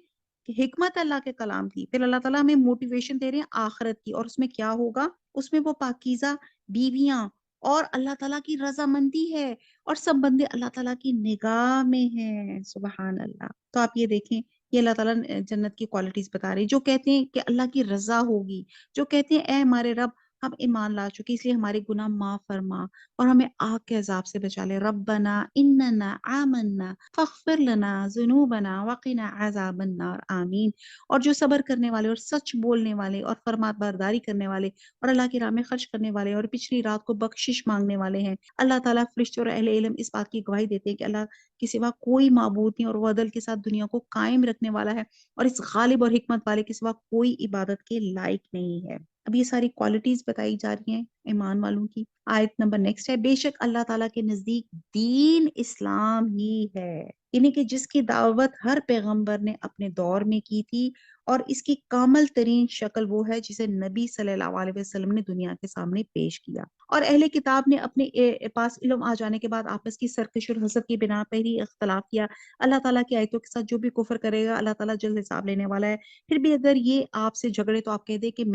کہ حکمت اللہ کے کلام کی، پھر اللہ تعالیٰ ہمیں موٹیویشن دے رہے ہیں آخرت کی، اور اس میں کیا ہوگا؟ اس میں وہ پاکیزہ بیویاں اور اللہ تعالیٰ کی رضامندی ہے، اور سب بندے اللہ تعالیٰ کی نگاہ میں ہیں۔ سبحان اللہ۔ تو آپ یہ دیکھیں، یہ اللہ تعالیٰ جنت کی کوالٹیز بتا رہی، جو کہتے ہیں کہ اللہ کی رضا ہوگی، جو کہتے ہیں اے ہمارے رب ہم ایمان لا چکے، اس لیے ہمارے گناہ معاف فرما اور ہمیں آگ کے عذاب سے بچا لے، ربنا اننا آمنا فاغفر لنا ذنوبنا وقنا عذاب النار، آمین۔ اور جو صبر کرنے والے اور سچ بولنے والے اور فرما برداری کرنے والے اور اللہ کی راہ میں خرچ کرنے والے اور پچھلی رات کو بخشش مانگنے والے ہیں، اللہ تعالیٰ فرشتے اور اہل علم اس بات کی گواہی دیتے ہیں کہ اللہ کے سوا کوئی معبود نہیں، اور وہ عدل کے ساتھ دنیا کو قائم رکھنے والا ہے، اور اس غالب اور حکمت والے کے سوا کوئی عبادت کے لائق نہیں ہے۔ اب یہ ساری کوالٹیز بتائی جا رہی ہیں ایمان والوں کی۔ آیت نمبر نیکسٹ ہے، بے شک اللہ تعالیٰ کے نزدیک دین اسلام ہی ہے، یعنی کہ جس کی دعوت ہر پیغمبر نے اپنے دور میں کی تھی، اور اس کی کامل ترین شکل وہ ہے جسے نبی صلی اللہ علیہ وسلم نے دنیا کے سامنے پیش کیا۔ اور اہل کتاب نے اپنے پاس علم آ جانے کے بعد آپس کی سرکش اور حسد کی بنا پر ہی اختلاف کیا۔ اللہ تعالیٰ کی آیتوں کے ساتھ جو بھی کفر کرے گا، اللہ تعالیٰ جلد حساب لینے والا ہے۔ پھر بھی اگر یہ آپ سے جھگڑے تو آپ کہہ دیں کہ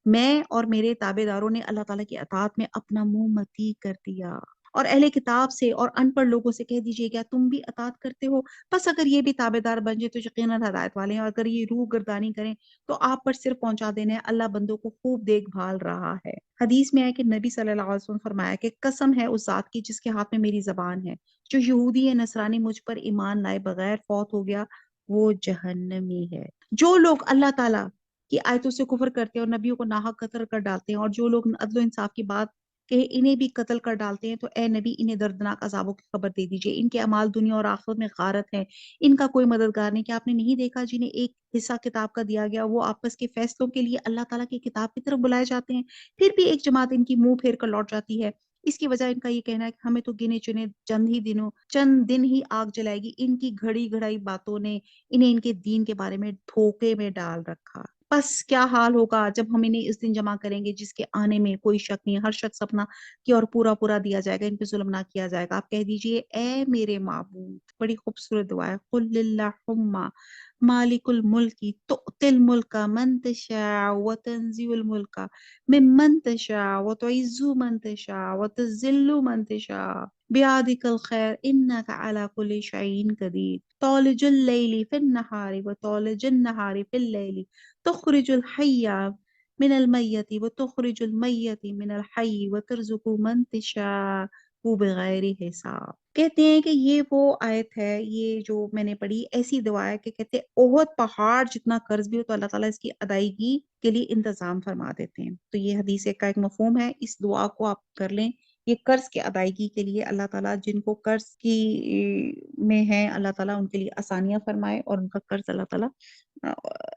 میں اور میرے تابع داروں نے اللہ تعالیٰ کی اطاعت میں اپنا منہ متی کر دیا۔ اور اہل کتاب سے اور ان پڑھ لوگوں سے کہہ دیجئے کیا تم بھی اطاعت کرتے ہو؟ بس اگر یہ بھی تابع دار بن جائے تو یقیناً ہدایت والے ہیں، اور اگر یہ روح گردانی کریں تو آپ پر صرف پہنچا دینا ہے، اللہ بندوں کو خوب دیکھ بھال رہا ہے۔ حدیث میں ہے کہ نبی صلی اللہ علیہ وسلم فرمایا کہ قسم ہے اس ذات کی جس کے ہاتھ میں میری زبان ہے، جو یہودی یا نصرانی مجھ پر ایمان لائے بغیر فوت ہو گیا وہ جہنمی ہے۔ جو لوگ اللہ تعالیٰ کی آیتوں سے کفر کرتے ہیں اور نبیوں کو ناحق قتل کر ڈالتے ہیں، اور جو لوگ عدل و انصاف کی بات کہ انہیں بھی قتل کر ڈالتے ہیں تو اے نبی انہیں دردناک عذابوں کی خبر دے دیجئے، ان کے اعمال دنیا اور آخرت میں غارت ہے، ان کا کوئی مددگار نہیں۔ کہ آپ نے نہیں دیکھا جنہیں ایک حصہ کتاب کا دیا گیا وہ آپس کے فیصلوں کے لیے اللہ تعالیٰ کی کتاب کی طرف بلائے جاتے ہیں، پھر بھی ایک جماعت ان کی منہ پھیر کر لوٹ جاتی ہے۔ اس کی وجہ ان کا یہ کہنا ہے کہ ہمیں تو گنے چنے چند دن ہی آگ جلائے گی، ان کی گھڑی گھڑائی باتوں نے انہیں ان کے دین کے بارے میں دھوکے میں ڈال رکھا۔ بس کیا حال ہوگا جب ہم انہیں اس دن جمع کریں گے جس کے آنے میں کوئی شک نہیں، ہر شخص اپنا کی اور پورا پورا دیا جائے گا، ان پہ ظلم نہ کیا جائے گا۔ آپ کہہ دیجئے اے میرے معبود، بڑی خوبصورت دعا ہے، قل اللہم مالک الملک تؤتی الملک من تشاء وتنزع الملک ممن تشاء وتعز من تشاء وتذل من تشاء بیادک الخیر انک علی کل شیء قدیر تولج اللیل فی النہار وتولج النہار فی اللیل تخرج الحی من المیت وتخرج المیت من الحی وترزق من تشاء بغیر حساب۔ کہتے ہیں کہ یہ وہ آیت ہے، یہ جو میں نے پڑھی ایسی دعا ہے کہ کہتے ہیں احد پہاڑ جتنا قرض بھی ہو تو اللہ تعالیٰ اس کی ادائیگی کے لیے انتظام فرما دیتے ہیں۔ تو یہ حدیث کا ایک مفہوم ہے، اس دعا کو آپ کر لیں، یہ قرض کی ادائیگی کے لیے اللہ تعالیٰ جن کو قرض کی میں ہے اللہ تعالیٰ ان کے لیے آسانیاں فرمائے اور ان کا قرض اللہ تعالیٰ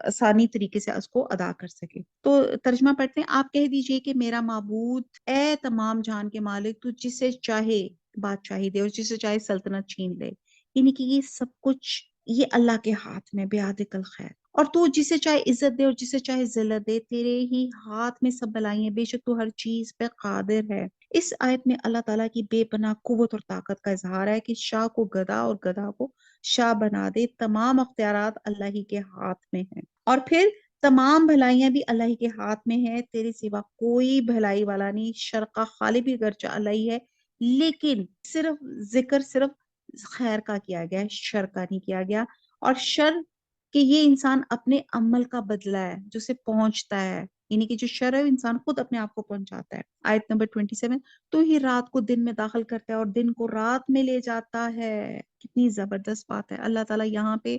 آسانی طریقے سے اس کو ادا کر سکے۔ تو ترجمہ پڑھتے ہیں، آپ کہہ دیجئے کہ میرا معبود اے تمام جہان کے مالک، تو جسے چاہے بادشاہی دے اور جسے چاہے سلطنت چھین لے، یعنی کہ یہ سب کچھ یہ اللہ کے ہاتھ میں، بیادک الخیر، اور تو جسے چاہے عزت دے اور جسے چاہے ذلت دے، تیرے ہی ہاتھ میں سب بلائیں ہیں، بے شک تو ہر چیز پہ قادر ہے۔ اس آیت میں اللہ تعالیٰ کی بے پناہ قوت اور طاقت کا اظہار ہے کہ شاہ کو گدھا اور گدھا کو شاہ بنا دے، تمام اختیارات اللہ ہی کے ہاتھ میں ہیں، اور پھر تمام بھلائیاں بھی اللہ ہی کے ہاتھ میں ہیں، تیرے سوا کوئی بھلائی والا نہیں، شر کا خالق بھی اگرچہ اللہ ہی ہے، لیکن ذکر صرف خیر کا کیا گیا ہے، شر کا نہیں کیا گیا۔ اور شر کہ یہ انسان اپنے عمل کا بدلہ ہے جو اسے پہنچتا ہے، یعنی کہ جو شر ہے انسان خود اپنے آپ کو پہنچاتا ہے۔ آیت نمبر 27، تو ہی رات کو دن میں داخل کرتا ہے اور دن کو رات میں لے جاتا ہے۔ کتنی زبردست بات ہے، اللہ تعالیٰ یہاں پہ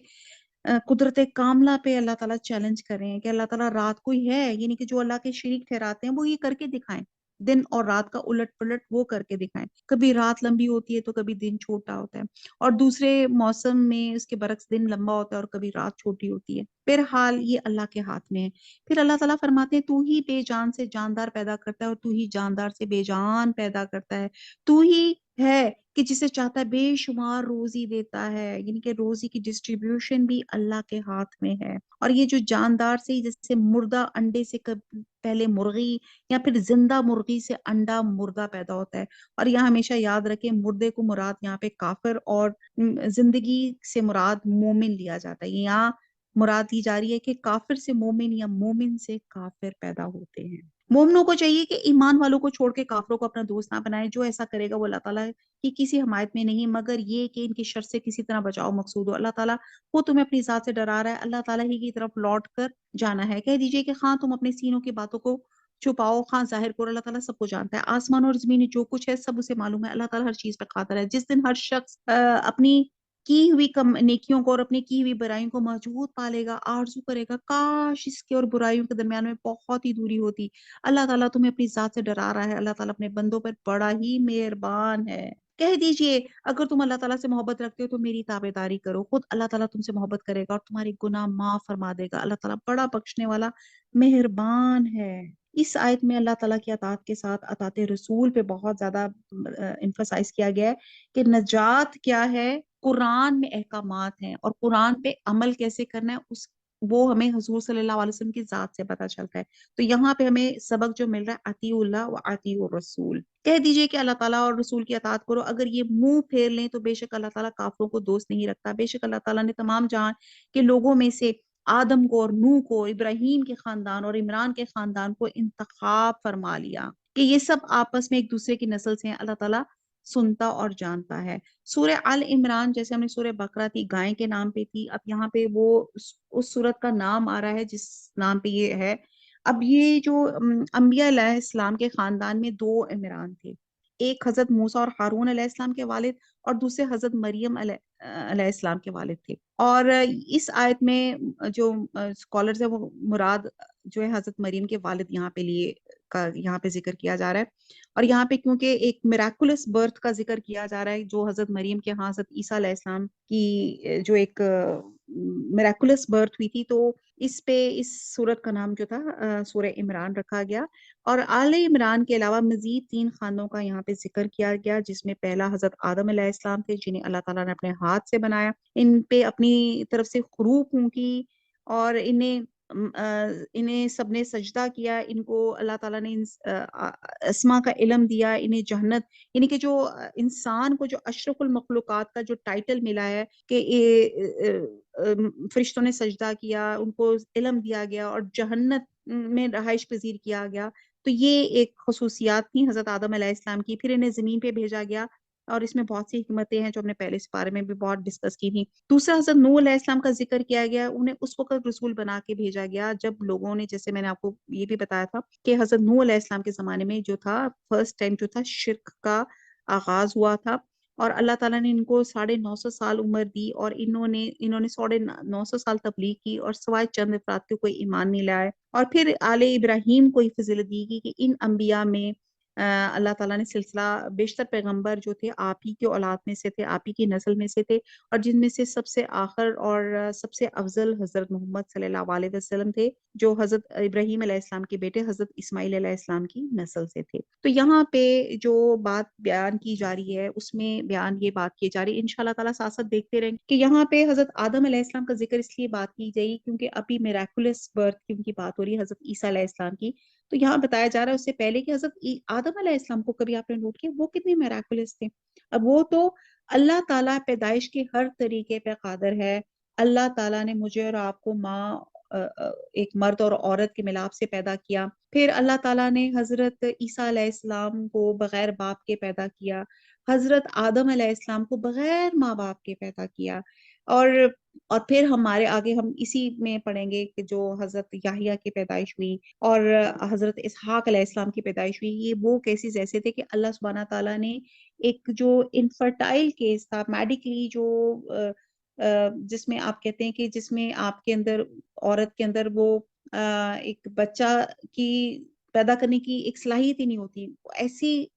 قدرت کاملہ پہ اللہ تعالیٰ چیلنج کر رہے ہیں کہ اللہ تعالیٰ رات کو ہی ہے، یعنی کہ جو اللہ کے شریک ٹھہراتے ہیں وہ یہ کر کے دکھائیں، دن اور رات کا الٹ پلٹ وہ کر کے دکھائیں، کبھی رات لمبی ہوتی ہے تو کبھی دن چھوٹا ہوتا ہے، اور دوسرے موسم میں اس کے برعکس دن لمبا ہوتا ہے اور کبھی رات چھوٹی ہوتی ہے، بہرحال یہ اللہ کے ہاتھ میں ہے۔ پھر اللہ تعالیٰ فرماتے ہیں تو ہی بے جان سے جاندار پیدا کرتا ہے اور تو ہی جاندار سے بے جان پیدا کرتا ہے، تو ہی ہے کہ جسے چاہتا ہے بے شمار روزی دیتا ہے، یعنی کہ روزی کی ڈسٹریبیوشن بھی اللہ کے ہاتھ میں ہے۔ اور یہ جو جاندار سے جیسے مردہ انڈے سے پہلے مرغی یا پھر زندہ مرغی سے انڈا مردہ پیدا ہوتا ہے، اور یہاں ہمیشہ یاد رکھیں مردے کو مراد یہاں پہ کافر اور زندگی سے مراد مومن لیا جاتا ہے، یہاں مراد لی جا رہی ہے کہ کافر سے مومن یا مومن سے کافر پیدا ہوتے ہیں۔ مومنوں کو چاہیے کہ ایمان والوں کو چھوڑ کے کافروں کو اپنا دوست نہ بنائے، جو ایسا کرے گا وہ اللہ تعالیٰ کی کسی حمایت میں نہیں، مگر یہ کہ ان کی شر سے کسی طرح بچاؤ مقصود ہو۔ اللہ تعالیٰ وہ تمہیں اپنی ذات سے ڈرا رہا ہے، اللہ تعالیٰ ہی کی طرف لوٹ کر جانا ہے۔ کہہ دیجئے کہ خواہ تم اپنے سینوں کی باتوں کو چھپاؤ خواہ ظاہر کرو، اللہ تعالیٰ سب کو جانتا ہے، آسمان اور زمین جو کچھ ہے سب اسے معلوم ہے، اللہ تعالیٰ ہر چیز پہ قادر ہے۔ جس دن ہر شخص اپنی کی ہوئی نیکیوں کو اور اپنی کی ہوئی برائیوں کو محجوب پالے گا، آرزو کرے گا کاش اس کے اور برائیوں کے درمیان میں بہت ہی دوری ہوتی۔ اللہ تعالیٰ تمہیں اپنی ذات سے ڈرا رہا ہے، اللہ تعالیٰ اپنے بندوں پر بڑا ہی مہربان ہے۔ کہہ دیجئے اگر تم اللہ تعالیٰ سے محبت رکھتے ہو تو میری تابعداری کرو، خود اللہ تعالیٰ تم سے محبت کرے گا اور تمہارے گناہ معاف فرما دے گا، اللہ تعالیٰ بڑا بخشنے والا مہربان ہے۔ اس آیت میں اللہ تعالیٰ کی اطاعت کے ساتھ اطاعت رسول پہ بہت زیادہ ایمفسائز کیا گیا ہے کہ نجات کیا ہے، قرآن میں احکامات ہیں اور قرآن پہ عمل کیسے کرنا ہے وہ ہمیں حضور صلی اللہ علیہ وسلم کی ذات سے پتہ چلتا ہے۔ تو یہاں پہ ہمیں سبق جو مل رہا ہے اطیعوا اللہ و اطیعوا الرسول، کہہ دیجئے کہ اللہ تعالیٰ اور رسول کی اطاعت کرو، اگر یہ منہ پھیر لیں تو بے شک اللہ تعالیٰ کافروں کو دوست نہیں رکھتا، بے شک اللہ تعالیٰ نے تمام جہان کے لوگوں میں سے آدم کو اور نوح کو، ابراہیم کے خاندان اور عمران کے خاندان کو انتخاب فرما لیا کہ یہ سب آپس میں ایک دوسرے کی نسل سے ہیں، اللہ تعالیٰ سنتا اور جانتا ہے۔ سورہ آل عمران جیسے ہم نے سورہ بقرہ تھی گائے کے نام پہ تھی، اب یہاں پہ وہ اس سورت کا نام آ رہا ہے جس نام پہ یہ ہے۔ اب یہ جو انبیاء علیہ السلام کے خاندان میں دو عمران تھے، ایک حضرت موسیٰ اور ہارون علیہ السلام کے والد اور دوسرے حضرت مریم علیہ السلام کے والد تھے، اور اس آیت میں جو اسکالرز ہیں وہ مراد جو ہے حضرت مریم کے والد یہاں پہ لیے کا یہاں پہ ذکر کیا جا رہا ہے، اور یہاں پہ کیونکہ ایک میراکولس برتھ کا ذکر کیا جا رہا ہے جو حضرت مریم کے ہاں حضرت عیسیٰ علیہ السلام کی جو ایک میراکولس برتھ ہوئی تھی، تو اس پہ اس سورت کا نام جو تھا سورہ عمران رکھا گیا. اور آل عمران کے علاوہ مزید 3 خاندوں کا یہاں پہ ذکر کیا گیا، جس میں پہلا حضرت آدم علیہ السلام تھے جنہیں اللہ تعالیٰ نے اپنے ہاتھ سے بنایا، ان پہ اپنی طرف سے حروف پھونکی اور انہیں سب نے سجدہ کیا. ان کو اللہ تعالیٰ نے اسما کا علم دیا، انہیں جہنت یعنی کہ جو انسان کو جو اشرف المخلوقات کا جو ٹائٹل ملا ہے کہ فرشتوں نے سجدہ کیا، ان کو علم دیا گیا اور جہنت میں رہائش پذیر کیا گیا. تو یہ ایک خصوصیات تھیں حضرت آدم علیہ السلام کی. پھر انہیں زمین پہ بھیجا گیا اور اس میں بہت سی حکمتیں ہیں جو ہم نے پہلے اس بارے میں بھی بہت ڈسکس کی تھی. دوسرا حضرت نوح علیہ السلام کا ذکر کیا گیا، انہیں اس وقت رسول بنا کے بھیجا گیا جب لوگوں نے، جیسے میں نے آپ کو یہ بھی بتایا تھا کہ حضرت نوح علیہ السلام کے زمانے میں جو تھا فرسٹ ٹائم جو تھا شرک کا آغاز ہوا تھا، اور اللہ تعالیٰ نے ان کو 950 سال عمر دی اور انہوں نے 950 سال تبلیغ کی اور سوائے چند افراد کے کوئی ایمان نہیں لائے. اور پھر آل ابراہیم کو فضیلت دی گئی کہ ان انبیاء میں اللہ تعالیٰ نے سلسلہ بیشتر پیغمبر جو تھے آپ ہی کے اولاد میں سے تھے، آپ ہی کی نسل میں سے تھے، اور جن میں سے سب سے آخر اور سب سے افضل حضرت محمد صلی اللہ علیہ وسلم تھے جو حضرت ابراہیم علیہ السلام کے بیٹے حضرت اسماعیل علیہ السلام کی نسل سے تھے. تو یہاں پہ جو بات بیان کی جا رہی ہے اس میں یہ بات کی جا رہی ہے، انشاءاللہ تعالیٰ ساتھ ساتھ دیکھتے رہیں کہ یہاں پہ حضرت آدم علیہ السلام کا ذکر اس لیے بات کی گئی کیونکہ ابھی میراکولس برتھ کی ان کی بات ہو رہی ہے حضرت عیسیٰ علیہ السلام کی. تو یہاں بتایا جا رہا ہے اس سے پہلے کہ حضرت آدم علیہ السلام کو کبھی آپ نے نوٹ کیا وہ کتنے میراکولس تھے. اب وہ تو اللہ تعالیٰ پیدائش کے ہر طریقے پہ قادر ہے. اللہ تعالیٰ نے مجھے اور آپ کو ماں ایک مرد اور عورت کے ملاپ سے پیدا کیا. پھر اللہ تعالیٰ نے حضرت عیسیٰ علیہ السلام کو بغیر باپ کے پیدا کیا، حضرت آدم علیہ السلام کو بغیر ماں باپ کے پیدا کیا. اور پھر ہمارے آگے ہم اسی میں پڑھیں گے کہ جو حضرت یحییٰ کی پیدائش ہوئی اور حضرت اسحاق علیہ السلام کی پیدائش ہوئی، یہ وہ کیسز ایسے تھے کہ اللہ سبحانہ تعالیٰ نے ایک جو انفرٹائل کیس تھا میڈیکلی، جو جس میں آپ کہتے ہیں کہ جس میں آپ کے اندر عورت کے اندر وہ ایک بچہ کی پیدا کرنے کی ایک صلاحیت ہی نہیں ہوتی،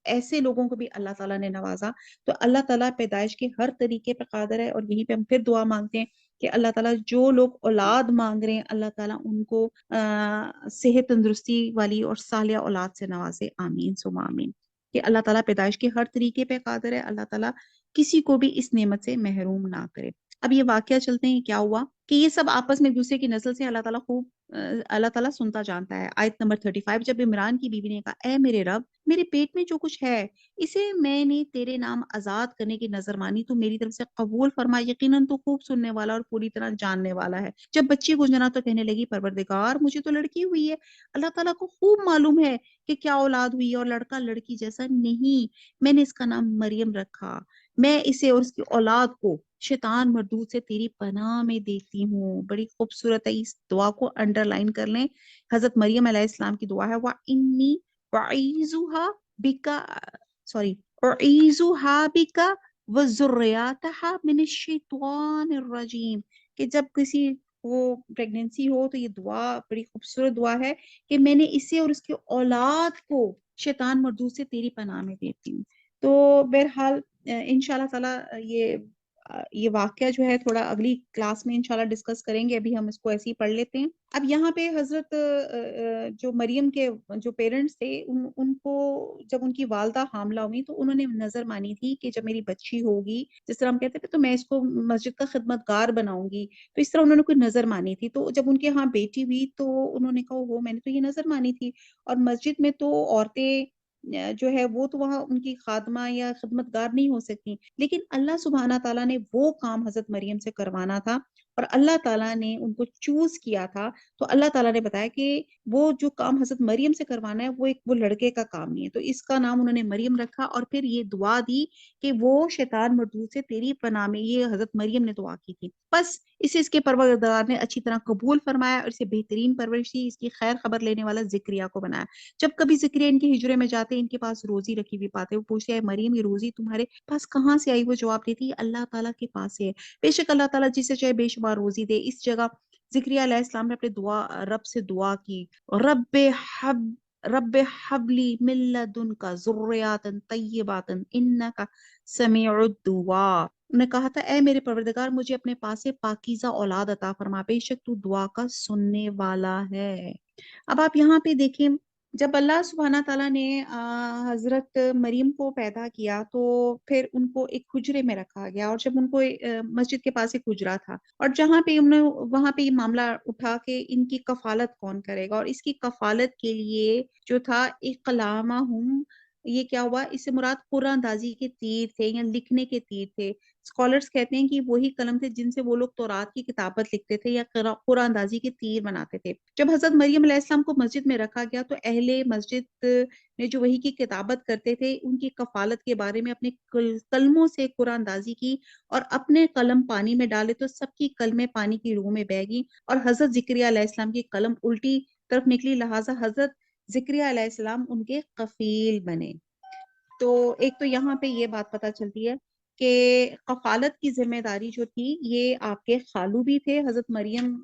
ایسے لوگوں کو بھی اللہ تعالیٰ نے نوازا. تو اللہ تعالیٰ پیدائش کے ہر طریقے پہ قادر ہے، اور یہیں پہ ہم پھر دعا مانگتے ہیں کہ اللہ تعالیٰ جو لوگ اولاد مانگ رہے ہیں اللہ تعالیٰ ان کو صحت تندرستی والی اور صالحہ اولاد سے نوازے. آمین ثم آمین. کہ اللہ تعالیٰ پیدائش کے ہر طریقے پہ قادر ہے، اللہ تعالیٰ کسی کو بھی اس نعمت سے محروم نہ کرے. اب یہ واقعہ چلتے ہیں کیا ہوا کہ یہ سب آپس میں ایک دوسرے کی نسل سے اللہ تعالیٰ سنتا جانتا ہے. آیت نمبر 35 جب عمران کی بیوی نے کہا اے میرے رب، میرے پیٹ میں جو کچھ ہے اسے میں نے تیرے نام آزاد کرنے کی نظر مانی، تو میری طرف سے قبول فرما، یقیناً تو خوب سننے والا اور پوری طرح جاننے والا ہے. جب بچی گزرا تو کہنے لگی پروردگار مجھے تو لڑکی ہوئی ہے، اللہ تعالیٰ کو خوب معلوم ہے کہ کیا اولاد ہوئی اور لڑکا لڑکی جیسا نہیں. میں نے اس کا نام مریم رکھا، میں اسے اور اس کی اولاد کو شیطان مردود سے تیری پناہ میں دیتی ہوں. بڑی خوبصورت ہے، اس دعا کو انڈر لائن کر لیں. حضرت مریم علیہ السلام کی دعا ہے وَإِنِّي وَأَعِيذُهَا بِكَ وَذُرِّيَّتَهَا مِنَ الشَّيْطَانِ الرَّجِيمِ. کہ جب کسی کو پریگننسی ہو تو یہ دعا بڑی خوبصورت دعا ہے کہ میں نے اسے اور اس کی اولاد کو شیطان مردود سے تیری پناہ میں دیتی ہوں. تو بہرحال انشاءاللہ تعالیٰ یہ واقعہ جو ہے تھوڑا اگلی کلاس میں انشاءاللہ ڈسکس کریں گے، ابھی ہم اس کو ایسے ہی پڑھ لیتے ہیں. اب یہاں پہ حضرت جو مریم کے جو پیرنٹس تھے ان کو جب ان کی والدہ حاملہ ہوئی تو انہوں نے نظر مانی تھی کہ جب میری بچی ہوگی، جس طرح ہم کہتے ہیں تو میں اس کو مسجد کا خدمت گار بناؤں گی، تو اس طرح انہوں نے کوئی نظر مانی تھی. تو جب ان کے ہاں بیٹی ہوئی تو انہوں نے کہا وہ میں نے تو یہ نظر مانی تھی، اور مسجد میں تو عورتیں جو ہے وہ تو وہاں ان کی خادمہ یا خدمت گار نہیں ہو سکتی، لیکن اللہ سبحانہ تعالیٰ نے وہ کام حضرت مریم سے کروانا تھا اور اللہ تعالیٰ نے ان کو چوز کیا تھا. تو اللہ تعالیٰ نے بتایا کہ وہ جو کام حضرت مریم سے کروانا ہے وہ لڑکے کا کام نہیں ہے، تو اس کا نام انہوں نے مریم رکھا. اور پھر یہ دعا دی کہ وہ شیطان مردود سے تیری پناہ میں، یہ حضرت مریم نے دعا کی تھی. بس اسے اس کے پروردگار نے اچھی طرح قبول فرمایا اور اسے بہترین پرورش دی. اس کی خیر خبر لینے والا زکریا کو بنایا. جب کبھی زکریا ان کے ہجرے میں جاتے ان کے پاس روزی رکھی ہوئی پاتے، وہ پوچھتے ہیں مریم یہ روزی تمہارے پاس کہاں سے آئی؟ وہ جواب دیتی اللہ تعالیٰ کے پاس سے ہے، بے شک اللہ تعالیٰ جسے چاہے بے شمار روزی دے. اس جگہ زکریا علیہ السلام نے اپنے رب سے دعا کی رب رب حبلی من لدنک ذریات طیبات انک سمیع الدعا. انہوں نے کہا تھا اے میرے پروردگار مجھے اپنے پاس سے پاکیزہ اولاد عطا فرما، بے شک تو دعا کا سننے والا ہے. اب آپ یہاں پہ دیکھیں، جب اللہ سبحانہ تعالیٰ نے حضرت مریم کو پیدا کیا تو پھر ان کو ایک حجرے میں رکھا گیا، اور جب ان کو مسجد کے پاس ایک حجرا تھا، اور جہاں پہ انہوں وہاں پہ یہ معاملہ اٹھا کہ ان کی کفالت کون کرے گا، اور اس کی کفالت کے لیے جو تھا اقلامہم، یہ کیا ہوا، اس سے مراد قرآن اندازی کے تیر تھے یا لکھنے کے تیر تھے. اسکالرس کہتے ہیں کہ وہی قلم تھے جن سے وہ لوگ تورات کی کتابت لکھتے تھے یا قرآن اندازی کے تیر بناتے تھے. جب حضرت مریم علیہ السلام کو مسجد میں رکھا گیا تو اہل مسجد نے جو وہی کی کتابت کرتے تھے ان کی کفالت کے بارے میں اپنے قلموں سے قرآن اندازی کی، اور اپنے قلم پانی میں ڈالے تو سب کی قلمیں پانی کی روح میں بہہ گئی، اور حضرت زکریا علیہ السلام کی قلم الٹی طرف نکلی، لہٰذا حضرت زکریا علیہ السلام ان کے کفیل بنے. تو ایک تو یہاں پہ یہ بات پتہ چلتی ہے کہ کفالت کی ذمہ داری جو تھی یہ آپ کے خالو بھی تھے حضرت مریم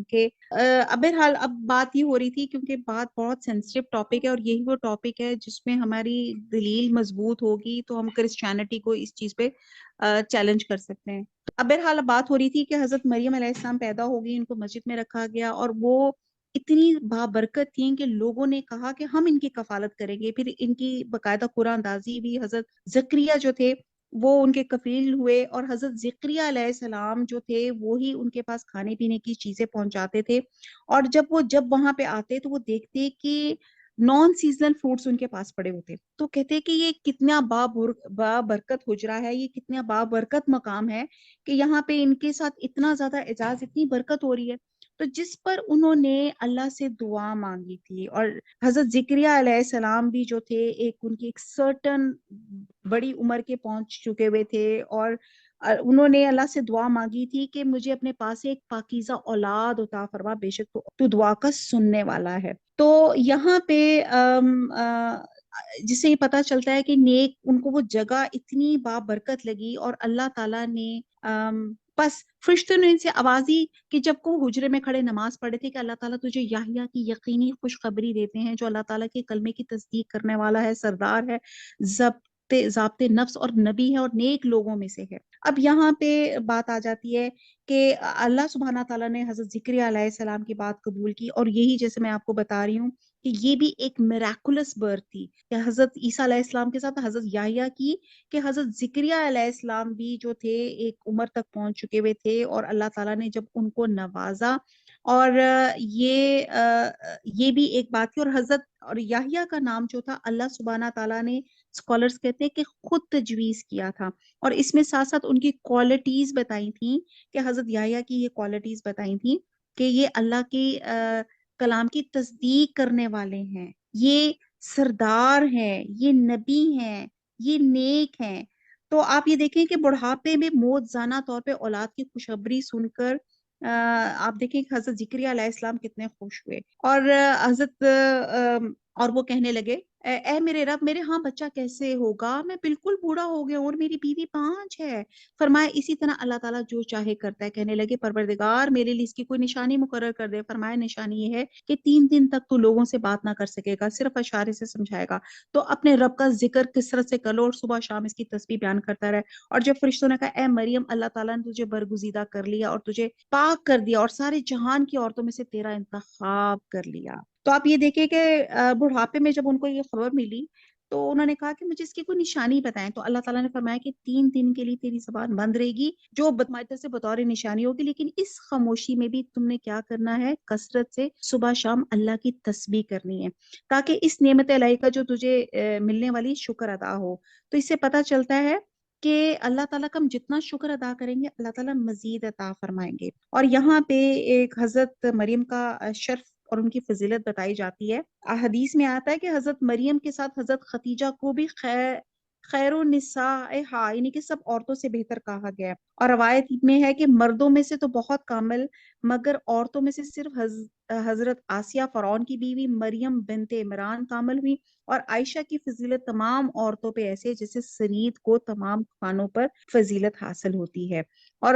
کے. بہرحال اب بات یہ ہو رہی تھی کیونکہ بات بہت سینسٹیو ٹاپک ہے، اور یہی وہ ٹاپک ہے جس میں ہماری دلیل مضبوط ہوگی تو ہم کرسچینٹی کو اس چیز پہ چیلنج کر سکتے ہیں. بہرحال اب بات ہو رہی تھی کہ حضرت مریم علیہ السلام پیدا ہو گئی، ان کو مسجد میں رکھا گیا، اور وہ اتنی بابرکت تھیں کہ لوگوں نے کہا کہ ہم ان کی کفالت کریں گے. پھر ان کی باقاعدہ قرآن اندازی بھی حضرت زکریا جو تھے وہ ان کے کفیل ہوئے، اور حضرت زکریا علیہ السلام جو تھے وہی ان کے پاس کھانے پینے کی چیزیں پہنچاتے تھے. اور جب وہاں پہ آتے تو وہ دیکھتے کہ نان سیزنل فروٹس ان کے پاس پڑے ہوتے، تو کہتے کہ یہ کتنا بابرکت حجرا ہے، یہ کتنا بابرکت مقام ہے کہ یہاں پہ ان کے ساتھ اتنا زیادہ اعزاز، اتنی برکت ہو رہی ہے. تو جس پر انہوں نے اللہ سے دعا مانگی تھی، اور حضرت زکریا علیہ السلام بھی جو تھے ان کی ایک سرٹن بڑی عمر کے پہنچ چکے ہوئے تھے، اور انہوں نے اللہ سے دعا مانگی تھی کہ مجھے اپنے پاس ایک پاکیزہ اولاد عطا فرما، بے شک تو دعا کا سننے والا ہے. تو یہاں پہ جس سے یہ پتا چلتا ہے کہ نیک ان کو وہ جگہ اتنی بابرکت لگی، اور اللہ تعالیٰ نے بس فرشتوں نے ان سے آواز دی کہ جب کو حجرے میں کھڑے نماز پڑھے تھے کہ اللہ تعالیٰ تجھے یحییٰ کی یقینی خوشخبری دیتے ہیں جو اللہ تعالیٰ کے کلمے کی تصدیق کرنے والا ہے، سردار ہے، ضابط نفس اور نبی ہے، اور نیک لوگوں میں سے ہے. اب یہاں پہ بات آ جاتی ہے کہ اللہ سبحانہ تعالیٰ نے حضرت زکریا علیہ السلام کی بات قبول کی، اور یہی جیسے میں آپ کو بتا رہی ہوں کہ یہ بھی ایک میراکولس برتھ تھی کہ حضرت عیسیٰ علیہ السلام کے ساتھ حضرت یحییٰ کی، کہ حضرت زکریا علیہ السلام بھی جو تھے ایک عمر تک پہنچ چکے ہوئے تھے، اور اللہ تعالیٰ نے جب ان کو نوازا. اور یہ بھی ایک بات تھی. اور حضرت اور یحییٰ کا نام جو تھا اللہ سبحانہ تعالیٰ نے، اسکالرس کہتے ہیں کہ خود تجویز کیا تھا، اور اس میں ساتھ ساتھ ان کی کوالٹیز بتائی تھیں کہ حضرت یحییٰ کی یہ کوالٹیز بتائی تھیں کہ یہ اللہ کی کلام کی تصدیق کرنے والے ہیں، یہ سردار ہیں، یہ نبی ہیں، یہ نیک ہیں. تو آپ یہ دیکھیں کہ بڑھاپے میں موت زانہ طور پہ اولاد کی خوشخبری سن کر آپ دیکھیں کہ حضرت زکریا علیہ السلام کتنے خوش ہوئے، اور حضرت اور وہ کہنے لگے اے میرے رب، میرے ہاں بچہ کیسے ہوگا، میں بالکل بوڑھا ہو گیا ہوں اور میری بیوی 5 ہے. فرمایا اسی طرح اللہ تعالیٰ جو چاہے کرتا ہے. کہنے لگے پروردگار میرے لیے اس کی کوئی نشانی مقرر کر دے. فرمایا نشانی یہ ہے کہ 3 دن تک تو لوگوں سے بات نہ کر سکے گا، صرف اشارے سے سمجھائے گا، تو اپنے رب کا ذکر کثرت سے کر لو، اور صبح شام اس کی تسبیح بیان کرتا رہے. اور جب فرشتوں نے کہا اے مریم، اللہ تعالیٰ نے تجھے برگزیدہ کر لیا اور تجھے پاک کر دیا، اور سارے جہان کی عورتوں میں سے تیرا انتخاب کر لیا. تو آپ یہ دیکھیں کہ بڑھاپے میں جب ان کو یہ خبر ملی تو انہوں نے کہا کہ مجھے اس کی کوئی نشانی بتائیں. تو اللہ تعالیٰ نے فرمایا کہ 3 دن کے لیے تیری زبان بند رہے گی، جو بدمائتر سے بطور نشانی ہوگی، لیکن اس خاموشی میں بھی تم نے کیا کرنا ہے، کثرت سے صبح شام اللہ کی تسبیح کرنی ہے، تاکہ اس نعمت الہی کا جو تجھے ملنے والی شکر ادا ہو. تو اس سے پتہ چلتا ہے کہ اللہ تعالیٰ کا ہم جتنا شکر ادا کریں گے اللہ تعالیٰ مزید عطا فرمائیں گے. اور یہاں پہ ایک حضرت مریم کا شرف اور ان کی فضیلت بتائی جاتی ہے. حدیث میں آتا ہے کہ حضرت مریم کے ساتھ حضرت خدیجہ کو بھی خیر النساء، یعنی کہ سب عورتوں سے بہتر کہا گیا ہے. اور روایت میں ہے کہ مردوں میں سے تو بہت کامل، مگر عورتوں میں سے صرف حضرت آسیہ فرعون کی بیوی مریم بنت عمران کامل ہوئی. اور عائشہ کی فضیلت تمام عورتوں پہ ایسے جیسے سرید کو تمام خانوں پر فضیلت حاصل ہوتی ہے. اور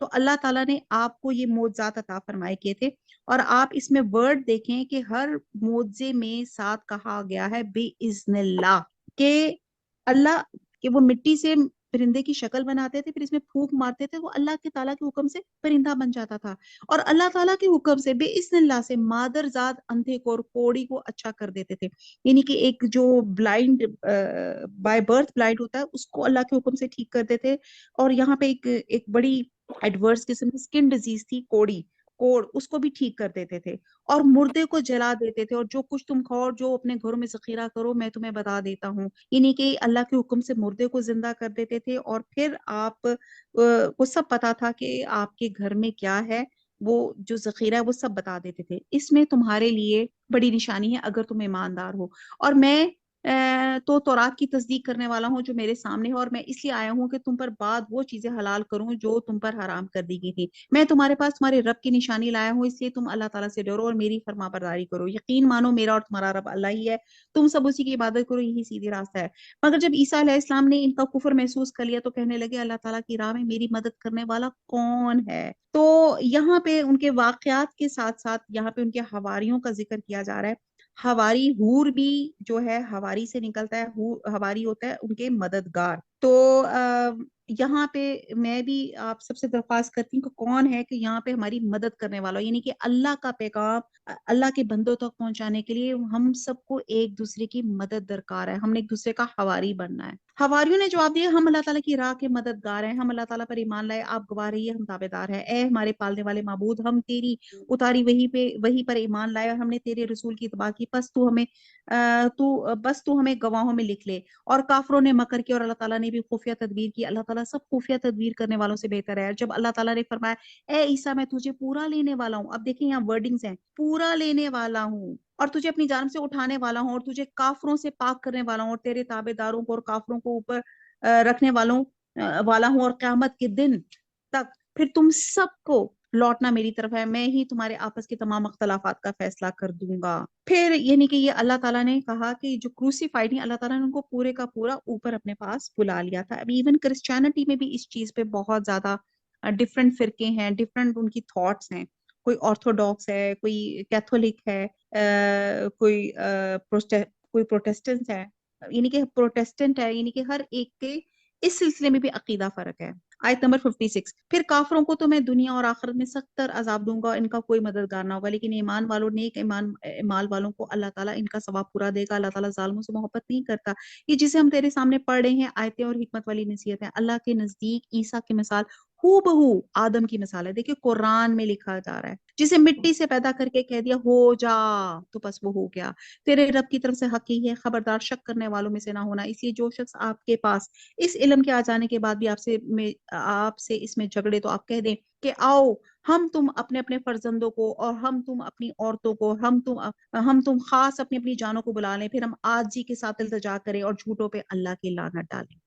تو اللہ تعالیٰ نے آپ کو یہ معجزات عطا فرمائے کیے تھے، اور آپ اس میں ورڈ دیکھیں کہ ہر معجزے میں ساتھ کہا گیا ہے بے اذن اللہ، کہ اللہ، کہ وہ مٹی سے پرندے کی شکل بناتے تھے، پھر اس میں پھونک مارتے تھے، وہ اللہ کے تعالیٰ کے حکم سے پرندہ بن جاتا تھا، اور اللہ تعالیٰ کے حکم سے بے اذن اللہ سے مادر ذات اندھے کو اور کوڑی کو اچھا کر دیتے تھے، یعنی کہ ایک جو بلائنڈ بائی برتھ بلائنڈ ہوتا ہے اس کو اللہ کے حکم سے ٹھیک کر دیتے، اور یہاں پہ ایک بڑی ایڈورس قسم کی اسکن ڈیزیز تھی، کوڑ، اس کو بھی ٹھیک کر دیتے تھے، اور مردے کو جلا دیتے تھے، اور جو کچھ تم کھاؤ اور جو اپنے گھروں میں ذخیرہ کرو میں تمہیں بتا دیتا ہوں، یعنی کہ اللہ کے حکم سے مردے کو زندہ کر دیتے تھے، اور پھر آپ کو سب پتا تھا کہ آپ کے گھر میں کیا ہے، وہ جو ذخیرہ ہے وہ سب بتا دیتے تھے، اس میں تمہارے لیے بڑی نشانی ہے اگر تم ایماندار ہو، اور میں تو تورات کی تصدیق کرنے والا ہوں جو میرے سامنے ہے، اور میں اس لیے آیا ہوں کہ تم پر بعد وہ چیزیں حلال کروں جو تم پر حرام کر دی گئی تھی، میں تمہارے پاس تمہارے رب کی نشانی لایا ہوں، اس لیے تم اللہ تعالیٰ سے ڈرو اور میری فرما برداری کرو، یقین مانو میرا اور تمہارا رب اللہ ہی ہے، تم سب اسی کی عبادت کرو، یہی سیدھی راستہ ہے۔ مگر جب عیسیٰ علیہ السلام نے ان کا کفر محسوس کر لیا تو کہنے لگے اللہ تعالیٰ کی راہ میں میری مدد کرنے والا کون ہے؟ تو یہاں پہ ان کے واقعات کے ساتھ ساتھ یہاں پہ ان کے حواریوں کا ذکر کیا جا رہا ہے، حواری حور بھی جو ہے حواری سے نکلتا ہے، حواری ہوتا ہے ان کے مددگار، تو یہاں پہ میں بھی آپ سب سے درخواست کرتی ہوں کہ کون ہے کہ یہاں پہ ہماری مدد کرنے والا ہو، یعنی کہ اللہ کا پیغام اللہ کے بندوں تک پہنچانے کے لیے ہم سب کو ایک دوسرے کی مدد درکار ہے، ہم نے ایک دوسرے کا حواری بننا ہے۔ حواریوں نے جواب دیا ہم اللہ تعالیٰ کی راہ کے مددگار ہیں، ہم اللہ تعالیٰ پر ایمان لائے، آپ گواہ رہیے ہم تابعدار ہیں، اے ہمارے پالنے والے معبود، ہم تیری اتاری وہی پر ایمان لائے اور ہم نے تیرے رسول کی اتباع کی، بس تو ہمیں گواہوں میں لکھ لے، اور کافروں نے مکر کیا اور اللہ تعالیٰ نے بھی خفیہ تدبیر کی، اللہ تعالیٰ سب خفیہ تدبیر کرنے والوں سے بہتر ہے۔ جب اللہ تعالیٰ نے فرمایا اے عیسیٰ میں تجھے پورا لینے والا ہوں، اب دیکھیں یہاں ورڈنگز ہیں، پورا لینے والا ہوں اور تجھے اپنی جانب سے اٹھانے والا ہوں اور تجھے کافروں سے پاک کرنے والا ہوں اور تیرے تابع داروں کو اور کافروں کو اوپر رکھنے والا ہوں، اور قیامت کے دن تک پھر تم سب کو لوٹنا میری طرف ہے، میں ہی تمہارے آپس کے تمام اختلافات کا فیصلہ کر دوں گا۔ پھر یعنی کہ یہ اللہ تعالیٰ نے کہا کہ جو کروسیفائڈ ہیں اللہ تعالیٰ نے ان کو پورے کا پورا اوپر اپنے پاس بلا لیا تھا۔ اب ایون کرسچینٹی میں بھی اس چیز پہ بہت زیادہ ڈفرینٹ فرقے ہیں، ڈفرینٹ ان کی تھاٹس ہیں، کوئی آرتھوڈاکس ہے، کوئی کیتھولک ہے، کوئی پروٹیسٹنٹ ہے، یعنی کہ پروٹیسٹنٹ ہے، یعنی کہ ہر ایک کے اس سلسلے میں بھی عقیدہ فرق ہے۔ آیت نمبر 56، پھر کافروں کو تو میں دنیا اور آخرت میں سخت تر عذاب دوں گا، ان کا کوئی مددگار نہ ہوگا، لیکن ایمان والوں نیک ایمان والوں کو اللہ تعالیٰ ان کا ثواب پورا دے گا، اللہ تعالیٰ ظالموں سے محبت نہیں کرتا۔ یہ جسے ہم تیرے سامنے پڑھ رہے ہیں آیتیں اور حکمت والی نصیحت ہیں، اللہ کے نزدیک عیسیٰ کی مثال ہو بہو آدم کی مثال ہے، دیکھیں قرآن میں لکھا جا رہا ہے، جسے مٹی سے پیدا کر کے کہہ دیا ہو جا تو بس وہ ہو گیا، تیرے رب کی طرف سے حق ہی ہے، خبردار شک کرنے والوں میں سے نہ ہونا، اس لیے جو شخص آپ کے پاس اس علم کے آ جانے کے بعد بھی آپ سے اس میں جھگڑے تو آپ کہہ دیں کہ آؤ ہم تم اپنے اپنے فرزندوں کو اور ہم تم اپنی عورتوں کو ہم تم خاص اپنی اپنی جانوں کو بلا لیں، پھر ہم آجزی کے ساتھ التجا کریں اور جھوٹوں پہ اللہ کی لعنت ڈالیں۔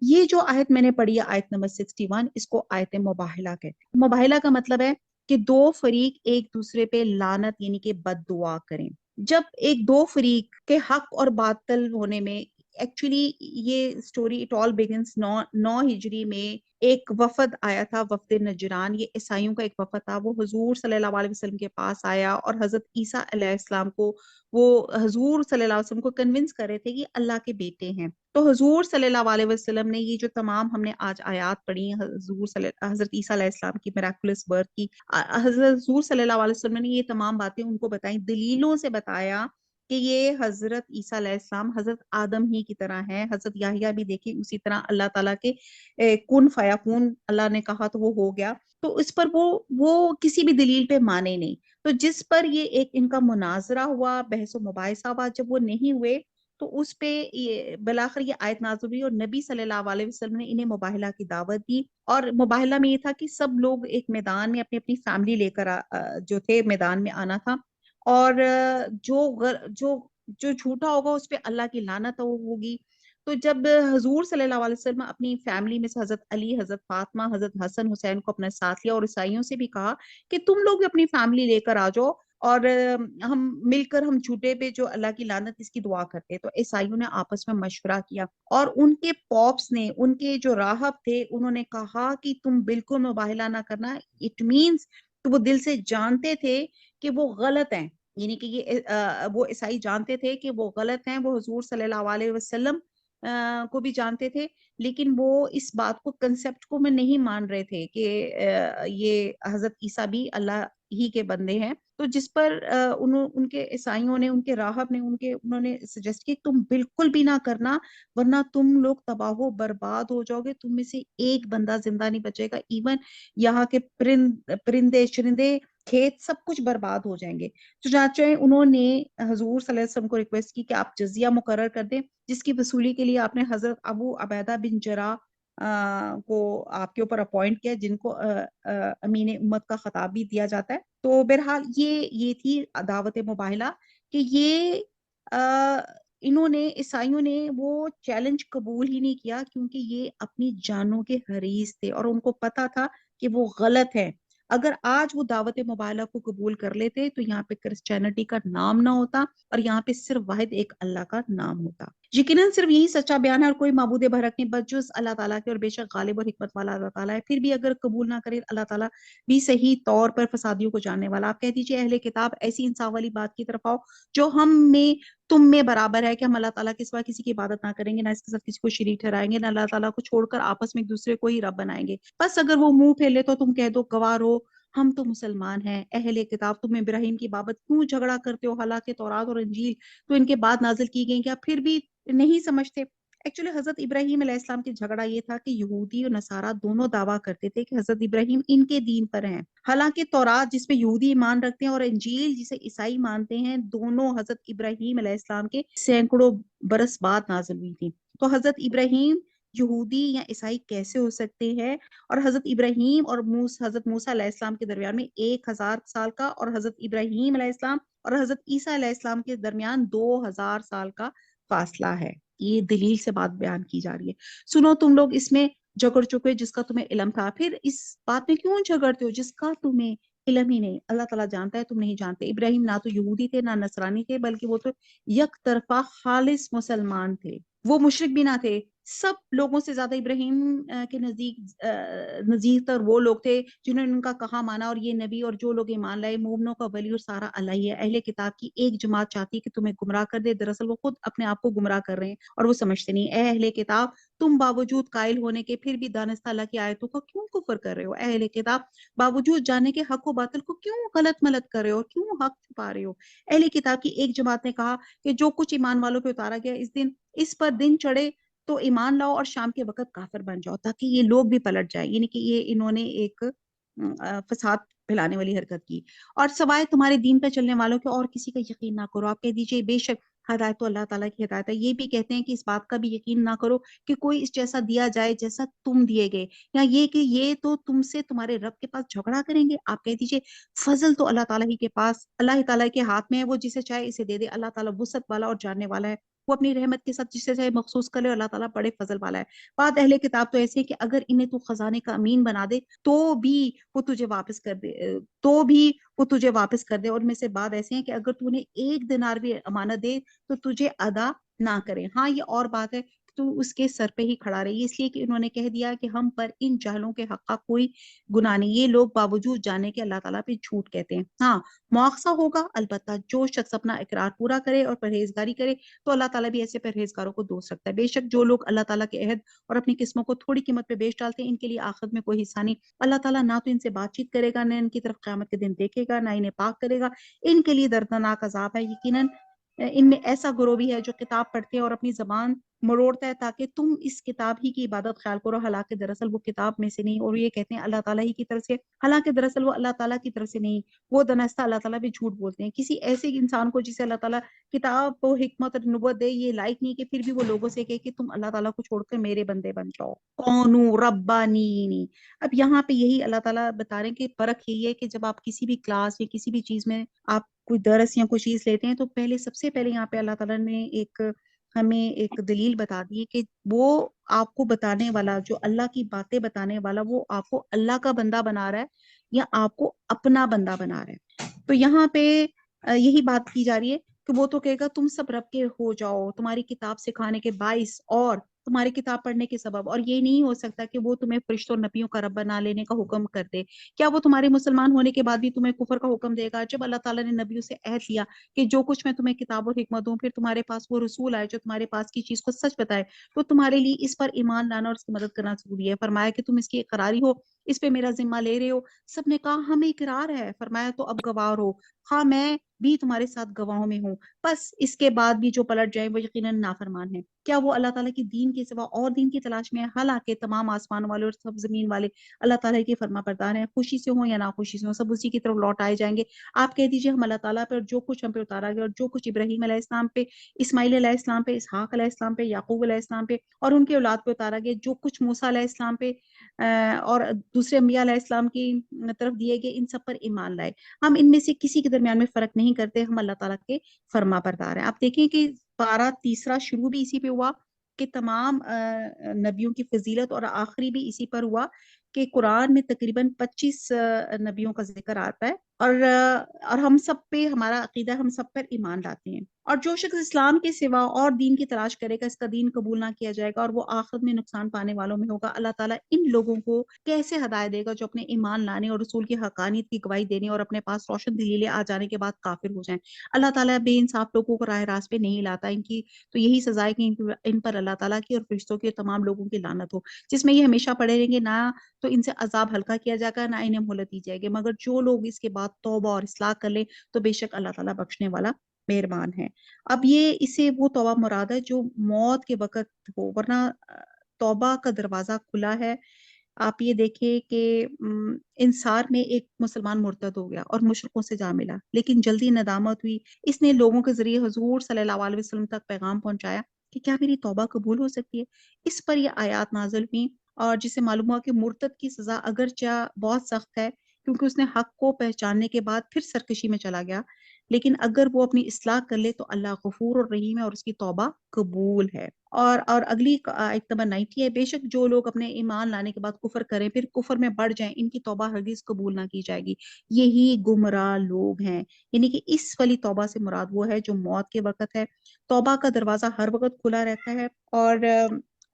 یہ جو آیت میں نے پڑھی ہے آیت نمبر 61، اس کو آیت مباہلہ کہتے ہیں۔ مباہلہ کا مطلب ہے کہ دو فریق ایک دوسرے پہ لعنت یعنی کہ بد دعا کریں۔ جب ایک دو فریق کے حق اور باطل ہونے میں ایکچولی یہ سٹوری اٹ آل بگنس 9 ہجری میں ایک وفد آیا تھا، وفد نجران، یہ عیسائیوں کا ایک وفد تھا، وہ حضور صلی اللہ علیہ وسلم کے پاس آیا اور حضرت عیسیٰ علیہ السلام کو وہ حضور صلی اللہ علیہ وسلم کو کنونس کر رہے تھے کہ اللہ کے بیٹے ہیں۔ تو حضور صلی اللہ علیہ وسلم نے یہ جو تمام ہم نے آج آیات پڑھی ہیں حضرت عیسیٰ علیہ السلام کی میراکولس برتھ کی، حضور صلی اللہ علیہ وسلم نے یہ تمام باتیں ان کو بتائیں، دلیلوں سے بتایا کہ یہ حضرت عیسیٰ علیہ السلام حضرت آدم ہی کی طرح ہے، حضرت یحییٰ بھی دیکھیں اسی طرح اللہ تعالیٰ کے کن فیکون، اللہ نے کہا تو وہ ہو گیا، تو اس پر وہ کسی بھی دلیل پہ مانے نہیں، تو جس پر یہ ایک ان کا مناظرہ ہوا، بحث و مباحثہ ہوا، جب وہ نہیں ہوئے تو اس پہ بلاخر یہ آیت نازل ہوئی اور نبی صلی اللہ علیہ وسلم نے انہیں مباہلہ کی دعوت دی، اور مباہلہ میں یہ تھا کہ سب لوگ ایک میدان میں اپنی اپنی فیملی لے کر جو تھے میدان میں آنا تھا، اور جو جھوٹا ہوگا اس پہ اللہ کی لعنت ہوگی۔ تو جب حضور صلی اللہ علیہ وسلم اپنی فیملی میں سے حضرت علی، حضرت فاطمہ، حضرت حسن حسین کو اپنے ساتھ لیا اور عیسائیوں سے بھی کہا کہ تم لوگ بھی اپنی فیملی لے کر آ جاؤ، اور ہم مل کر ہم جھوٹے پہ جو اللہ کی لعنت اس کی دعا کرتے. تو عیسائیوں نے آپس میں مشورہ کیا اور ان کے پاپس نے، ان کے جو راہب تھے، انہوں نے کہا کہ تم بالکل مباہلہ نہ کرنا. اٹ مینس کہ وہ دل سے جانتے تھے کہ وہ غلط ہیں، یعنی کہ یہ وہ عیسائی جانتے تھے کہ وہ غلط ہیں، وہ حضور صلی اللہ علیہ وسلم کو بھی جانتے تھے، لیکن وہ اس بات کو کنسپٹ کو میں نہیں مان رہے تھے کہ یہ حضرت عیسیٰ بھی اللہ ہی کے بندے ہیں. تو جس پر ان کے عیسائیوں نے، ان کے راہب نے، انہوں نے سجیسٹ کی تم بالکل بھی نہ کرنا، ورنہ تم لوگ تباہ و برباد ہو جاؤ گے، تم میں سے ایک بندہ زندہ نہیں بچے گا، ایون یہاں کے پرندے چرندے کھیت سب کچھ برباد ہو جائیں گے. چنانچہ انہوں نے حضور صلی اللہ علیہ وسلم کو ریکویسٹ کی کہ آپ جزیہ مقرر کر دیں، جس کی وصولی کے لیے آپ نے حضرت ابو عبیدہ بن جراح کو آپ کے اوپر اپوائنٹ کیا، جن کو امین امت کا خطاب بھی دیا جاتا ہے. تو بہرحال یہ تھی دعوت مباہلہ کہ یہ انہوں نے، عیسائیوں نے وہ چیلنج قبول ہی نہیں کیا، کیونکہ یہ اپنی جانوں کے حریص تھے اور ان کو پتا تھا کہ وہ غلط ہے. اگر آج وہ دعوت مباہلہ کو قبول کر لیتے تو یہاں پہ کرسچینٹی کا نام نہ ہوتا اور یہاں پہ صرف واحد ایک اللہ کا نام ہوتا. یقیناً صرف یہی سچا بیان ہے اور کوئی معبود برحق نہیں بس جز اللہ تعالیٰ کے، اور بے شک غالب اور حکمت والا اللہ تعالیٰ ہے. پھر بھی اگر قبول نہ کرے اللہ تعالیٰ بھی صحیح طور پر فسادیوں کو جاننے والا. آپ کہہ دیجئے اہل کتاب ایسی انصاف والی بات کی طرف آؤ جو ہم میں تم میں برابر ہے کہ ہم اللہ تعالیٰ کے سوا کسی کی عبادت نہ کریں گے، نہ اس کے ساتھ کسی کو شریک ٹھہرائیں گے، نہ اللہ تعالیٰ کو چھوڑ کر آپس میں ایک دوسرے کو ہی رب بنائیں گے. بس اگر وہ منہ پھیلے تو تم کہہ دو گواہ رہو ہم تو مسلمان ہیں. اہل کتاب تم ابراہیم کی بابت کیوں جھگڑا کرتے ہو، حالانکہ تورات اور انجیل تو ان کے بعد نازل کی گئی، کیا پھر بھی نہیں سمجھتے؟ ایکچولی حضرت ابراہیم علیہ السلام کی جھگڑا یہ تھا کہ یہودی اور نصارہ دونوں دعویٰ کرتے تھے کہ حضرت ابراہیم ان کے دین پر ہیں، حالانکہ تورات جس پہ یہودی ایمان رکھتے ہیں اور انجیل جسے عیسائی مانتے ہیں، دونوں حضرت ابراہیم علیہ السلام کے سینکڑوں برس بعد نازل ہوئی تھی. تو حضرت ابراہیم یہودی یا عیسائی کیسے ہو سکتے ہیں؟ اور حضرت ابراہیم اور حضرت موسیٰ علیہ السلام کے درمیان میں 1000 سال کا، اور حضرت ابراہیم علیہ السلام اور حضرت عیسیٰ علیہ السلام کے درمیان 2000 سال کا فاصلہ ہے. یہ دلیل سے بات بیان کی جا رہی ہے. سنو تم لوگ اس میں جھگڑ چکے جس کا تمہیں علم تھا، پھر اس بات میں کیوں جھگڑتے ہو جس کا تمہیں علم ہی نہیں؟ اللہ تعالیٰ جانتا ہے، تم نہیں جانتے. ابراہیم نہ تو یہودی تھے نہ نصرانی تھے، بلکہ وہ تو یک طرفہ خالص مسلمان تھے. وہ مشرک بھی نہ تھے. سب لوگوں سے زیادہ ابراہیم کے نزدیک تر وہ لوگ تھے جنہوں نے ان کا کہا مانا، اور یہ نبی اور جو لوگ ایمان لائے مومنوں کا ولی اور سارا اللہ ہی ہے. اہل کتاب کی ایک جماعت چاہتی ہے کہ تمہیں گمراہ کر دے، دراصل وہ خود اپنے آپ کو گمراہ کر رہے ہیں اور وہ سمجھتے نہیں. اے اہل کتاب تم باوجود قائل ہونے کے پھر بھی دانستہ اللہ کی آیتوں کا کیوں کفر کر رہے ہو؟ اے اہل کتاب باوجود جانے کے حق و باطل کو کیوں غلط ملت کر رہے ہو، کیوں حق چھپا رہے ہو؟ اہل کتاب کی ایک جماعت نے کہا کہ جو کچھ ایمان والوں پہ اتارا گیا اس پر دن چڑھے تو ایمان لاؤ اور شام کے وقت کافر بن جاؤ تاکہ یہ لوگ بھی پلٹ جائیں. یعنی کہ یہ انہوں نے ایک فساد پھیلانے والی حرکت کی. اور سوائے تمہارے دین پہ چلنے والوں کے اور کسی کا یقین نہ کرو. آپ کہہ دیجئے بے شک ہدایت تو اللہ تعالیٰ کی ہدایت ہے. یہ بھی کہتے ہیں کہ اس بات کا بھی یقین نہ کرو کہ کوئی اس جیسا دیا جائے جیسا تم دیے گئے، یا یہ کہ یہ تو تم سے تمہارے رب کے پاس جھگڑا کریں گے. آپ کہہ دیجئے فضل تو اللہ تعالیٰ ہی کے پاس، اللہ تعالیٰ کے ہاتھ میں ہے، وہ جسے چاہے اسے دے دے. اللہ تعالیٰ وسعت والا اور جاننے والا ہے، وہ اپنی رحمت کے ساتھ جسے چاہے مخصوص کرے. اللہ تعالیٰ بڑے فضل والا ہے. بات اہل کتاب تو ایسے ہے کہ اگر انہیں تو خزانے کا امین بنا دے تو بھی وہ تجھے واپس کر دے، اور ان میں سے بعض ایسے ہیں کہ اگر تو انہیں 1 دینار بھی امانت دے تو تجھے ادا نہ کریں. ہاں یہ اور بات ہے کہ تو اس کے سر پہ ہی کھڑا رہی، اس لیے کہ انہوں نے کہہ دیا کہ ہم پر ان جاہلوں کے حق کا کوئی گناہ نہیں. یہ لوگ باوجود جانے کے اللہ تعالیٰ پہ جھوٹ کہتے ہیں. ہاں مواخذہ ہوگا البتہ جو شخص اپنا اقرار پورا کرے اور پرہیزگاری کرے تو اللہ تعالیٰ بھی ایسے پرہیزگاروں کو دوست رکھتا ہے. بے شک جو لوگ اللہ تعالیٰ کے عہد اور اپنی قسموں کو تھوڑی قیمت پہ بیچ ڈالتے ہیں ان کے لیے آخرت میں کوئی حصہ نہیں. اللہ تعالیٰ نہ تو ان سے بات چیت کرے گا، نہ ان کی طرف قیامت کے دن دیکھے گا، نہ انہیں پاک کرے گا. ان کے لیے دردناک عذاب ہے. یقیناً ان میں ایسا گروہ بھی ہے جو کتاب پڑھتے ہیں اور اپنی زبان مروڑتا ہے تاکہ تم اس کتاب ہی کی عبادت خیال کرو، حالانکہ دراصل وہ کتاب میں سے نہیں، اور یہ کہتے ہیں اللہ تعالیٰ ہی کی طرف سے، حالانکہ دراصل وہ اللہ تعالیٰ کی طرف سے نہیں. وہ دانستہ اللہ تعالیٰ بھی جھوٹ بولتے ہیں. کسی ایسے انسان کو جسے اللہ تعالیٰ کتاب و حکمت اور نبوت دے یہ لائق نہیں کہ پھر بھی وہ لوگوں سے کہے کہ تم اللہ تعالیٰ کو چھوڑ کر میرے بندے بن جاؤ. کونو ربانین. اب یہاں پہ یہی اللہ تعالیٰ بتا رہے ہیں کہ فرق یہی ہے کہ جب آپ کسی بھی کلاس یا کسی بھی چیز میں آپ کوئی درس یا کوئی چیز لیتے ہیں تو سب سے پہلے یہاں پہ اللہ تعالیٰ نے ایک ہمیں ایک دلیل بتا دی کہ وہ آپ کو بتانے والا، جو اللہ کی باتیں بتانے والا، وہ آپ کو اللہ کا بندہ بنا رہا ہے یا آپ کو اپنا بندہ بنا رہا ہے. تو یہاں پہ یہی بات کی جا رہی ہے کہ وہ تو کہے گا تم سب رب کے ہو جاؤ تمہاری کتاب سکھانے کے باعث اور تمہاری کتاب پڑھنے کے سبب، اور یہ نہیں ہو سکتا کہ وہ تمہیں فرشتوں اور نبیوں کا رب بنا لینے کا حکم کر دے. کیا وہ تمہارے مسلمان ہونے کے بعد بھی تمہیں کفر کا حکم دے گا؟ جب اللہ تعالیٰ نے نبیوں سے عہد لیا کہ جو کچھ میں تمہیں کتاب اور حکمت دوں، پھر تمہارے پاس وہ رسول آئے جو تمہارے پاس کی چیز کو سچ بتائے، تو تمہارے لیے اس پر ایمان لانا اور اس کی مدد کرنا ضروری ہے. فرمایا کہ تم اس کی اقراری ہو، اس پہ میرا ذمہ لے رہے ہو. سب نے کہا ہمیں اقرار ہے. فرمایا تو اب گواہ ہو. ہاں میں بھی تمہارے ساتھ گواہوں میں ہوں. بس اس کے بعد بھی جو پلٹ جائے وہ یقیناً نافرمان ہے. کیا وہ اللہ تعالیٰ کی دین کے سوا اور دین کی تلاش میں ہے؟ حالانکہ تمام آسمان والے اور سب زمین والے اللہ تعالیٰ کے فرما بردار ہیں، خوشی سے ہوں یا ناخوشی سے ہوں، سب اسی کی طرف لوٹ آئے جائیں گے. آپ کہہ دیجئے ہم اللہ تعالیٰ پہ اور جو کچھ ہم پہ اتارا گیا اور جو کچھ ابراہیم علیہ السلام پہ، اسماعیل علیہ السلام پہ، اسحاق علیہ السلام پہ، یعقوب علیہ السلام پہ اور ان کے اولاد پہ اتارا گیا، جو کچھ موسیٰ علیہ السلام پہ اور دوسرے انبیاء علیہ السلام کی طرف دیے گئے، ان سب پر ایمان لائے. ہم ان میں سے کسی کے درمیان میں فرق نہیں کرتے. ہم اللہ تعالیٰ کے فرما بردار ہیں. آپ دیکھیں کہ پارہ تیسرا شروع بھی اسی پہ ہوا کہ تمام نبیوں کی فضیلت، اور آخری بھی اسی پر ہوا کہ قرآن میں تقریباً 25 نبیوں کا ذکر آتا ہے. اور ہم سب پہ ہمارا عقیدہ، ہم سب پر ایمان لاتے ہیں. اور جو شخص اسلام کے سوا اور دین کی تلاش کرے گا، اس کا دین قبول نہ کیا جائے گا اور وہ آخرت میں نقصان پانے والوں میں ہوگا. اللہ تعالیٰ ان لوگوں کو کیسے ہدایت دے گا جو اپنے ایمان لانے اور رسول کی حقانیت کی گواہی دینے اور اپنے پاس روشن دلیلیں آ جانے کے بعد کافر ہو جائیں. اللہ تعالیٰ بے انصاف لوگوں کو راہ راست پہ نہیں لاتا. ان کی تو یہی سزا ہے کہ ان پر اللہ تعالیٰ کی اور فرشتوں کی تمام لوگوں کی لعنت ہو، جس میں یہ ہمیشہ پڑے رہیں گے. نہ تو ان سے عذاب ہلکا کیا جائے گا، نہ انہیں مہلت دی جائے گی، مگر جو لوگ اس کے بعد توبہ اور اصلاح کر لیں تو بے شک اللہ تعالیٰ بخشنے والا مہربان ہے. اب یہ اسے وہ توبہ مراد ہے جو موت کے وقت ہو، ورنہ توبہ کا دروازہ کھلا ہے. آپ یہ دیکھیں کہ انصار میں ایک مسلمان مرتد ہو گیا اور مشرکوں سے جا ملا، لیکن جلدی ندامت ہوئی. اس نے لوگوں کے ذریعے حضور صلی اللہ علیہ وسلم تک پیغام پہنچایا کہ کیا میری توبہ قبول ہو سکتی ہے. اس پر یہ آیات نازل ہوئی اور جسے معلوم ہوا کہ مرتد کی سزا اگرچہ بہت سخت ہے کیونکہ اس نے حق کو پہچاننے کے بعد پھر سرکشی میں چلا گیا، لیکن اگر وہ اپنی اصلاح کر لے تو اللہ غفور اور رحیم ہے اور اس کی توبہ قبول ہے. اور اگلی آیت نمبر 90 ہے، بے شک جو لوگ اپنے ایمان لانے کے بعد کفر کریں پھر کفر میں بڑھ جائیں، ان کی توبہ ہرگز قبول نہ کی جائے گی. یہی گمراہ لوگ ہیں. یعنی کہ اس والی توبہ سے مراد وہ ہے جو موت کے وقت ہے. توبہ کا دروازہ ہر وقت کھلا رہتا ہے. اور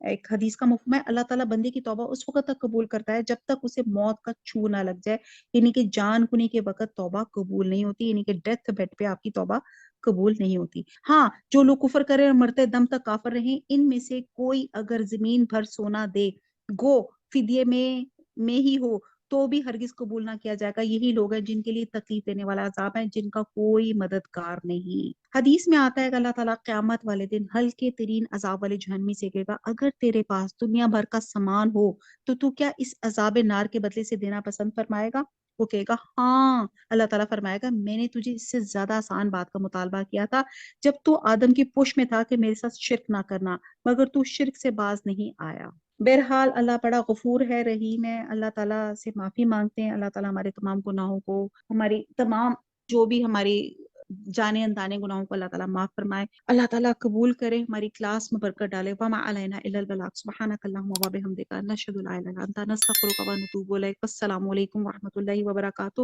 ایک حدیث کا مفہوم ہے، اللہ تعالیٰ بندے کی توبہ اس وقت تک قبول کرتا ہے جب تک اسے موت کا چھو نہ لگ جائے. یعنی کہ جان کنی کے وقت توبہ قبول نہیں ہوتی، یعنی کہ ڈیتھ بیڈ پہ آپ کی توبہ قبول نہیں ہوتی. ہاں جو لوگ کفر کریں اور مرتے دم تک کافر رہیں، ان میں سے کوئی اگر زمین بھر سونا دے گو فدیے میں ہی ہو تو بھی ہرگز قبول نہ کیا جائے گا. یہی لوگ ہیں جن کے لیے تکلیف دینے والا عذاب ہے، جن کا کوئی مددگار نہیں. حدیث میں آتا ہے کہ اللہ تعالیٰ قیامت والے دن ہلکے ترین عذاب والے جہنمی سے کہے گا اگر تیرے پاس دنیا بھر کا سامان ہو تو کیا اس عذاب نار کے بدلے سے دینا پسند فرمائے گا؟ وہ کہے گا ہاں. اللہ تعالیٰ فرمائے گا میں نے تجھے اس سے زیادہ آسان بات کا مطالبہ کیا تھا جب تو آدم کی پوش میں تھا کہ میرے ساتھ شرک نہ کرنا، مگر تو شرک سے باز نہیں آیا. بہرحال اللہ بڑا غفور ہے، رحیم ہے. اللہ تعالیٰ سے معافی مانگتے ہیں. اللہ تعالیٰ ہمارے تمام گناہوں کو، ہماری تمام جو بھی ہماری جانے اندانے گناہوں کو اللہ تعالیٰ معاف فرمائے. اللہ تعالیٰ قبول کرے، ہماری کلاس میں برکت ڈالے. وما علینا الا البلاغ. سبحانک اللہم و بحمدک نشہد لا الہ الا انت نستغفرک و نتوب الیک. السلام علیکم ورحمۃ اللہ وبرکاتہ.